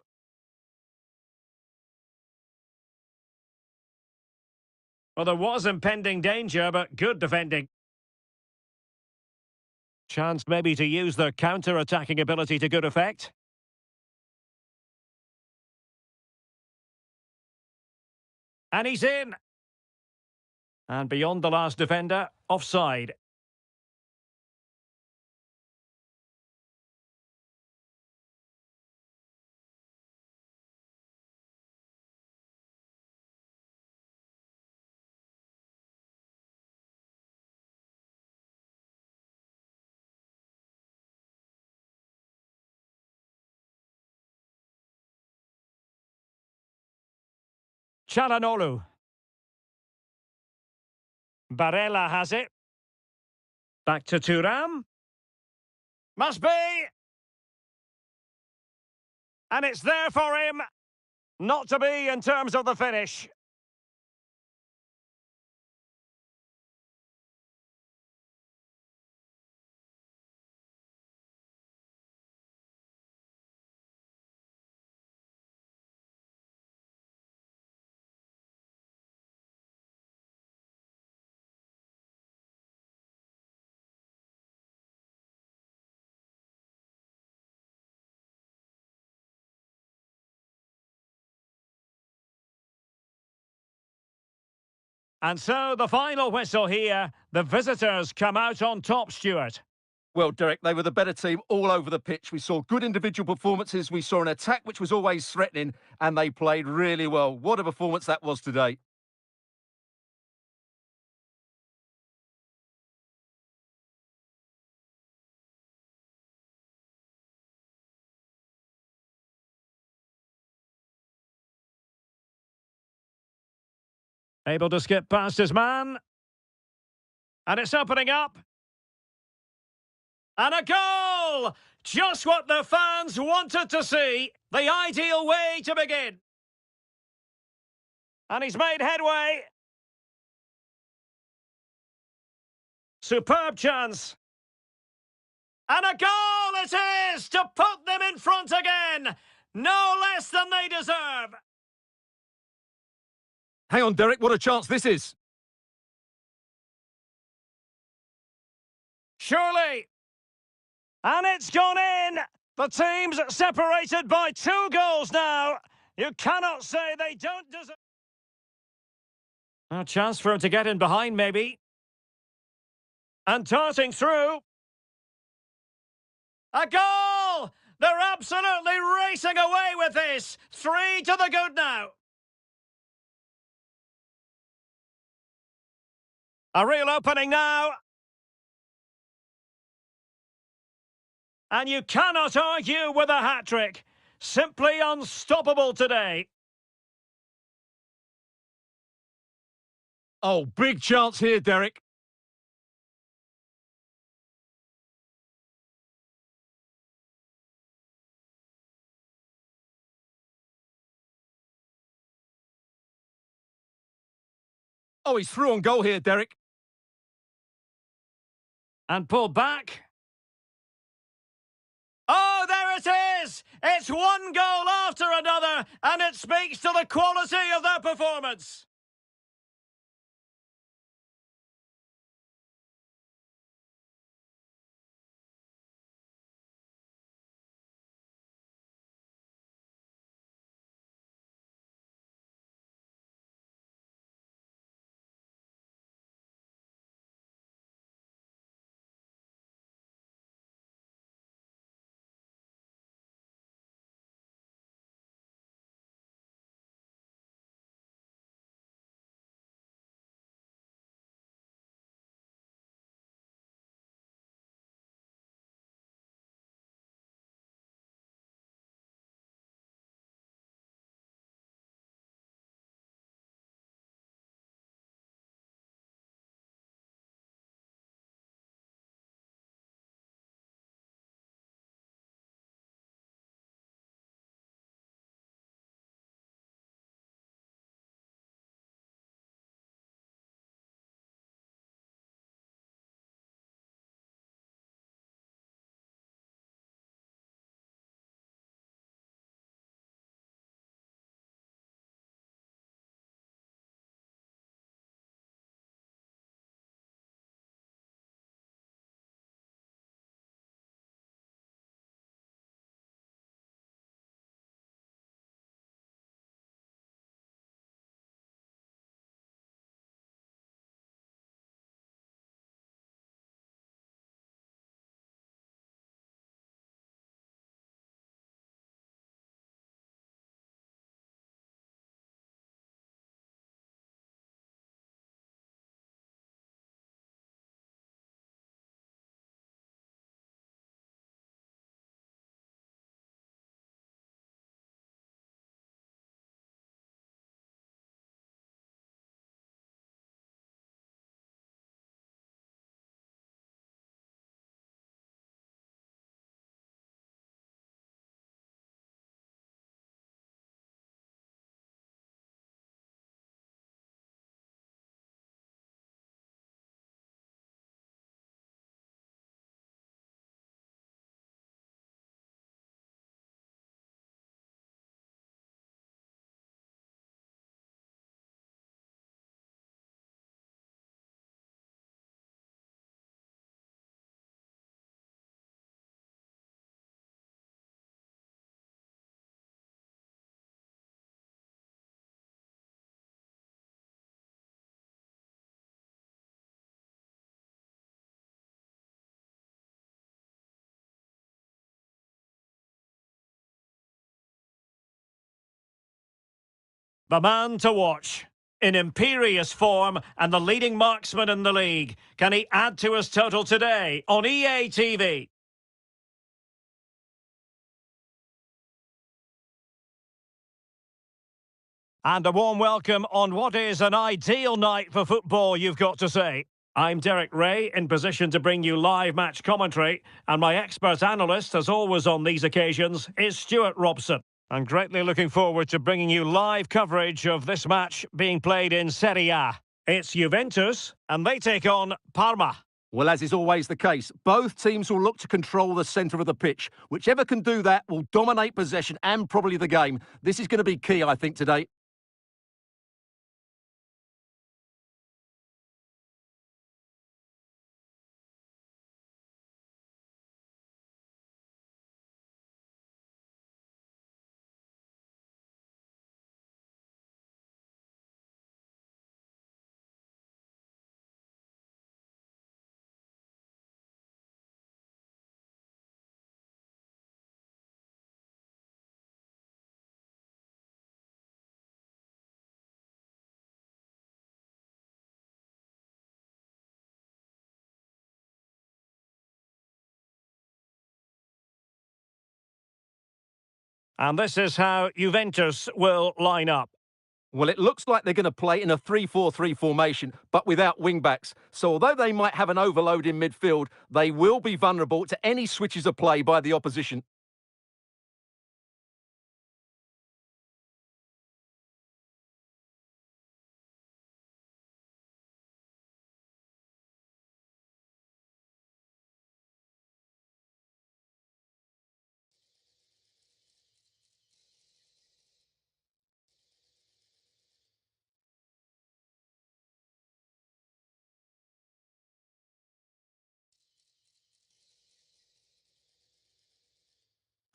Well, there was impending danger, but good defending. Chance maybe to use their counter-attacking ability to good effect. And he's in. And beyond the last defender, offside. Çalhanoğlu. Barella has it. Back to Thuram. Must be. And it's there for him. Not to be in terms of the finish. And so the final whistle here. The visitors come out on top, Stuart. Well, Derek, they were the better team all over the pitch. We saw good individual performances. We saw an attack which was always threatening, and they played really well. What a performance that was today. Able to skip past his man. And it's opening up. And a goal! Just what the fans wanted to see. The ideal way to begin. And he's made headway. Superb chance. And a goal it is to put them in front again. No less than they deserve. Hang on, Derek, what a chance this is. Surely. And it's gone in. The team's separated by 2 goals now. You cannot say they don't deserve... A chance for him to get in behind, maybe. And darting through. A goal! They're absolutely racing away with this. 3 to the good now. A real opening now. And you cannot argue with a hat-trick. Simply unstoppable today. Oh, big chance here, Derek. Oh, he's through on goal here, Derek. And pulled back. Oh, there it is! It's 1 goal after another, and it speaks to the quality of their performance. The man to watch. In imperious form and the leading marksman in the league. Can he add to his total today on EA TV? And a warm welcome on what is an ideal night for football, you've got to say. I'm Derek Ray, in position to bring you live match commentary, and my expert analyst, as always on these occasions, is Stuart Robson. I'm greatly looking forward to bringing you live coverage of this match being played in Serie A. It's Juventus, and they take on Parma. Well, as is always the case, both teams will look to control the centre of the pitch. Whichever can do that will dominate possession and probably the game. This is going to be key, I think, today. And this is how Juventus will line up. Well, it looks like they're going to play in a 3-4-3 formation, but without wing-backs. So although they might have an overload in midfield, they will be vulnerable to any switches of play by the opposition.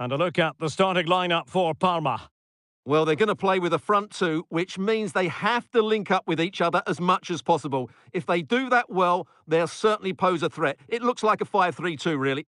And a look at the starting lineup for Parma. Well, they're going to play with a front two, which means they have to link up with each other as much as possible. If they do that well, they'll certainly pose a threat. It looks like a 5-3-2, really.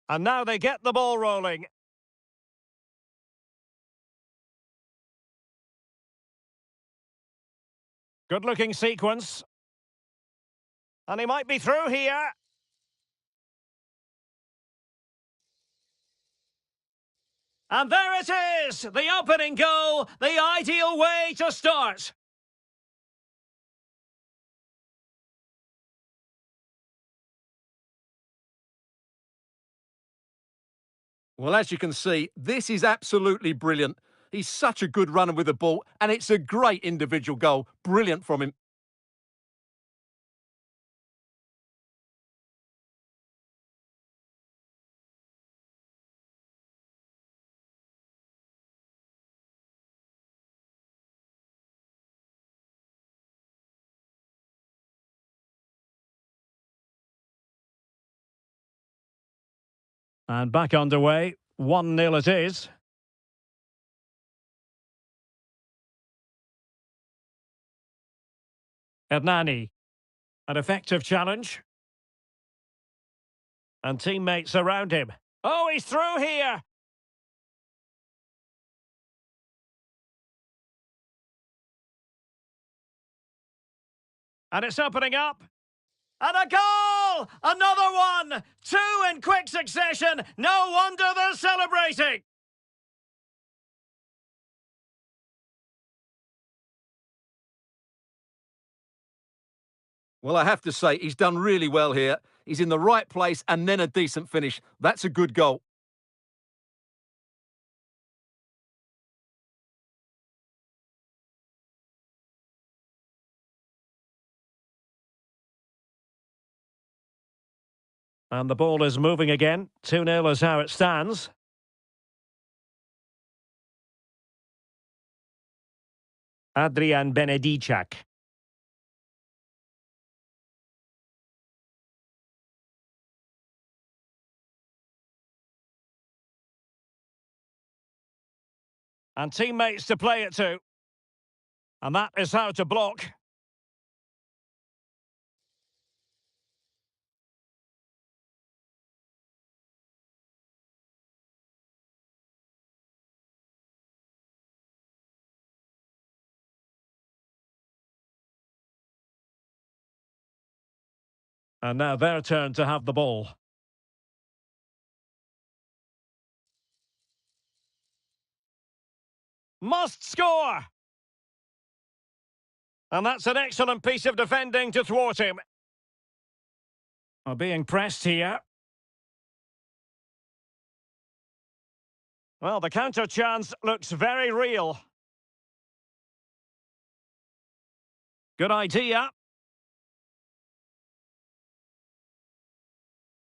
And now they get the ball rolling. Good-looking sequence. And he might be through here. And there it is! The opening goal, the ideal way to start. Well, as you can see, this is absolutely brilliant. He's such a good runner with the ball, and it's a great individual goal. Brilliant from him. And back underway. 1-0 it is. Hernani. An effective challenge. And teammates around him. Oh, he's through here! And it's opening up. And a goal! Another one! Two in quick succession. No wonder they're celebrating. Well, I have to say, he's done really well here. He's in the right place and then a decent finish. That's a good goal. And the ball is moving again. 2-0 is how it stands. Adrian Benedicak. And teammates to play it to. And that is how to block. And now their turn to have the ball. Must score! And that's an excellent piece of defending to thwart him. Are being pressed here. Well, the counter chance looks very real. Good idea.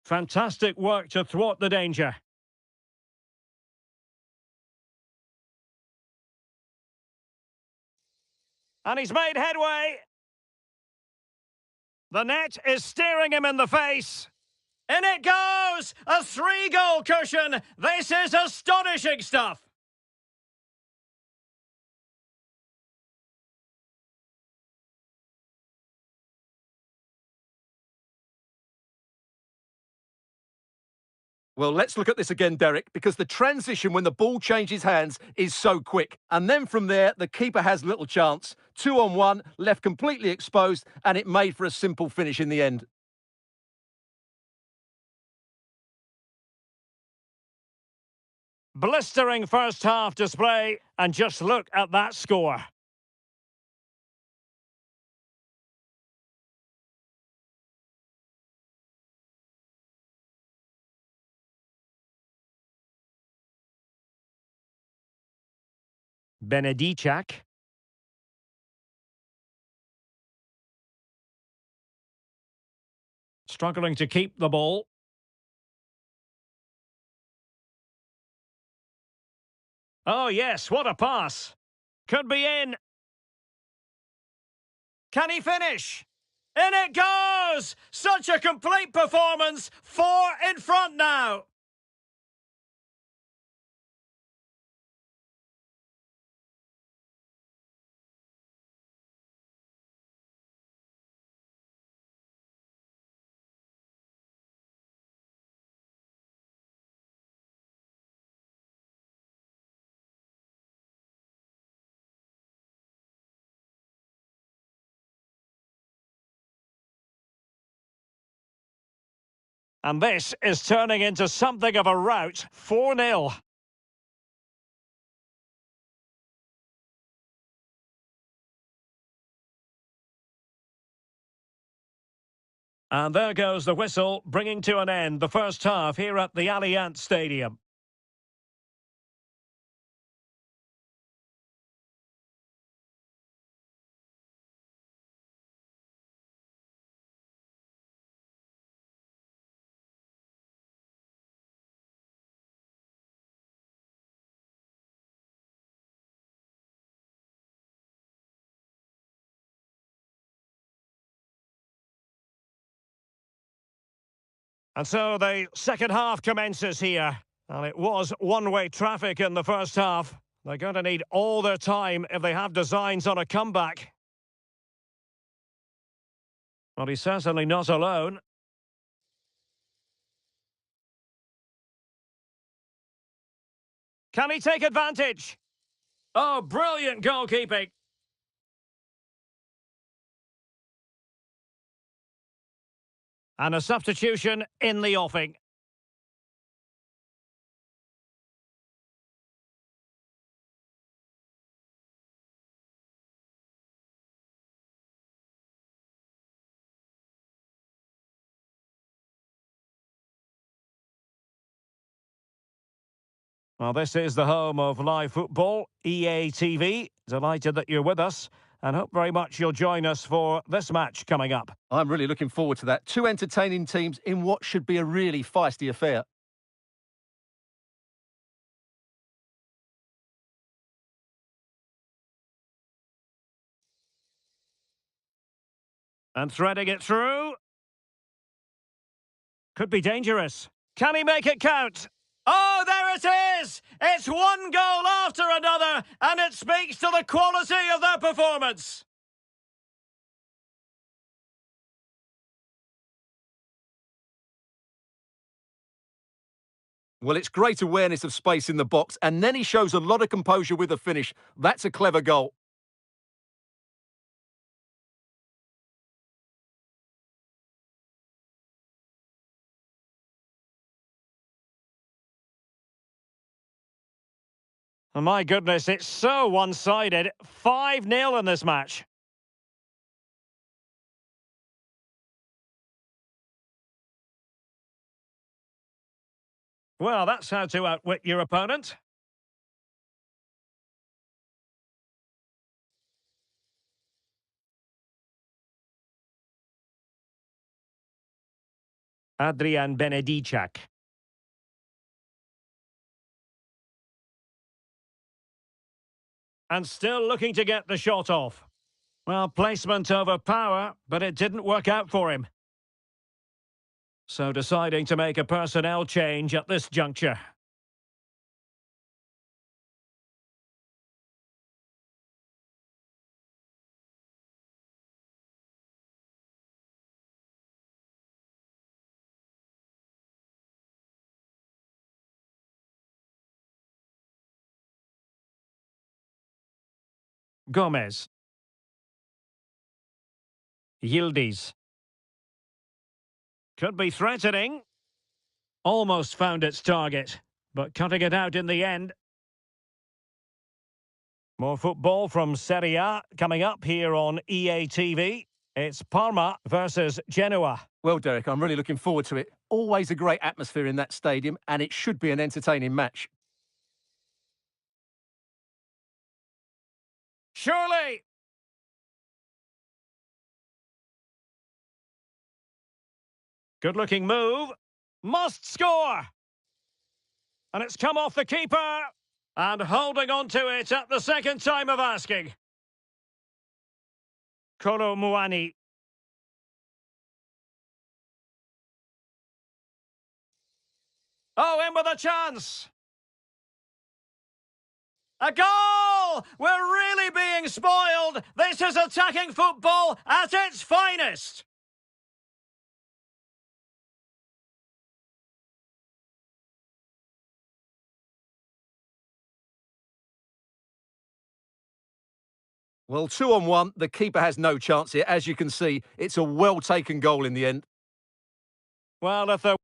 Fantastic work to thwart the danger. And he's made headway. The net is staring him in the face. In it goes! A 3-goal cushion! This is astonishing stuff! Well, let's look at this again, Derek, because the transition when the ball changes hands is so quick. And then from there, the keeper has little chance. 2-on-1, left completely exposed, and it made for a simple finish in the end. Blistering first half display, and just look at that score. Benedicak. Struggling to keep the ball. Oh yes, what a pass. Could be in. Can he finish? In it goes! Such a complete performance. 4 in front now. And this is turning into something of a rout. 4-0. And there goes the whistle, bringing to an end the first half here at the Allianz Stadium. And so the second half commences here. And it was one-way traffic in the first half. They're going to need all their time if they have designs on a comeback. Well, he's certainly not alone. Can he take advantage? Oh, brilliant goalkeeping. And a substitution in the offing. Well, this is the home of live football, EA TV. Delighted that you're with us and hope very much you'll join us for this match coming up. I'm really looking forward to that. Two entertaining teams in what should be a really feisty affair. And threading it through. Could be dangerous. Can he make it count? Oh, there it is! It's one goal after another, and it speaks to the quality of their performance. Well, it's great awareness of space in the box, and then he shows a lot of composure with the finish. That's a clever goal. My goodness, it's so one-sided. 5-0 in this match. Well, that's how to outwit your opponent. Adrian Benedicak. And still looking to get the shot off. Well, placement over power, but it didn't work out for him. So deciding to make a personnel change at this juncture. Gomez. Yildiz. Could be threatening. Almost found its target, but cutting it out in the end. More football from Serie A coming up here on EA TV. It's Parma versus Genoa. Well, Derek, I'm really looking forward to it. Always a great atmosphere in that stadium, and it should be an entertaining match. Surely! Good-looking move. Must score! And it's come off the keeper. And holding on to it at the second time of asking. Kolo Muani. Oh, in with a chance! A goal! We're really being spoiled! This is attacking football at its finest! Well, 2-on-1, the keeper has no chance here. As you can see, it's a well-taken goal in the end. Well, if there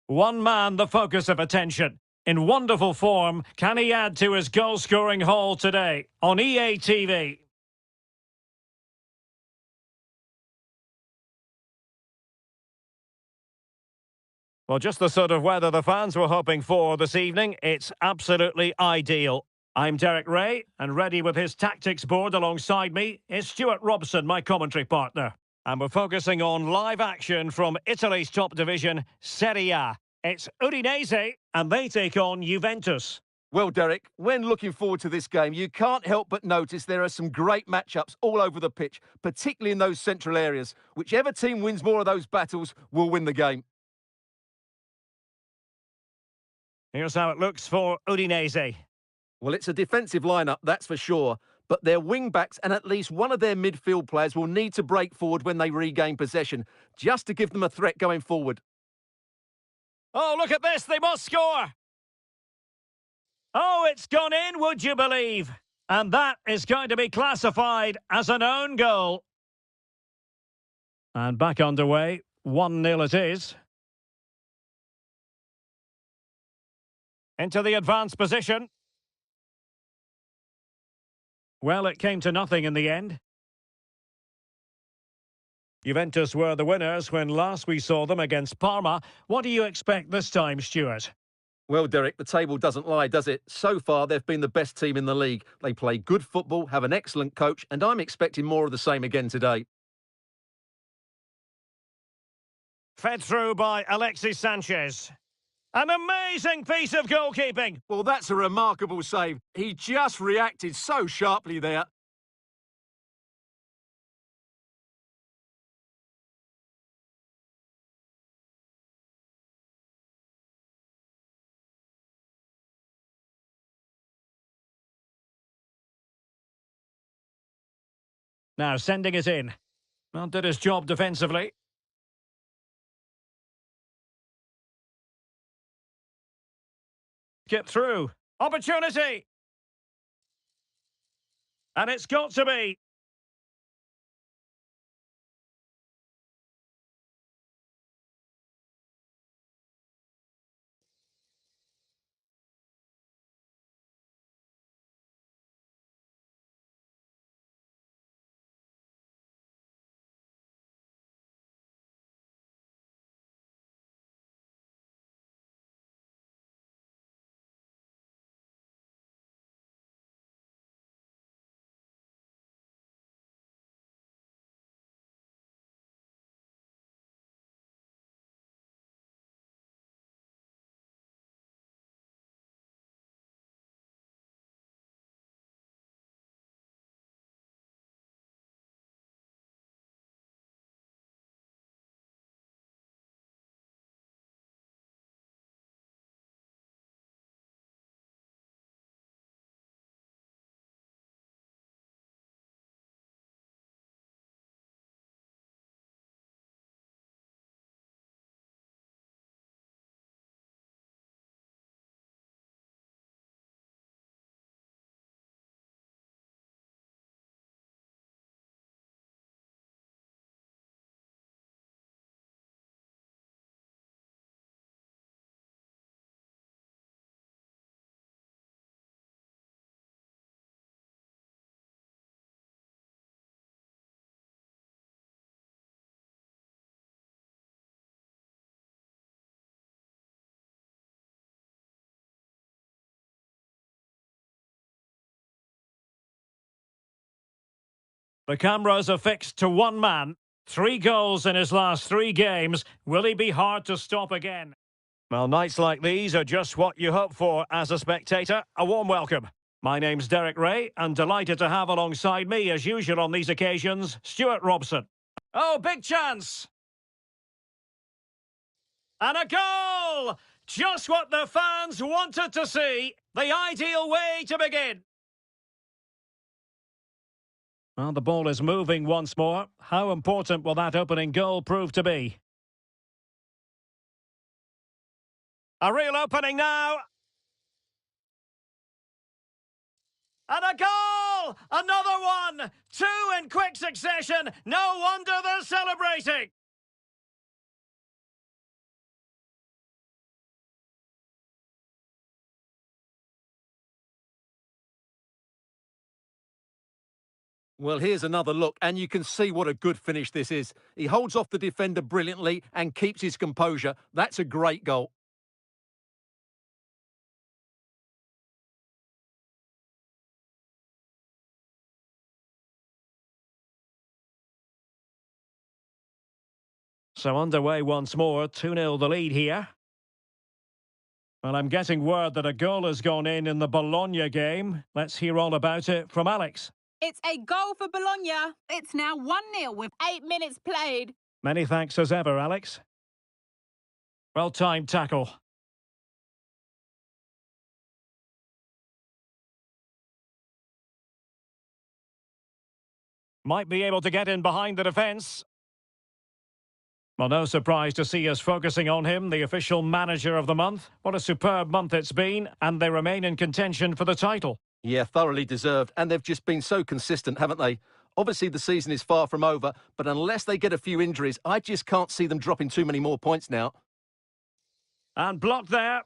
One man the focus of attention. In wonderful form, can he add to his goal-scoring haul today on EA TV? Well, just the sort of weather the fans were hoping for this evening. It's absolutely ideal. I'm Derek Ray, and ready with his tactics board alongside me is Stuart Robson, my commentary partner. And we're focusing on live action from Italy's top division, Serie A. It's Udinese, and they take on Juventus. Well, Derek, when looking forward to this game, you can't help but notice there are some great matchups all over the pitch, particularly in those central areas. Whichever team wins more of those battles will win the game. Here's how it looks for Udinese. Well, it's a defensive lineup, that's for sure. But their wing-backs and at least one of their midfield players will need to break forward when they regain possession, just to give them a threat going forward. Oh, look at this, they must score! Oh, it's gone in, would you believe? And that is going to be classified as an own goal. And back underway, 1-0 it is. Into the advanced position. Well, it came to nothing in the end. Juventus were the winners when last we saw them against Parma. What do you expect this time, Stuart? Well, Derek, the table doesn't lie, does it? So far, they've been the best team in the league. They play good football, have an excellent coach, and I'm expecting more of the same again today. Fed through by Alexis Sanchez. An amazing piece of goalkeeping. Well, that's a remarkable save. He just reacted so sharply there. Now sending it in. Well, did his job defensively. Get through. Opportunity! And it's got to be. The cameras are fixed to one man. 3 goals in his last 3 games. Will he be hard to stop again? Well, nights like these are just what you hope for as a spectator. A warm welcome. My name's Derek Ray, and delighted to have alongside me, as usual on these occasions, Stuart Robson. Oh, big chance! And a goal! Just what the fans wanted to see. The ideal way to begin. Well, the ball is moving once more. How important will that opening goal prove to be? A real opening now. And a goal! Another one! 2 in quick succession. No wonder they're celebrating. Well, here's another look, and you can see what a good finish this is. He holds off the defender brilliantly and keeps his composure. That's a great goal. So underway once more, 2-0 the lead here. Well, I'm getting word that a goal has gone in the Bologna game. Let's hear all about it from Alex. It's a goal for Bologna. It's now 1-0 with 8 minutes played. Many thanks as ever, Alex. Well-timed tackle. Might be able to get in behind the defence. Well, no surprise to see us focusing on him, the official manager of the month. What a superb month it's been, and they remain in contention for the title. Yeah, thoroughly deserved, and they've just been so consistent, haven't they? Obviously, the season is far from over, but unless they get a few injuries, I just can't see them dropping too many more points now. And blocked there.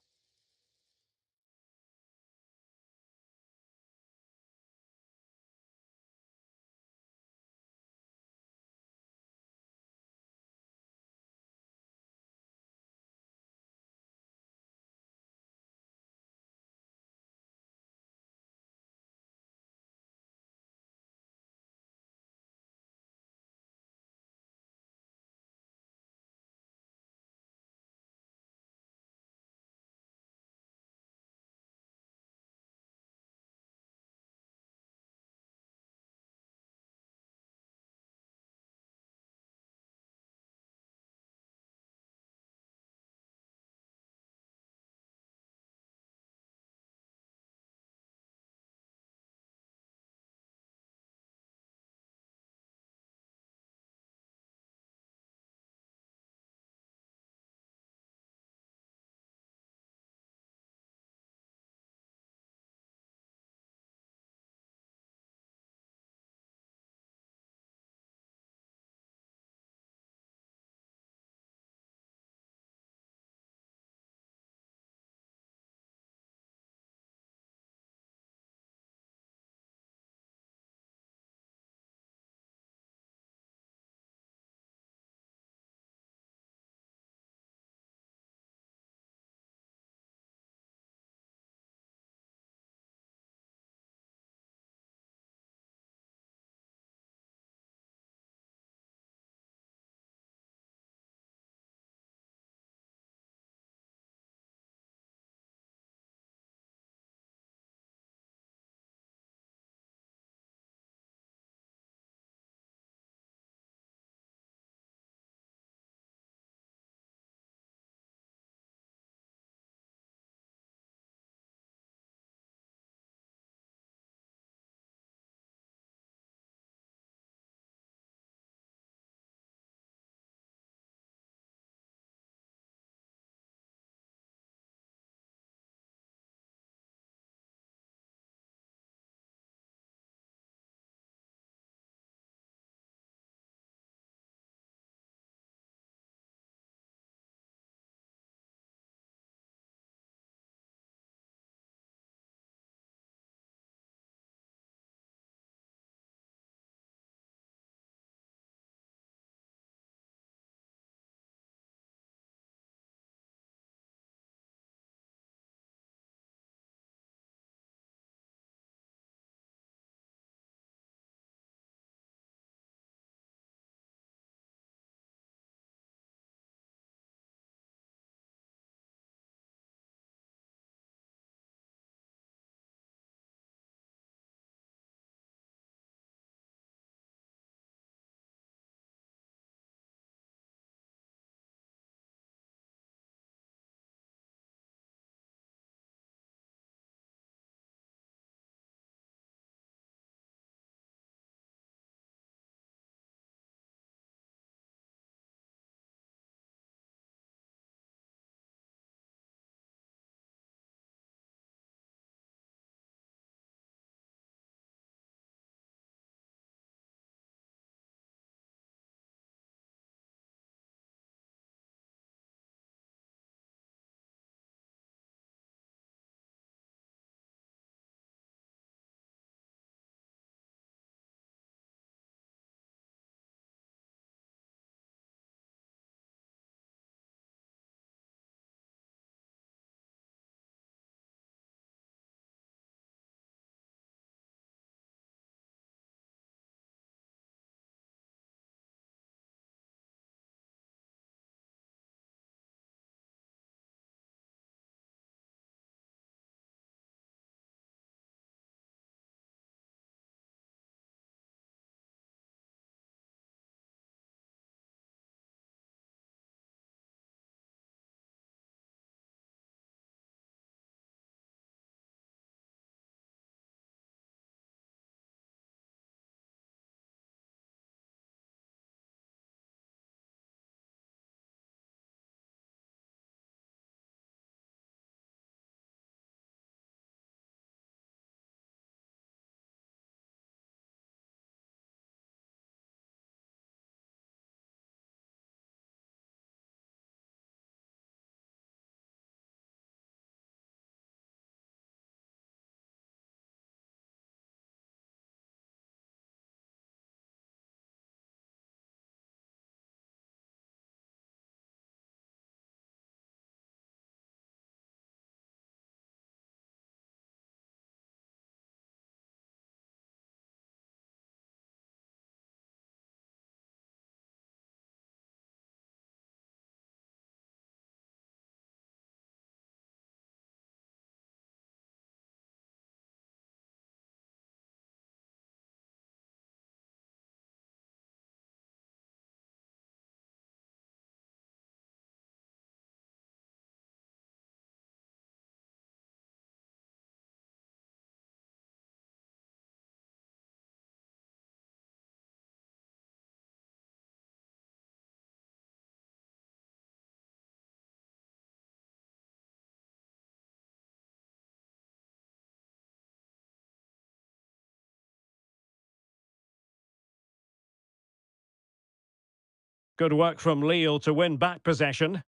Good work from Lille to win back possession.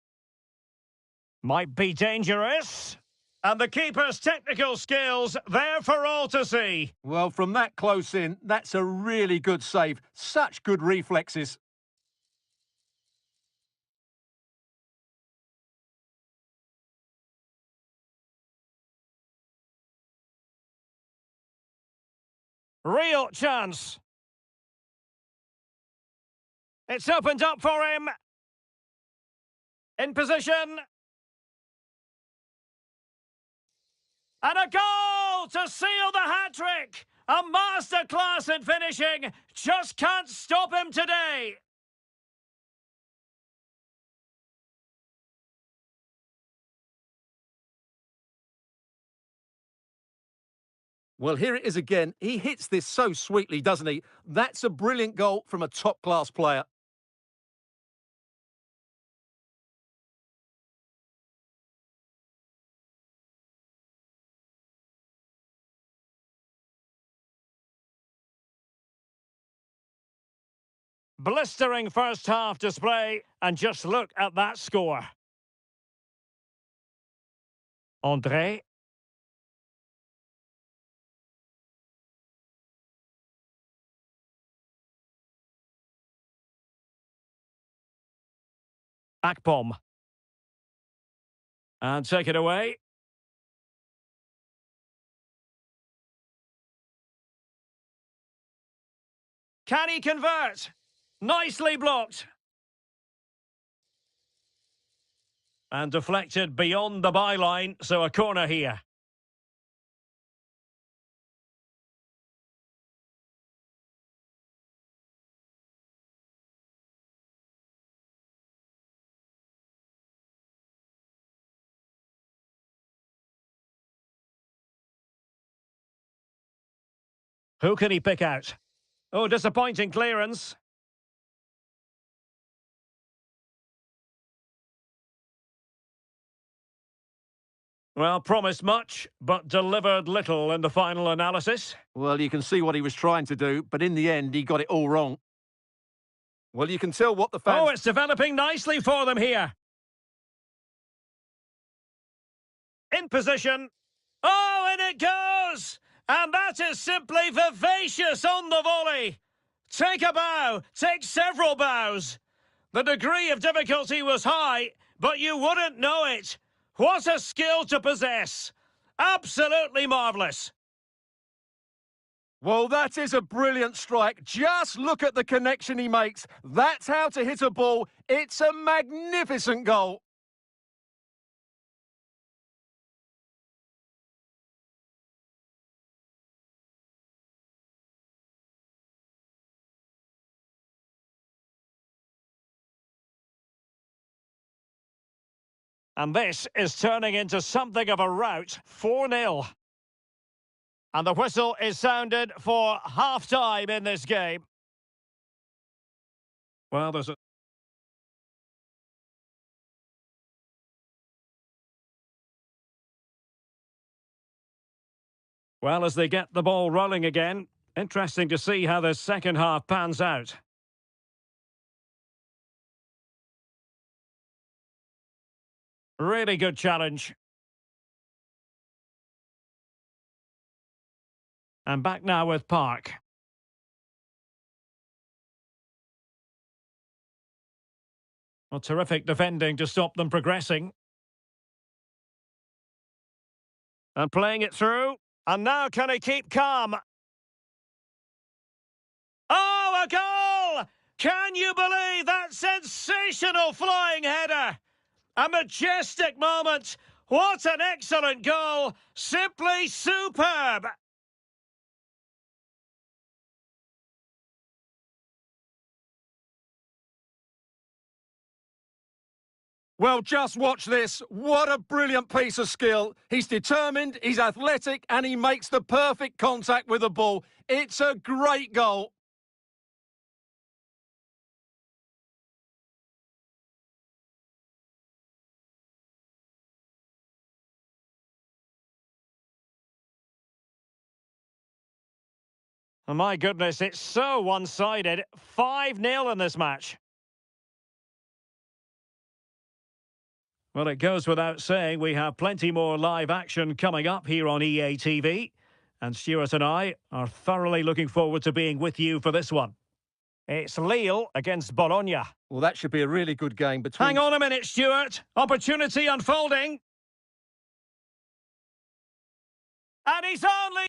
Might be dangerous. And the keeper's technical skills there for all to see. Well, from that close in, that's a really good save. Such good reflexes. Real chance. It's opened up for him. In position. And a goal to seal the hat-trick! A masterclass in finishing! Just can't stop him today! Well, here it is again. He hits this so sweetly, doesn't he? That's a brilliant goal from a top-class player. Blistering first half display, and just look at that score. André. Akpom. And take it away. Can he convert? Nicely blocked. And deflected beyond the byline, so a corner here. Who can he pick out? Oh, disappointing clearance. Well, promised much, but delivered little in the final analysis. Well, you can see what he was trying to do, but in the end, he got it all wrong. Well, you can tell what the fans... Oh, it's developing nicely for them here. In position. Oh, and it goes! And that is simply vivacious on the volley. Take a bow, take several bows. The degree of difficulty was high, but you wouldn't know it. What a skill to possess. Absolutely marvellous. Well, that is a brilliant strike. Just look at the connection he makes. That's how to hit a ball. It's a magnificent goal. And this is turning into something of a rout. 4-0. And the whistle is sounded for half-time in this game. Well, there's a... Well, as they get the ball rolling again, interesting to see how the second half pans out. Really good challenge. And back now with Park. Well, terrific defending to stop them progressing. And playing it through. And now can he keep calm? Oh, a goal! Can you believe that sensational flying header? A majestic moment. What an excellent goal. Simply superb. Well, just watch this. What a brilliant piece of skill. He's determined, he's athletic, and he makes the perfect contact with the ball. It's a great goal. Oh, my goodness, it's so one-sided. 5-0 in this match. Well, it goes without saying we have plenty more live action coming up here on EA TV. And Stuart and I are thoroughly looking forward to being with you for this one. It's Lille against Bologna. Well, that should be a really good game between... Hang on a minute, Stuart. Opportunity unfolding. And he's only...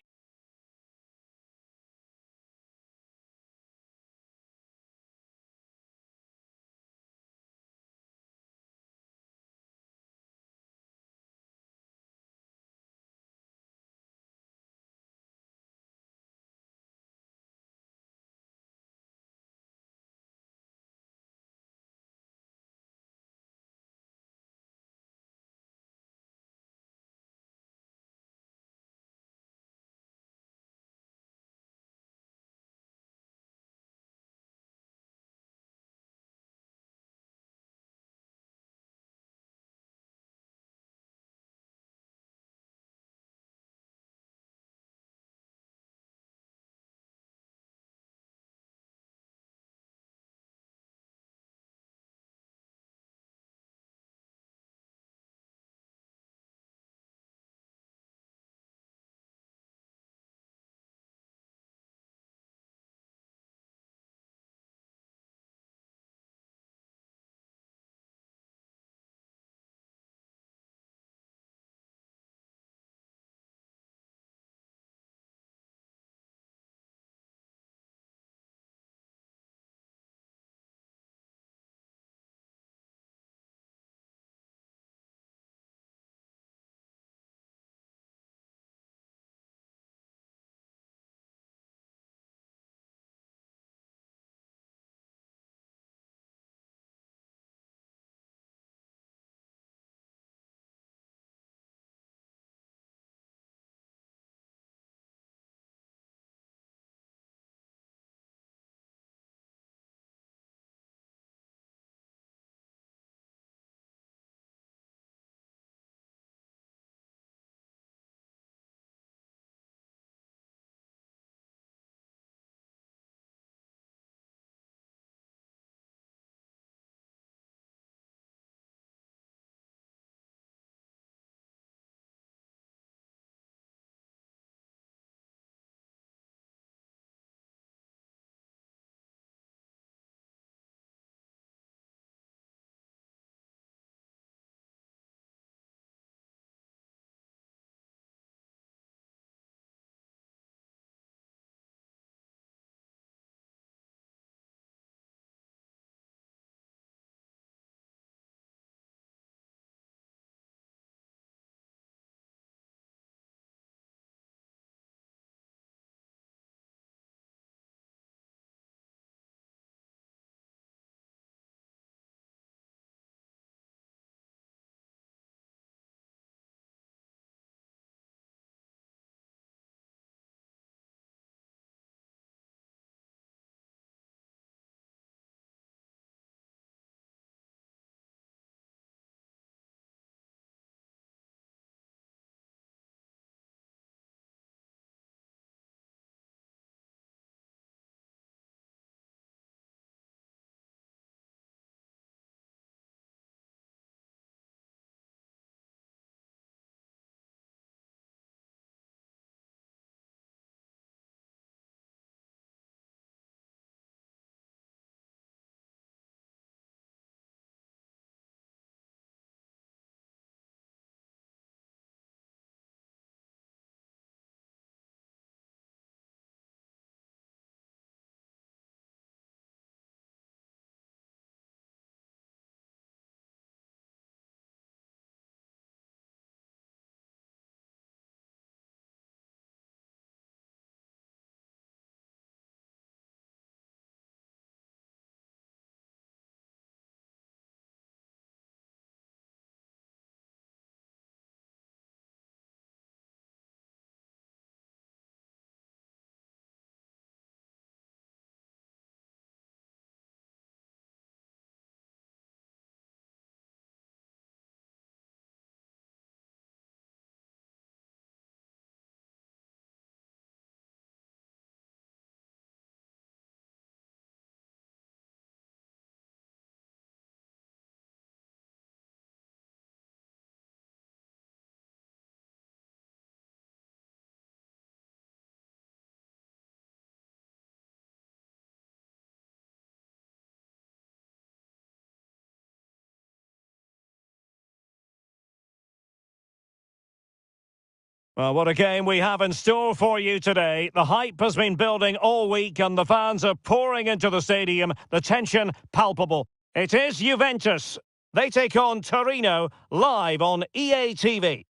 Well, what a game we have in store for you today. The hype has been building all week and the fans are pouring into the stadium. The tension palpable. It is Juventus. They take on Torino live on EA TV.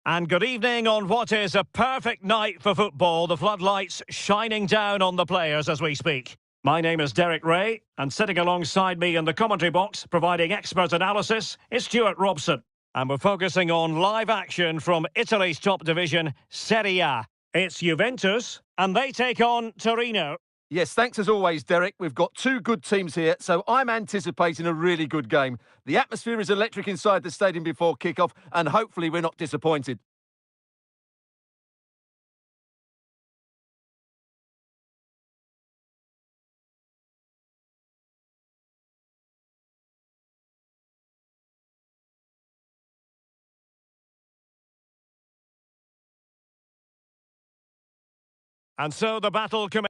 And good evening on what is a perfect night for football. The floodlights shining down on the players as we speak. My name is Derek Ray, and sitting alongside me in the commentary box, providing expert analysis, is Stuart Robson. And we're focusing on live action from Italy's top division, Serie A. It's Juventus, and they take on Torino. Yes, thanks as always, Derek. We've got two good teams here, so I'm anticipating a really good game. The atmosphere is electric inside the stadium before kick-off, and hopefully we're not disappointed. And so the battle commences.